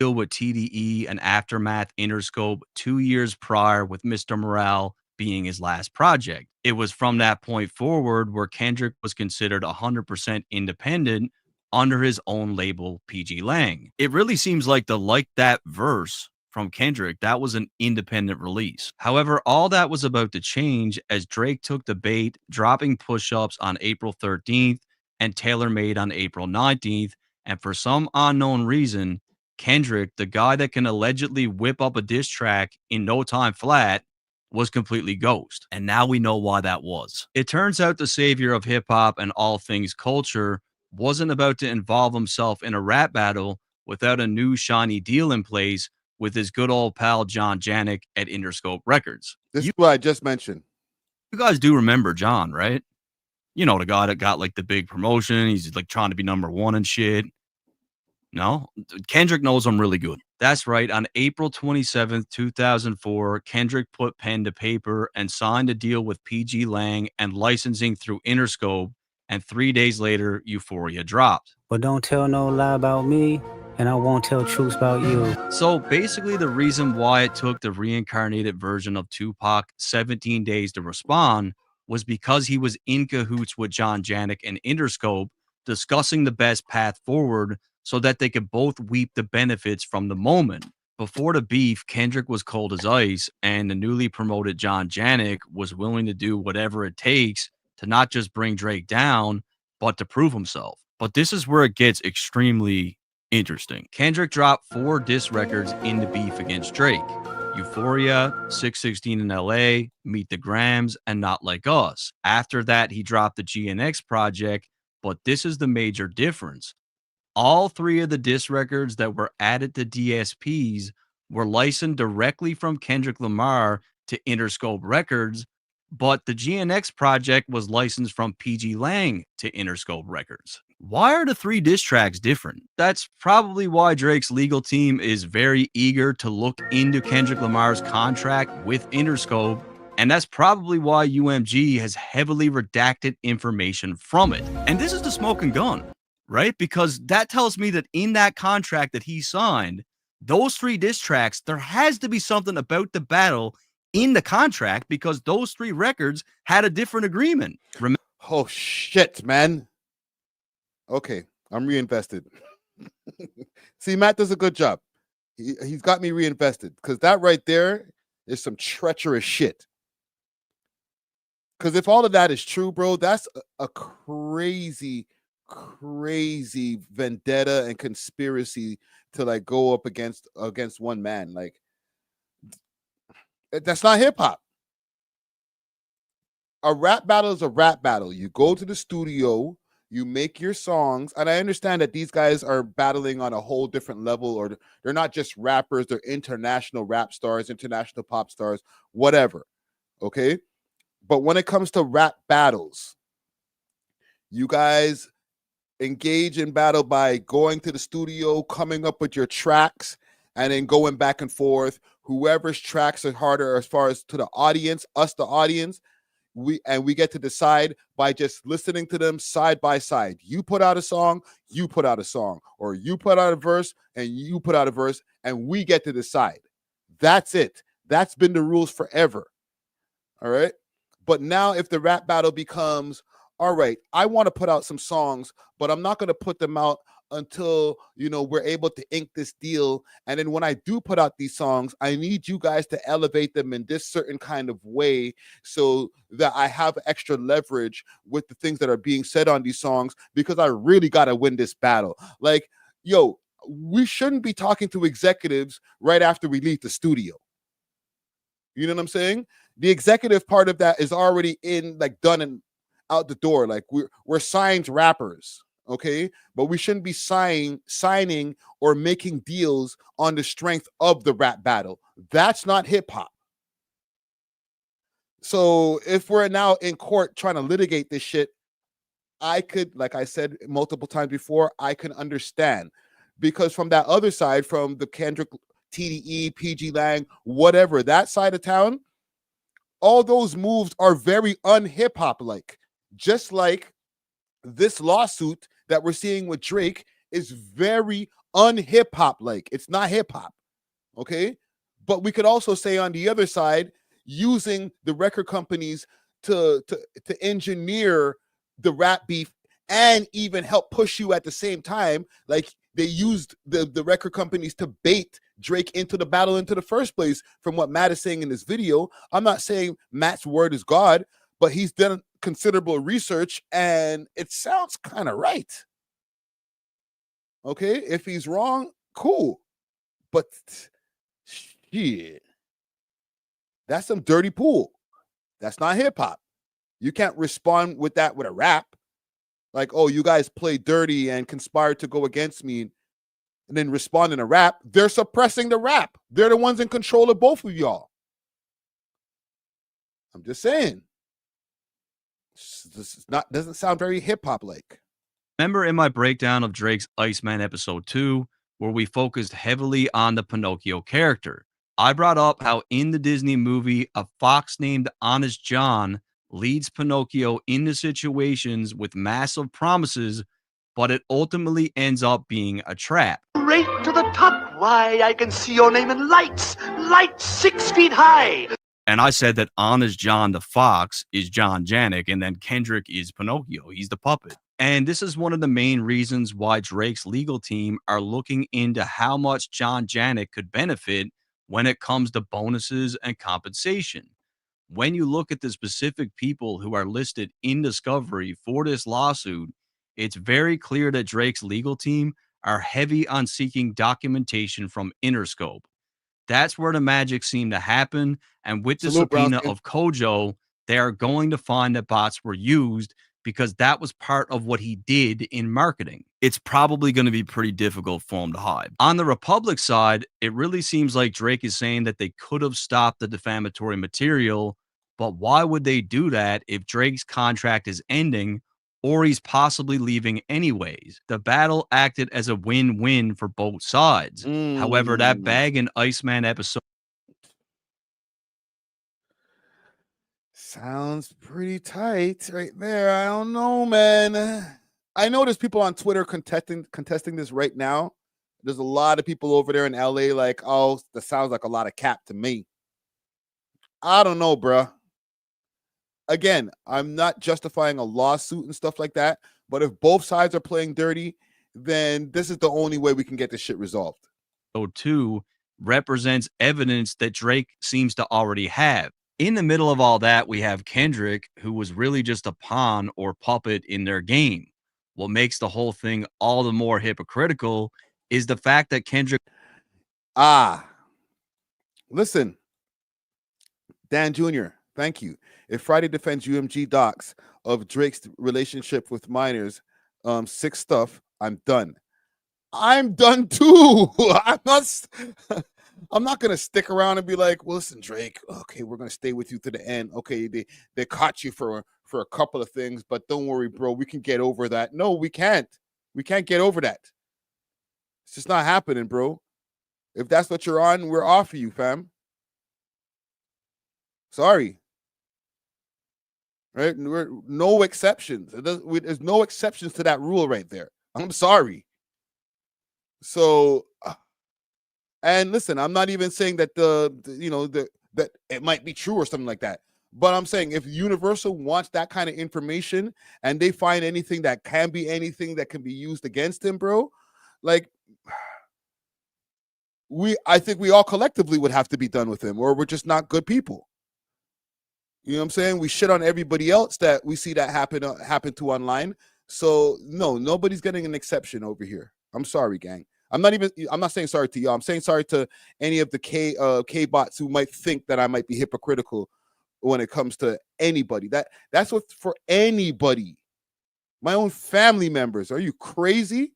Deal with TDE and Aftermath Interscope 2 years prior, with Mr. Morale being his last project. It was from that point forward where Kendrick was considered 100% independent under his own label, PG Lang. It really seems like that verse from Kendrick, that was an independent release. However, all that was about to change as Drake took the bait, dropping Push-Ups on April 13th and Tailor Made on April 19th. And for some unknown reason, Kendrick, the guy that can allegedly whip up a diss track in no time flat, was completely ghost. And now we know why that was. It turns out the savior of hip hop and all things culture wasn't about to involve himself in a rap battle without a new shiny deal in place with his good old pal John Janik at Interscope Records. This is what I just mentioned. You guys do remember John, right? You know, the guy that got like the big promotion. He's like trying to be #1 and shit. No, Kendrick knows him really good. That's right. On April 27th, 2004, Kendrick put pen to paper and signed a deal with PG Lang and licensing through Interscope. And 3 days later, Euphoria dropped. But don't tell no lie about me, and I won't tell truths about you. So basically, the reason why it took the reincarnated version of Tupac 17 days to respond was because he was in cahoots with John Janik and Interscope, discussing the best path forward so that they could both reap the benefits from the moment. Before the beef, Kendrick was cold as ice, and the newly promoted John Janik was willing to do whatever it takes to not just bring Drake down, but to prove himself. But this is where it gets extremely interesting. Kendrick dropped 4 diss records in the beef against Drake: Euphoria, 616 in LA, Meet the Grams, and Not Like Us. After that, he dropped the GNX project, but this is the major difference. All 3 of the diss records that were added to DSPs were licensed directly from Kendrick Lamar to Interscope Records, but the GNX project was licensed from PG Lang to Interscope Records. Why are the 3 diss tracks different? That's probably why Drake's legal team is very eager to look into Kendrick Lamar's contract with Interscope, and that's probably why UMG has heavily redacted information from it. And this is the smoking gun, right? Because that tells me that in that contract that he signed, those 3 diss tracks, there has to be something about the battle in the contract, because those 3 records had a different agreement. Oh shit, man. Okay, I'm reinvested. See, Matt does a good job. He's got me reinvested, because that right there is some treacherous shit. Because if all of that is true, bro, that's a crazy vendetta and conspiracy to like go up against one man. Like, that's not hip hop. A rap battle is a rap battle. You go to the studio, you make your songs, and I understand that these guys are battling on a whole different level, or they're not just rappers, they're international rap stars, international pop stars, whatever. Okay? But when it comes to rap battles, you guys engage in battle by going to the studio, coming up with your tracks, and then going back and forth. Whoever's tracks are harder as far as to the audience, us, the audience, we get to decide by just listening to them side by side. You put out a song, you put out a song, or you put out a verse and you put out a verse, and we get to decide. That's it. That's been the rules forever. All right. But now if the rap battle becomes, all right, I want to put out some songs, but I'm not going to put them out until, you know, we're able to ink this deal. And then when I do put out these songs, I need you guys to elevate them in this certain kind of way so that I have extra leverage with the things that are being said on these songs, because I really got to win this battle. Like, yo, we shouldn't be talking to executives right after we leave the studio. You know what I'm saying? The executive part of that is already in, like, done and out the door. Like, we're signed rappers, okay? But we shouldn't be signing or making deals on the strength of the rap battle. That's not hip hop. So if we're now in court trying to litigate this shit, I could, like I said multiple times before, I can understand, because from that other side, from the Kendrick, TDE, PG Lang, whatever, that side of town, all those moves are very un-hip hop like. Just like this lawsuit that we're seeing with Drake is very un-hip hop like. It's not hip hop, okay? But we could also say on the other side, using the record companies to engineer the rap beef and even help push you at the same time. Like, they used the record companies to bait Drake into the battle into the first place, from what Matt is saying in this video. I'm not saying Matt's word is God, but he's done considerable research and it sounds kind of right. Okay, if he's wrong, cool. But shit, that's some dirty pool. That's not hip hop. You can't respond with that with a rap. Like, oh, you guys play dirty and conspired to go against me, and then respond in a rap. They're suppressing the rap. They're the ones in control of both of y'all. I'm just saying. This is not, doesn't sound very hip-hop like. Remember in my breakdown of Drake's Iceman episode 2, where we focused heavily on the Pinocchio character, I brought up how in the Disney movie, a fox named Honest John leads Pinocchio into situations with massive promises, but it ultimately ends up being a trap. Right to the top. Why, I can see your name in lights. Lights 6 feet high. And I said that Honest John the Fox is John Janik, and then Kendrick is Pinocchio. He's the puppet. And this is one of the main reasons why Drake's legal team are looking into how much John Janik could benefit when it comes to bonuses and compensation. When you look at the specific people who are listed in discovery for this lawsuit, it's very clear that Drake's legal team are heavy on seeking documentation from Interscope. That's where the magic seemed to happen. And with the subpoena of Kojo, they are going to find that bots were used because that was part of what he did in marketing. It's probably going to be pretty difficult for him to hide. On the Republic side, it really seems like Drake is saying that they could have stopped the defamatory material, but why would they do that if Drake's contract is ending or he's possibly leaving anyways? The battle acted as a win-win for both sides. However, that Bag and Iceman episode sounds pretty tight right there. I don't know, man. I know there's people on Twitter contesting this right now. There's a lot of people over there in LA like, oh, that sounds like a lot of cap to me. I don't know, bruh. Again, I'm not justifying a lawsuit and stuff like that, but if both sides are playing dirty, then this is the only way we can get this shit resolved. So 2 represents evidence that Drake seems to already have. In the middle of all that, we have Kendrick, who was really just a pawn or puppet in their game. What makes the whole thing all the more hypocritical is the fact that Kendrick... Listen, Dan Jr., thank you. If Friday defends UMG docs of Drake's relationship with minors, sick stuff, I'm done. I'm done too. I'm not gonna stick around and be like, well, listen, Drake, okay, we're gonna stay with you to the end. Okay, they caught you for a couple of things, but don't worry, bro, we can get over that. No, we can't. We can't get over that. It's just not happening, bro. If that's what you're on, we're off of you, fam. Sorry. Right? No exceptions. There's no exceptions to that rule right there. I'm sorry. So, and listen, I'm not even saying that that it might be true or something like that. But I'm saying if Universal wants that kind of information and they find anything that can be anything that can be used against him, bro, like I think we all collectively would have to be done with him, or we're just not good people. You know what I'm saying? We shit on everybody else that we see that happen to online. So no, nobody's getting an exception over here. I'm sorry, gang. I'm not saying sorry to y'all. I'm saying sorry to any of the K bots who might think that I might be hypocritical when it comes to anybody. That's what for anybody. My own family members. Are you crazy?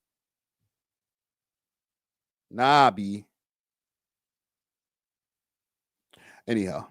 Nah, B. Anyhow.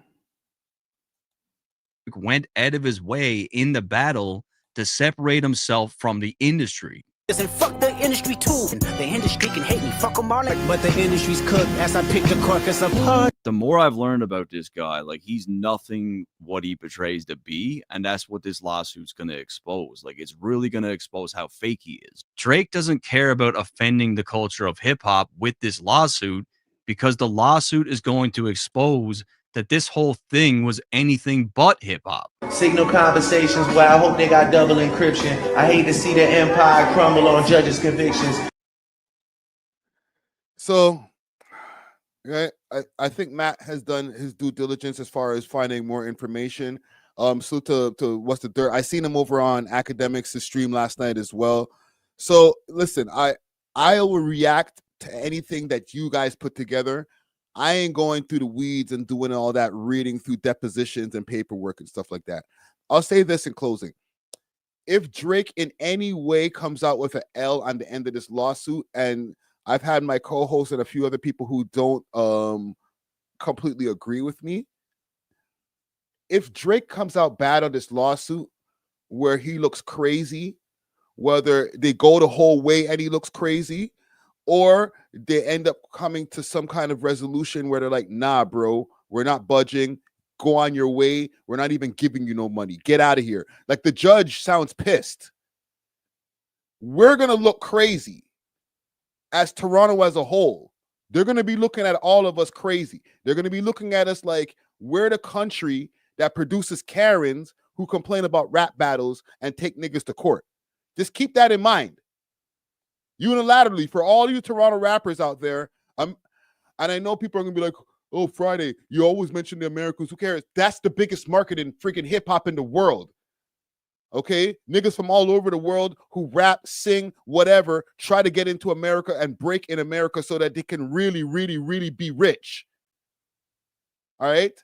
Went out of his way in the battle to separate himself from the industry. And fuck the industry too. The industry can hate me, fuck them all. But the industry's cooked as I pick the carcass apart. The more I've learned about this guy, like he's nothing what he portrays to be, and that's what this lawsuit's gonna expose. Like it's really gonna expose how fake he is. Drake doesn't care about offending the culture of hip hop with this lawsuit because the lawsuit is going to expose that this whole thing was anything but hip hop. Signal conversations where I hope they got double encryption. I hate to see the empire crumble on judges' convictions. So, right, I think Matt has done his due diligence as far as finding more information. So to What's the Dirt? I seen him over on Academics' stream last night as well. So listen, I will react to anything that you guys put together. I ain't going through the weeds and doing all that reading through depositions and paperwork and stuff like that. I'll say this in closing. If Drake in any way comes out with an L on the end of this lawsuit, and I've had my co-host and a few other people who don't completely agree with me. If Drake comes out bad on this lawsuit where he looks crazy, whether they go the whole way and he looks crazy, or they end up coming to some kind of resolution where they're like, nah, bro, we're not budging. Go on your way. We're not even giving you no money. Get out of here. Like the judge sounds pissed. We're going to look crazy as Toronto as a whole. They're going to be looking at all of us crazy. They're going to be looking at us like we're the country that produces Karens who complain about rap battles and take niggas to court. Just keep that in mind. Unilaterally, for all you Toronto rappers out there, and I know people are going to be like, oh, Friday, you always mention the Americans. Who cares? That's the biggest market in freaking hip-hop in the world. Okay? Niggas from all over the world who rap, sing, whatever, try to get into America and break in America so that they can really, really, really be rich. All right?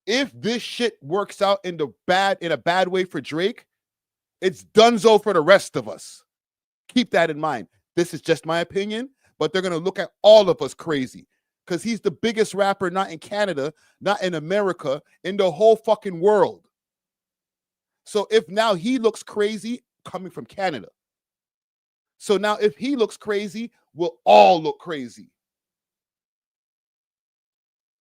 If this shit works out in a bad way for Drake, it's donezo for the rest of us. Keep that in mind. This is just my opinion, but they're going to look at all of us crazy because he's the biggest rapper, not in Canada, not in America, in the whole fucking world. So if now he looks crazy coming from Canada. So now if he looks crazy, we'll all look crazy.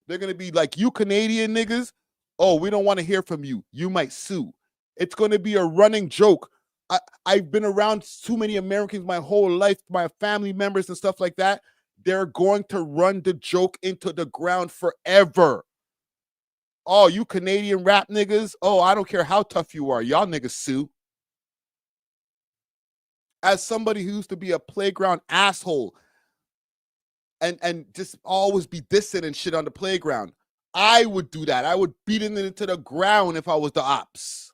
They're going to be like, you Canadian niggas, oh, we don't want to hear from you. You might sue. It's going to be a running joke. I've been around too many Americans my whole life, my family members and stuff like that. They're going to run the joke into the ground forever. Oh, you Canadian rap niggas. Oh, I don't care how tough you are. Y'all niggas sue. As somebody who used to be a playground asshole and just always be dissing and shit on the playground, I would do that. I would beat it into the ground if I was the ops.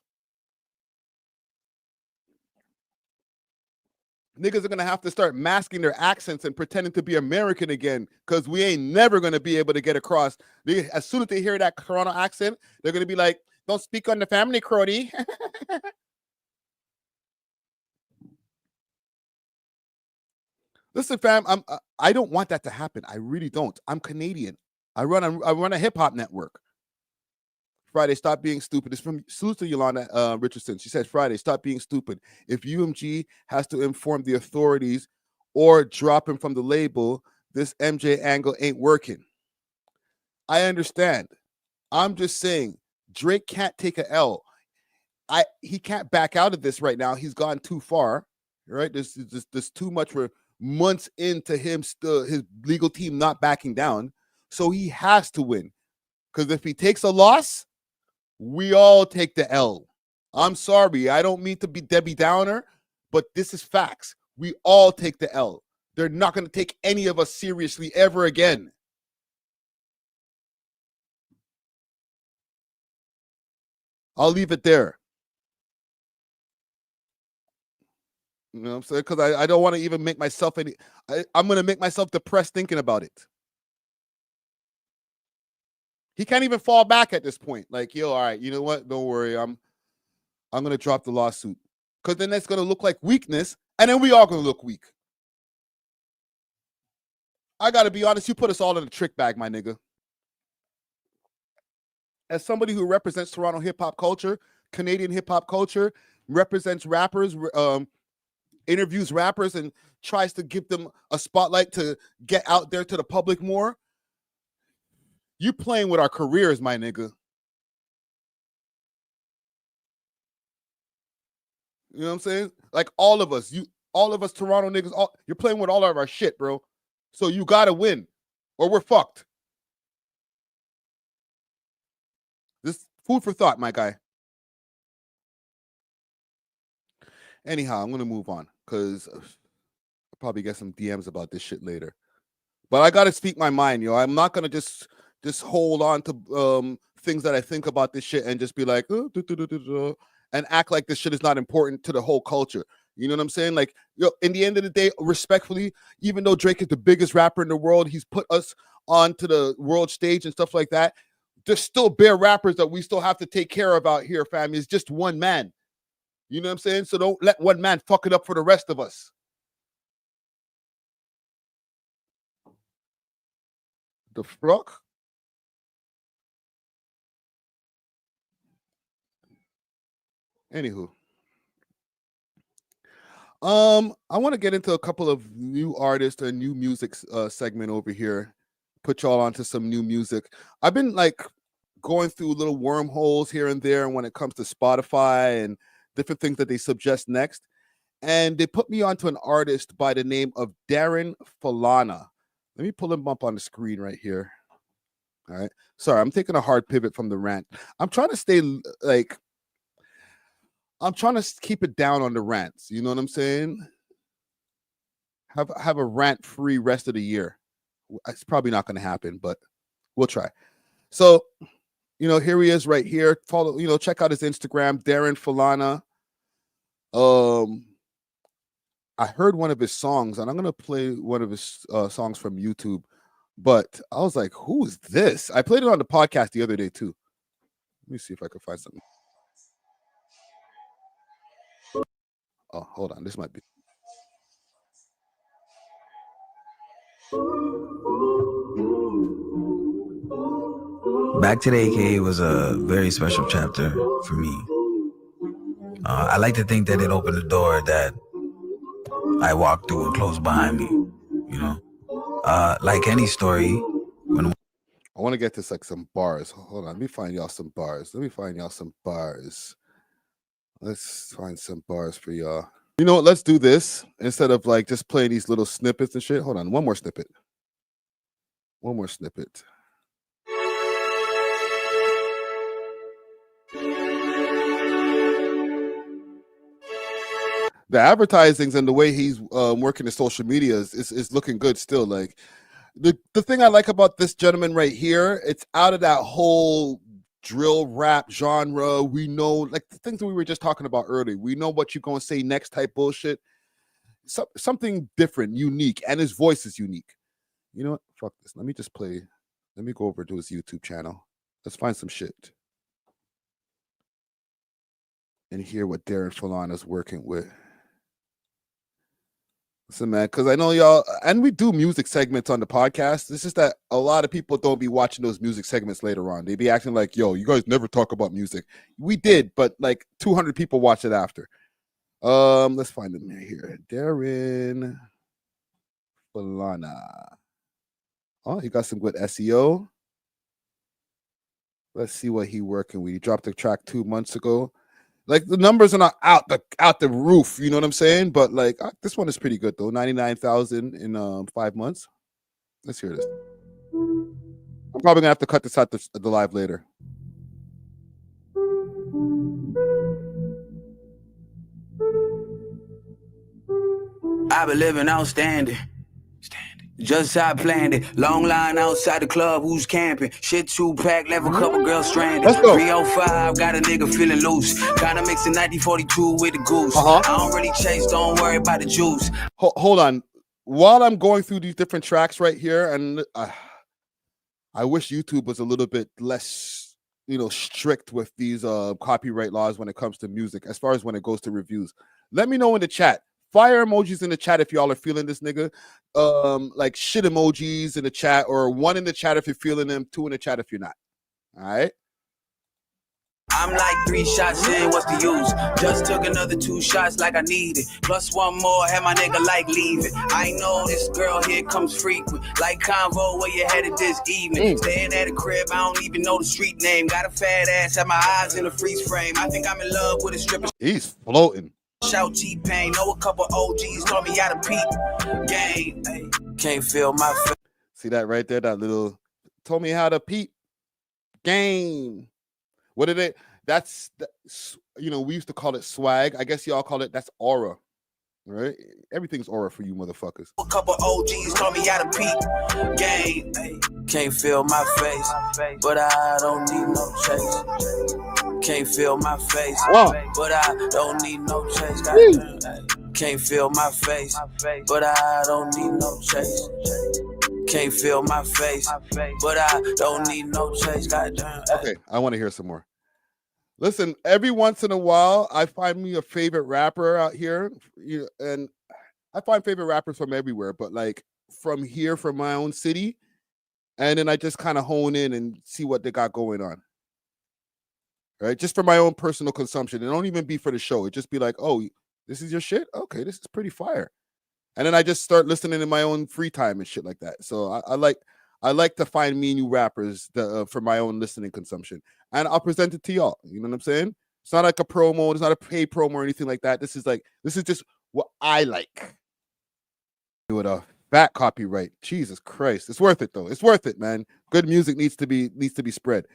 Niggas are going to have to start masking their accents and pretending to be American again because we ain't never going to be able to get across. As soon as they hear that Toronto accent, they're going to be like, don't speak on the family, Crody. Listen, fam, I don't want that to happen. I really don't. I'm Canadian. I run a hip-hop network. Friday, stop being stupid. It's from salute to Yolanda Richardson. She said, Friday, stop being stupid. If UMG has to inform the authorities or drop him from the label, this MJ angle ain't working. I understand. I'm just saying, Drake can't take a L. He can't back out of this right now. He's gone too far. Right? There's too much for months into him still his legal team not backing down. So he has to win. Because if he takes a loss, We all take the L. I'm sorry. I don't mean to be Debbie Downer, but this is facts. We all take the L. They're not going to take any of us seriously ever again. I'll leave it there. You know what I'm saying? Because I don't want to even make myself any... I'm going to make myself depressed thinking about it. He can't even fall back at this point. Like, yo, all right, you know what? Don't worry. I'm going to drop the lawsuit. Because then that's going to look like weakness, and then we all going to look weak. I got to be honest, you put us all in a trick bag, my nigga. As somebody who represents Toronto hip-hop culture, Canadian hip-hop culture, represents rappers, interviews rappers, and tries to give them a spotlight to get out there to the public more, you playing with our careers, my nigga. You know what I'm saying? Like all of us Toronto niggas, you're playing with all of our shit, bro. So you gotta win, or we're fucked. This food for thought, my guy. Anyhow, I'm gonna move on because I'll probably get some DMs about this shit later. But I gotta speak my mind, yo. I'm not gonna just hold on to things that I think about this shit and just be like, and act like this shit is not important to the whole culture. You know what I'm saying? Like, yo, in the end of the day, respectfully, even though Drake is the biggest rapper in the world, he's put us onto the world stage and stuff like that. There's still bare rappers that we still have to take care of out here, fam. It's just one man. You know what I'm saying? So don't let one man fuck it up for the rest of us. The fuck? Anywho. I want to get into a couple of new artists and new music segment over here. Put y'all onto some new music. I've been like going through little wormholes here and there when it comes to Spotify and different things that they suggest next. And they put me onto an artist by the name of Darren Falana. Let me pull him up on the screen right here. All right. Sorry, I'm taking a hard pivot from the rant. I'm trying to stay like... I'm trying to keep it down on the rants. You know what I'm saying? Have a rant-free rest of the year. It's probably not going to happen, but we'll try. So, you know, here he is right here. Follow, you know, check out his Instagram, Darren Falana. I heard one of his songs, and I'm going to play one of his songs from YouTube, but I was like, who is this? I played it on the podcast the other day, too. Let me see if I can find something. Oh, hold on. This might be. Back to the AKA was a very special chapter for me. I like to think that it opened the door that I walked through and closed behind me, you know? Like any story, when I want to get to like some bars. Hold on. Let me find y'all some bars. Let's find some bars for y'all. You know what? Let's do this instead of like just playing these little snippets and shit. Hold on. One more snippet. The advertisings and the way he's working the social media is looking good still. Like the thing I like about this gentleman right here, it's out of that whole drill rap genre. We know like the things that we were just talking about earlier. We know what you're gonna say next type bullshit. Something different, unique, and his voice is unique. You know what? Fuck this. Let me go over to his YouTube channel. Let's find some shit and hear what Darren Falana is working with. Listen, man, because I know y'all, and we do music segments on the podcast. It's just that a lot of people don't be watching those music segments later on. They be acting like, yo, you guys never talk about music. We did, but like 200 people watch it after. Let's find him here. Darren Falana. Oh, he got some good SEO. Let's see what he working with. He dropped the track 2 months ago. Like the numbers are not out the roof, you know what I'm saying? But like this one is pretty good though. 99,000 in 5 months. Let's hear this. I'm probably gonna have to cut this out the live later. I've been living outstanding. Just how I planned it. Long line outside the club, who's camping? Shit 2-pack, left a couple girls stranded. 305, got a nigga feeling loose. Kinda mixing 1942 with the goose. I don't really chase, don't worry about the juice. Hold on. While I'm going through these different tracks right here, and I wish YouTube was a little bit less, strict with these copyright laws when it comes to music, as far as when it goes to reviews. Let me know in the chat. Fire emojis in the chat if y'all are feeling this nigga. Like shit emojis in the chat, or 1 in the chat if you're feeling them, 2 in the chat if you're not. All right. I'm like 3 shots in, what's the use? Just took another 2 shots like I need it. Plus 1 more, had my nigga like leave it. I know this girl here comes frequent. Like convo, where you headed this evening? Staying at a crib, I don't even know the street name. Got a fat ass, have my eyes in a freeze frame. I think I'm in love with a stripper. He's floating. Shout T-Pain, know a couple OGs taught me how to peep game. Can't feel my face. See that right there? That little told me how to peep game. What did it? That's we used to call it swag. I guess y'all call it that's aura, right? Everything's aura for you motherfuckers. A couple OGs taught me how to peep game. Can't feel my face, but I don't need no chase. Can't feel my face, but I don't need no chase. Can't feel my face, but I don't need no chase. Can't feel my face, but I don't need no chase. Okay, I want to hear some more. Listen, every once in a while, I find me a favorite rapper out here, and I find favorite rappers from everywhere, but like from here, from my own city, and then I just kind of hone in and see what they got going on. Right, just for my own personal consumption. It don't even be for the show. It just be like, oh, this is your shit? Okay, this is pretty fire. And then I just start listening in my own free time and shit like that. So I like to find me new rappers for my own listening consumption. And I'll present it to y'all. You know what I'm saying? It's not like a promo. It's not a paid promo or anything like that. This is just what I like. With a fat copyright. Jesus Christ. It's worth it though. It's worth it, man. Good music needs to be spread.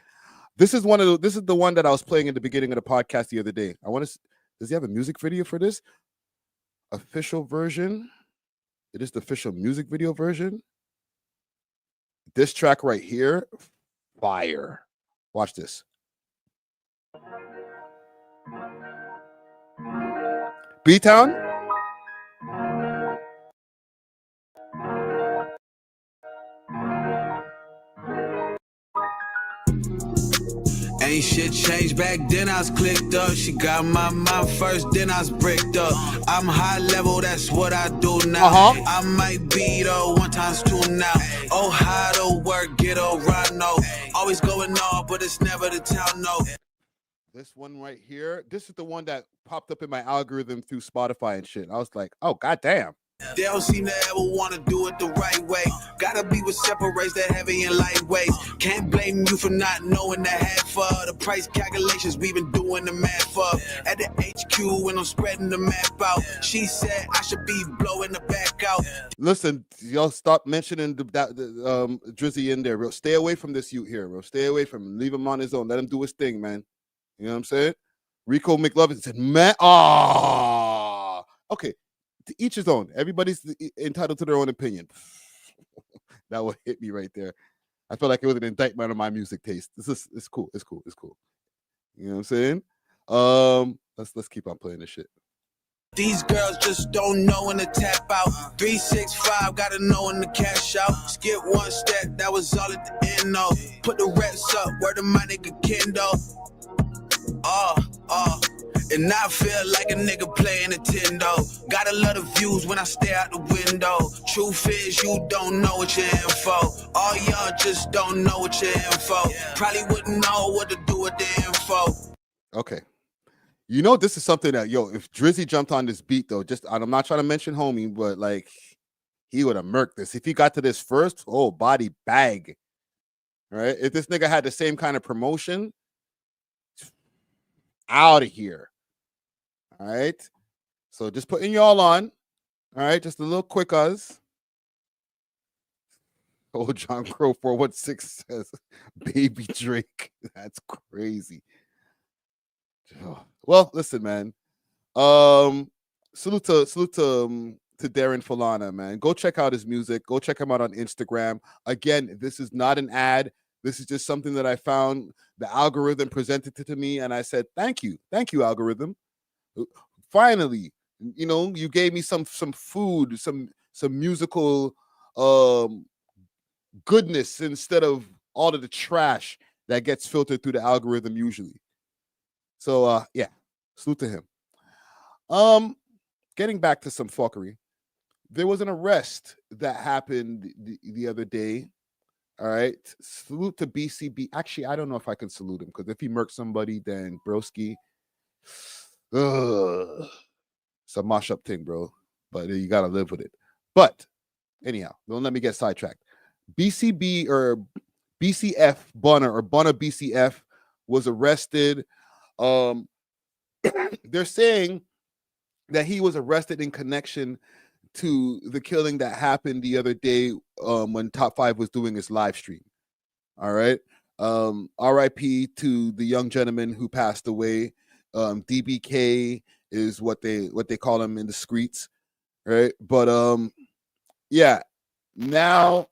This is the one that I was playing in the beginning of the podcast the other day. Does he have a music video for this? Official version. It is the official music video version. This track right here, fire. Watch this. B-Town. Ain't shit changed back then, I was clicked up. She got my mind first, then I was bricked up. I'm high level, that's what I do now. I might be the 1 times 2 now. Oh, how to work, get around, no. Always going on, but it's never the town, no. This one right here, this is the one that popped up in my algorithm through Spotify and shit. I was like, oh, goddamn. They don't seem to ever want to do it the right way. Gotta be what separates the heavy and lightweight. Can't blame you for not knowing the half of the price calculations we've been doing the math of. At the HQ when I'm spreading the map out, she said I should be blowing the back out. Listen, y'all stop mentioning the Drizzy in there, bro. Stay away from this youth here, bro. Stay away from him. Leave him on his own. Let him do his thing, man. You know what I'm saying? Rico McLovin said, man, okay. To each his own. Everybody's entitled to their own opinion. That would hit me right there. I feel like it was an indictment on my music taste. It's cool. It's cool. You know what I'm saying? Let's keep on playing this shit. These girls just don't know when to tap out. 365, gotta know when to cash out. Skip 1 step, that was all at the end of. Put the reps up, where the my nigga Kendo. And I feel like a nigga playing Nintendo. Got a lot of views when I stare out the window. Truth is, you don't know what your info. All y'all just don't know what your info. Probably wouldn't know what to do with the info. Okay. You know, this is something that, if Drizzy jumped on this beat, though, I'm not trying to mention homie, but like, he would have murked this. If he got to this first, body bag. Right? If this nigga had the same kind of promotion, out of here. All right. So just putting y'all on. All right. Just a little quick us. Oh, John Crow 416 says, baby Drake. That's crazy. Well, listen, man. Salute to to Darren Falana, man. Go check out his music. Go check him out on Instagram. Again, this is not an ad. This is just something that I found. The algorithm presented it to me, and I said, thank you, algorithm. Finally, you know, you gave me some food, some musical goodness instead of all of the trash that gets filtered through the algorithm usually. So yeah, salute to him. Getting back to some fuckery, there was an arrest that happened the other day. All right, salute to BCB. Actually, I don't know if I can salute him, because if he murked somebody, then broski, it's a mash up thing, bro. But you gotta live with it. But anyhow, don't let me get sidetracked. BCB or BCF Bunna or Bunna BCF was arrested. They're saying that he was arrested in connection to the killing that happened the other day when Top 5 was doing his live stream. All right. RIP to the young gentleman who passed away. DBK is what they call him in the streets, right? But yeah, now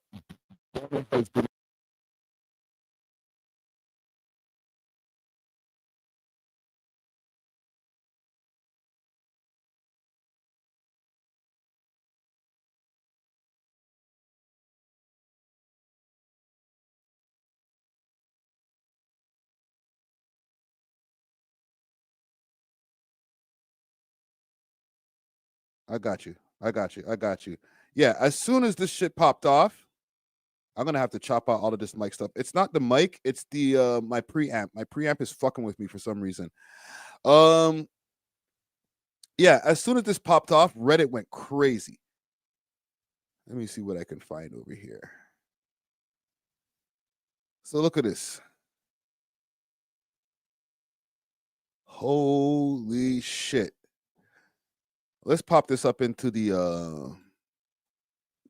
I got you. Yeah, as soon as this shit popped off, I'm gonna have to chop out all of this mic stuff. It's not the mic, it's the my preamp. My preamp is fucking with me for some reason. Yeah, as soon as this popped off, Reddit went crazy. Let me see what I can find over here. So look at this. Holy shit. Let's pop this up into the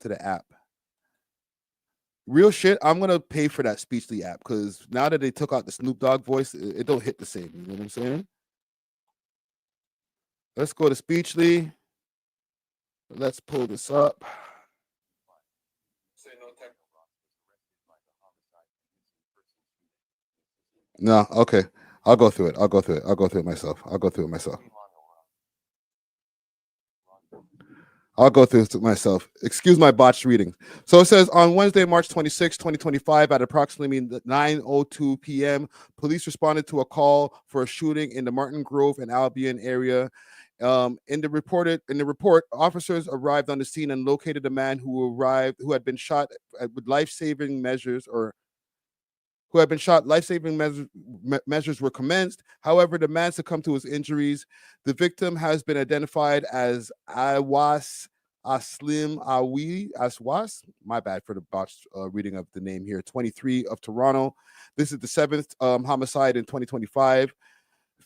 to the app. Real shit, I'm gonna pay for that Speechly app, because now that they took out the Snoop Dogg voice, it don't hit the same. You know what I'm saying? Let's go to Speechly. Let's pull this up. No, okay. I'll go through it myself. Excuse my botched reading. So it says on Wednesday, March 26, 2025, at approximately 9:02 p.m., police responded to a call for a shooting in the Martin Grove and Albion area. In the report, officers arrived on the scene and located a man who had been shot with life-saving measures measures were commenced. However, the man succumbed to his injuries. The victim has been identified as Aslim Awi Aswas. My bad for the botched reading of the name here. 23 of Toronto. This is the seventh homicide in 2025.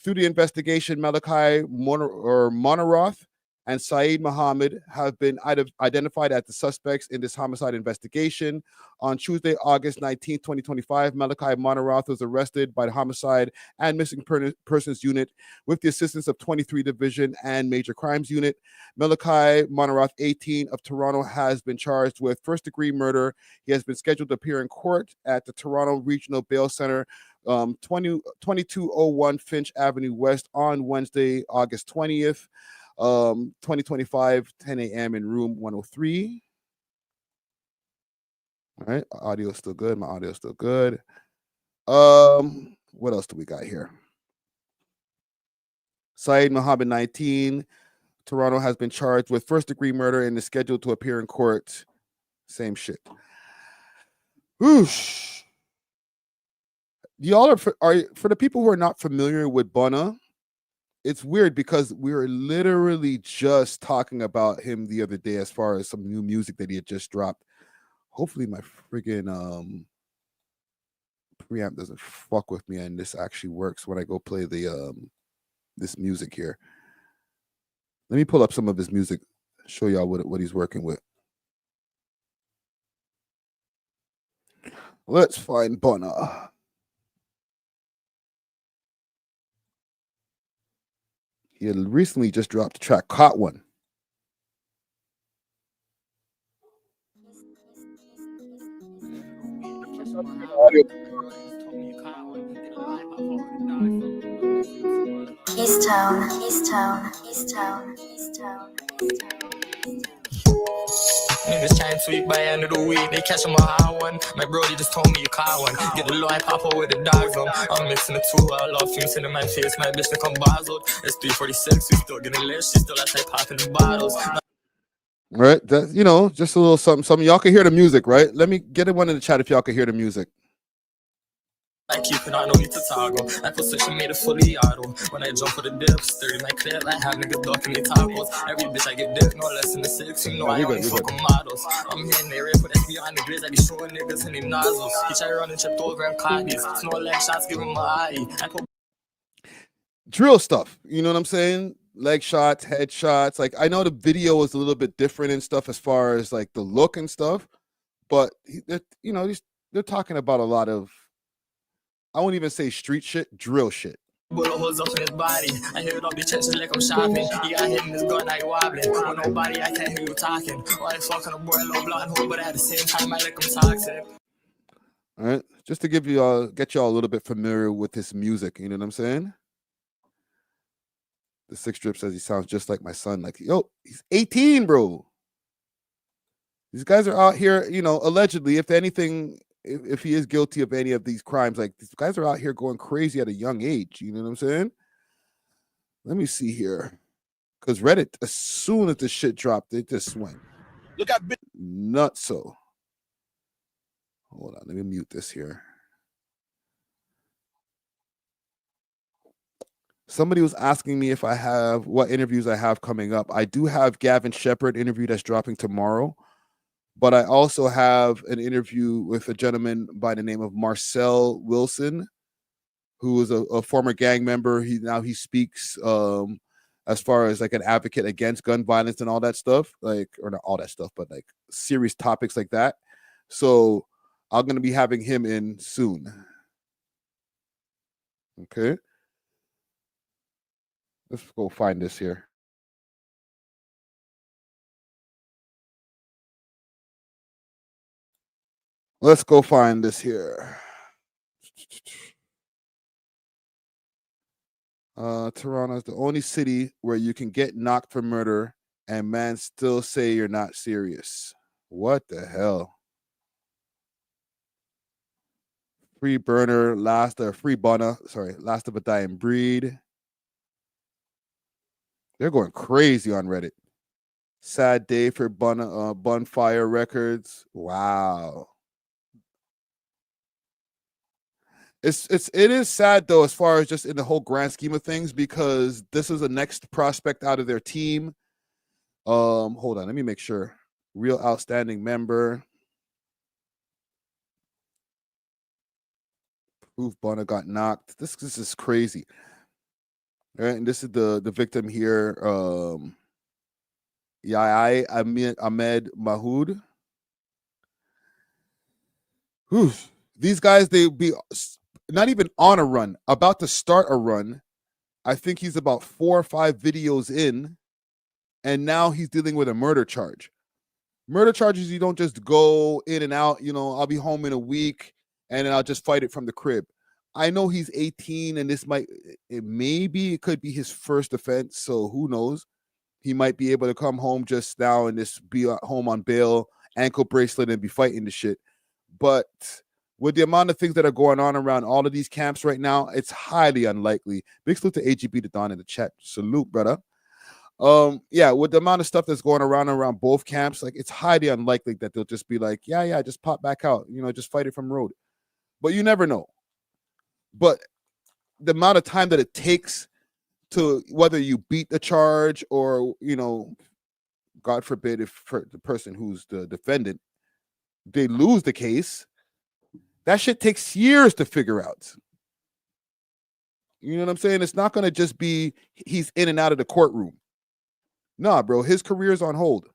Through the investigation, Malachi Monaroth and Saeed Mohammed have been identified as the suspects in this homicide investigation. On Tuesday, August 19, 2025, Malachi Monaroth was arrested by the Homicide and Missing Persons Unit with the assistance of 23 Division and Major Crimes Unit. Malachi Monaroth, 18 of Toronto, has been charged with first-degree murder. He has been scheduled to appear in court at the Toronto Regional Bail Center, 2201 Finch Avenue West on Wednesday, August 20th. 2025, 10 a.m. in room 103. All right, audio is still good. My audio is still good. What else do we got here? Saeed Mohammed, 19, Toronto, has been charged with first-degree murder and is scheduled to appear in court. Same shit. Whoosh. Y'all are for the people who are not familiar with Bunna. It's weird because we were literally just talking about him the other day as far as some new music that he had just dropped. Hopefully my friggin' preamp doesn't fuck with me and this actually works when I go play the this music here. Let me pull up some of his music, show y'all what he's working with. Let's find Bunna. He recently just dropped the track Caught One. Keystone, Keystone, Keystone, Keystone. Niggas trying to tweet by end of the week. They catch him a high one. My brody just told me you caught one. Get the low pop with the dogs on. I'm mixing the two. I love fumes in my face. My bitch to come bazzled. It's 3:46. We still getting lit. She still outside popping the bottles. Right, that, you know, just a little something. Some y'all can hear the music, right? Let me get one in the chat if y'all can hear the music. I keep it on, no need to toggle. I position made it fully auto. When I jump for the dips, 30 my clip, I have niggas ducking their tacos. Every bitch I get dick, no less than the 6. You know I only fuck with models. I'm hitting their rip, but I be on the grids. I be showing niggas in their nozzles. He try running, chipped over and caught these. No leg shots, give him my eye. Drill stuff, you know what I'm saying? Leg shots, head shots. Like, I know the video is a little bit different and stuff as far as like the look and stuff, but you know, they're talking about a lot of, I won't even say street shit, drill shit. Bullet holes up in his body. I hear it all be checks like I'm shopping. He got hit in his gun, now he wobbling. With nobody, I can't hear you talking. Why the fuck on a boy, low blonde hole, but at the same time, I like him toxic. All right, just to give you all, get y'all a little bit familiar with his music, you know what I'm saying? The 6 Drip says he sounds just like my son. Like, yo, he's 18, bro. These guys are out here, you know, allegedly, if anything, if he is guilty of any of these crimes, like these guys are out here going crazy at a young age. You know what I'm saying? Let me see here. Because Reddit, as soon as the shit dropped, it just went. Look at nuts. So hold on, let me mute this here. Somebody was asking me if I have what interviews I have coming up. I do have Gavin Shepherd interview that's dropping tomorrow, but I also have an interview with a gentleman by the name of Marcel Wilson, who is a former gang member. He speaks as far as like an advocate against gun violence and all that stuff, like, or not all that stuff, but like serious topics like that. So I'm going to be having him in soon. Okay. Let's go find this here. Let's go find this here. Toronto is the only city where you can get knocked for murder and man still say you're not serious. What the hell? Free burner, free Bunna, last of a dying breed. They're going crazy on Reddit. Sad day for Bunfire Records. Wow. It is sad though, as far as just in the whole grand scheme of things, because this is the next prospect out of their team. Hold on, let me make sure. Real outstanding member. Proof Bunna got knocked. This is crazy. All right, and this is the victim here. Ahmed Mahood. Whew. These guys, they be not even on a run, about to start a run. I think he's about 4 or 5 videos in, and now he's dealing with a murder charge. Murder charges, you don't just go in and out. You know, I'll be home in a week, and then I'll just fight it from the crib. I know he's 18, and this it could be his first offense, so who knows? He might be able to come home just now and just be at home on bail, ankle bracelet, and be fighting the shit. But with the amount of things that are going on around all of these camps right now, it's highly unlikely. Big salute to AGB to Don in the chat. Salute, brother. Yeah, with the amount of stuff that's going around both camps, like, it's highly unlikely that they'll just be like, yeah, just pop back out, you know, just fight it from road. But you never know. But the amount of time that it takes to whether you beat the charge or, you know, God forbid, if for the person who's the defendant, they lose the case, that shit takes years to figure out. You know what I'm saying? It's not going to just be he's in and out of the courtroom. Nah, bro, his career's on hold.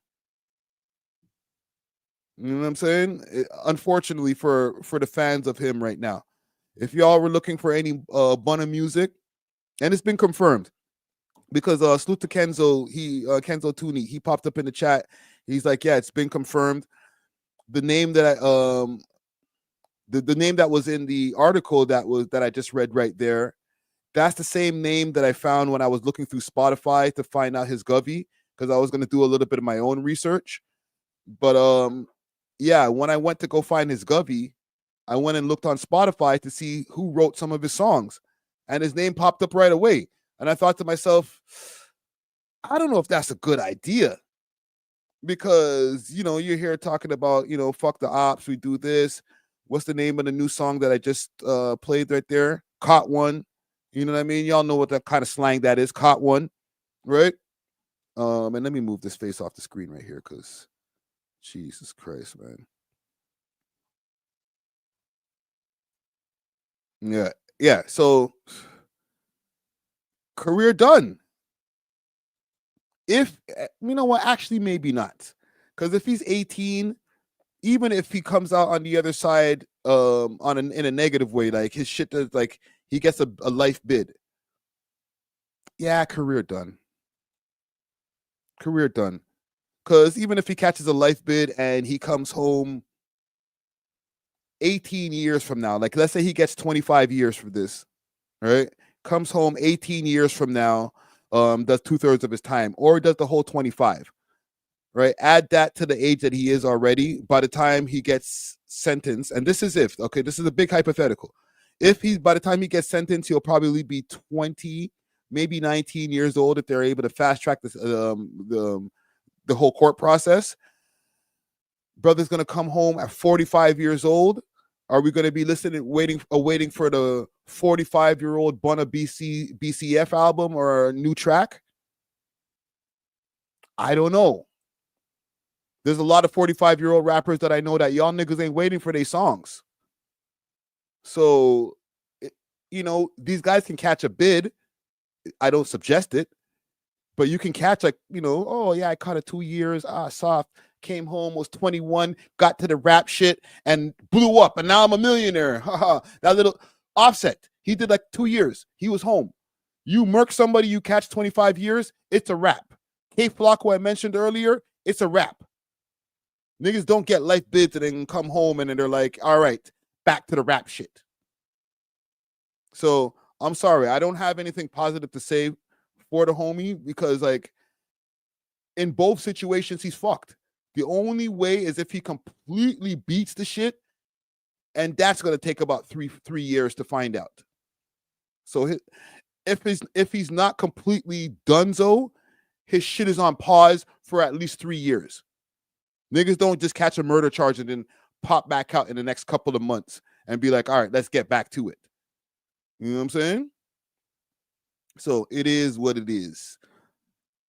You know what I'm saying? Unfortunately for the fans of him right now. If y'all were looking for any Bunna music, and it's been confirmed, because salute to Kenzo, Kenzo Tooney, he popped up in the chat. He's like, yeah, it's been confirmed. The name that the name that was in the article that I just read right there, that's the same name that I found when I was looking through Spotify to find out his Govy, because I was going to do a little bit of my own research. But yeah, when I went to go find his Govy, I went and looked on Spotify to see who wrote some of his songs, and his name popped up right away. And I thought to myself, I don't know if that's a good idea, because, you know, you're here talking about, you know, fuck the ops, we do this. What's the name of the new song that I just played right there? Caught One. You know what I mean? Y'all know what that kind of slang that is. Caught One, right? And let me move this face off the screen right here, because Jesus Christ, man. Yeah. So career done. If you know what, actually maybe not, because if he's 18, even if he comes out on the other side in a negative way, like his shit does, like he gets a life bid. Yeah, career done. Career done. Because even if he catches a life bid and he comes home 18 years from now, like let's say he gets 25 years for this, right? Comes home 18 years from now, does 2/3 of his time, or does the whole 25, right? Add that to the age that he is already. By the time he gets sentenced, and this is if, okay, this is a big hypothetical. If by the time he gets sentenced, he'll probably be 20, maybe 19 years old if they're able to fast track this, the whole court process. Brother's gonna come home at 45 years old. Are we gonna be listening, waiting for the 45-year-old Bunna BCF album or a new track? I don't know. There's a lot of 45-year-old rappers that I know that y'all niggas ain't waiting for their songs. So, you know, these guys can catch a bid. I don't suggest it, but you can catch, like, you know, oh yeah, I caught it 2 years, soft, came home, was 21, got to the rap shit and blew up, and now I'm a millionaire. That little Offset, he did like 2 years, he was home. You murk somebody, you catch 25 years, it's a wrap. K-Flock, who I mentioned earlier, it's a wrap. Niggas don't get life bids and then come home and then they're like, all right, back to the rap shit. So I'm sorry, I don't have anything positive to say for the homie, because like in both situations he's fucked. The only way is if he completely beats the shit, and that's going to take about three years to find out. So if he's not completely donezo, his shit is on pause for at least 3 years. Niggas don't just catch a murder charge and then pop back out in the next couple of months and be like, all right, let's get back to it. You know what I'm saying? So it is what it is.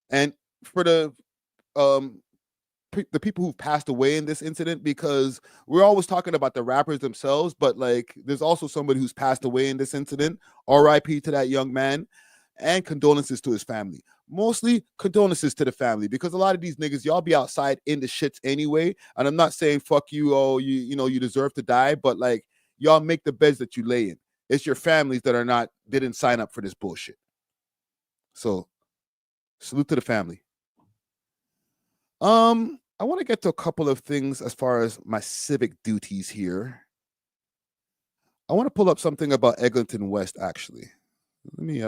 And for the people who've passed away in this incident, because we're always talking about the rappers themselves, but like there's also somebody who's passed away in this incident. RIP to that young man, and condolences to his family. Mostly condolences to the family, because a lot of these niggas, y'all be outside in the shits anyway. And I'm not saying fuck you, oh, you know, you deserve to die, but like y'all make the beds that you lay in. It's your families that didn't sign up for this bullshit. So salute to the family. I want to get to a couple of things as far as my civic duties here. I want to pull up something about Eglinton West, actually. Let me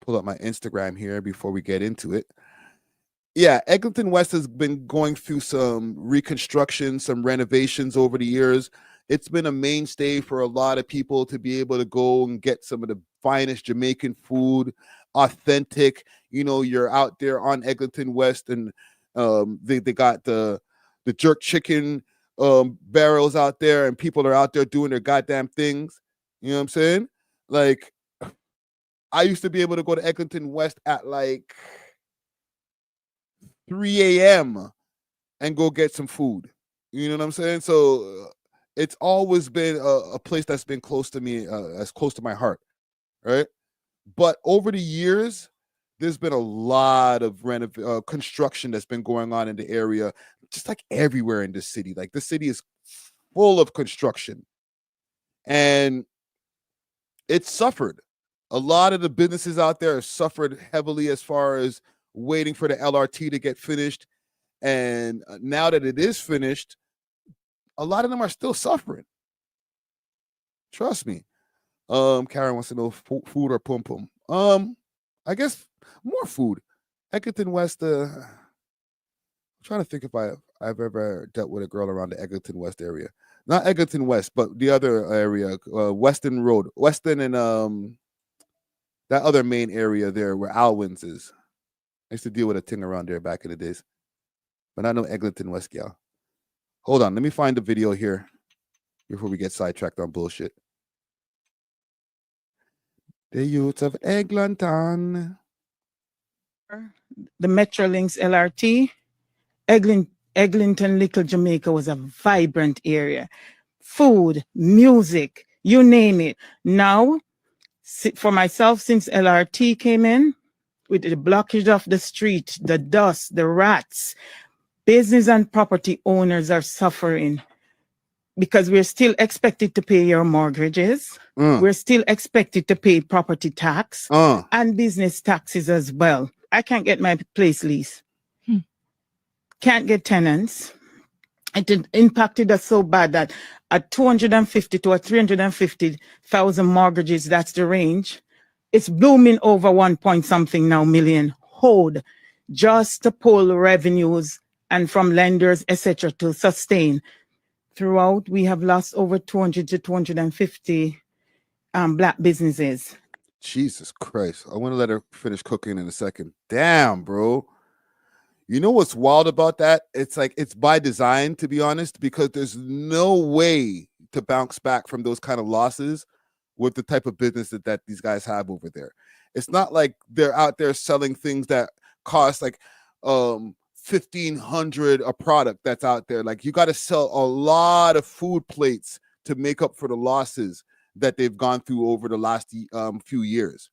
pull up my Instagram here before we get into it. Yeah, Eglinton West has been going through some reconstruction, some renovations over the years. It's been a mainstay for a lot of people to be able to go and get some of the finest Jamaican food, authentic. You know, you're out there on Eglinton West, and they got the jerk chicken barrels out there, and people are out there doing their goddamn things. You know what I'm saying? Like, I used to be able to go to Eglinton West at like 3 a.m. and go get some food. You know what I'm saying? So it's always been a place that's been close to me, as close to my heart, right? But over the years, there's been a lot of construction that's been going on in the area, just like everywhere in this city. Like, the city is full of construction, and it's suffered. A lot of the businesses out there have suffered heavily as far as waiting for the LRT to get finished. And now that it is finished, a lot of them are still suffering. Trust me. Karen wants to know food or pum pum. I guess more food. Eglinton West. I'm trying to think if I've ever dealt with a girl around the Eglinton West area. Not Eglinton West, but the other area, Weston Road, Weston, and that other main area there where Alwyn's is. I used to deal with a thing around there back in the days, but I know Eglinton West, gal. Hold on, let me find the video here before we get sidetracked on bullshit. The youths of Eglinton. The Metrolinx LRT, Eglinton, Little Jamaica was a vibrant area. Food, music, you name it. Now, for myself, since LRT came in, with the blockage of the street, the dust, the rats, business and property owners are suffering because we're still expected to pay your mortgages. We're still expected to pay property tax and business taxes as well. I can't get my place lease. Can't get tenants. It impacted us so bad that at 250 to 350,000 mortgages, that's the range. It's blooming over 1 point something now million hold just to pull revenues and from lenders, etc., to sustain. Throughout, we have lost over 200 to 250 Black businesses. Jesus Christ. I want to let her finish cooking in a second. Damn, bro. You know what's wild about that? It's like it's by design, to be honest, because there's no way to bounce back from those kind of losses with the type of business that these guys have over there. It's not like they're out there selling things that cost like $1,500 a product that's out there. Like you got to sell a lot of food plates to make up for the losses that they've gone through over the last few years.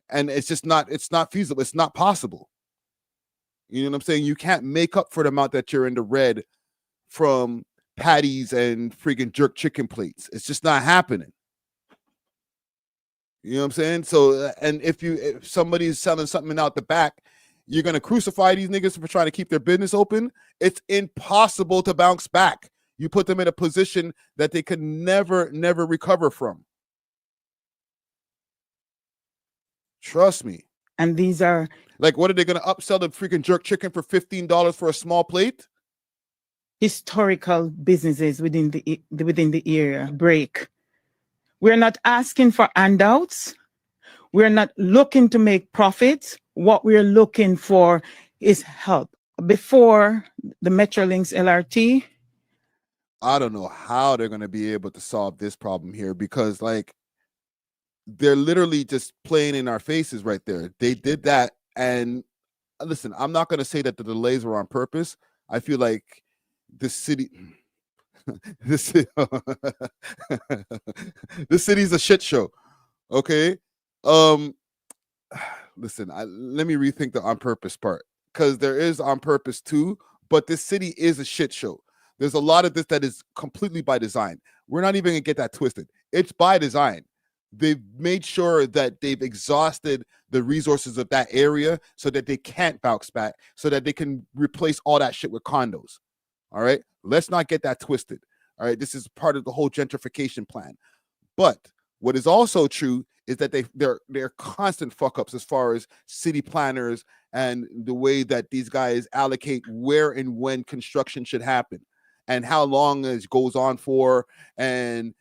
And it's just not, it's not feasible. It's not possible. You know what I'm saying? You can't make up for the amount that you're in the red from patties and freaking jerk chicken plates. It's just not happening. You know what I'm saying? So, and if somebody's selling something out the back, you're going to crucify these niggas for trying to keep their business open. It's impossible to bounce back. You put them in a position that they could never recover from. Trust me. And these are like, what are they going to upsell the freaking jerk chicken for $15 for a small plate? Historical businesses within the area break. We're not asking for handouts. We're not looking to make profits. What we're looking for is help. Before the Metrolinx LRT, I don't know how they're going to be able to solve this problem here because, like, they're literally just playing in our faces right there. They did that. And listen, I'm not going to say that the delays were on purpose. I feel like the city... this city's a shit show. Okay. Listen, let me rethink the on purpose part, because there is on purpose too, but this city is a shit show. There's a lot of this that is completely by design. We're not even gonna get that twisted. It's by design. They've made sure that they've exhausted the resources of that area so that they can't bounce back, so that they can replace all that shit with condos. All right. Let's not get that twisted. All right. This is part of the whole gentrification plan. But what is also true is that they're constant fuck ups as far as city planners and the way that these guys allocate where and when construction should happen and how long it goes on for. And,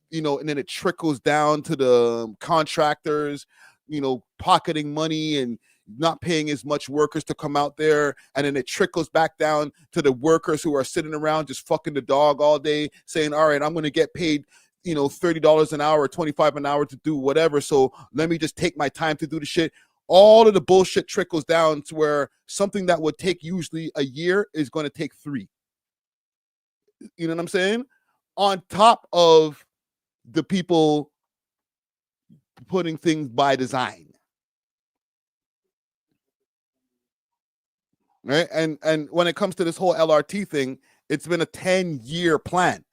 you know, and then it trickles down to the contractors, you know, pocketing money and not paying as much workers to come out there, and then it trickles back down to the workers who are sitting around just fucking the dog all day saying, all right, I'm going to get paid, you know, $30 an hour or $25 an hour to do whatever, so let me just take my time to do the shit. All of the bullshit trickles down to where something that would take usually a year is going to take 3. You know what I'm saying? On top of the people putting things by design. Right. And when it comes to this whole LRT thing, it's been a 10-year plan.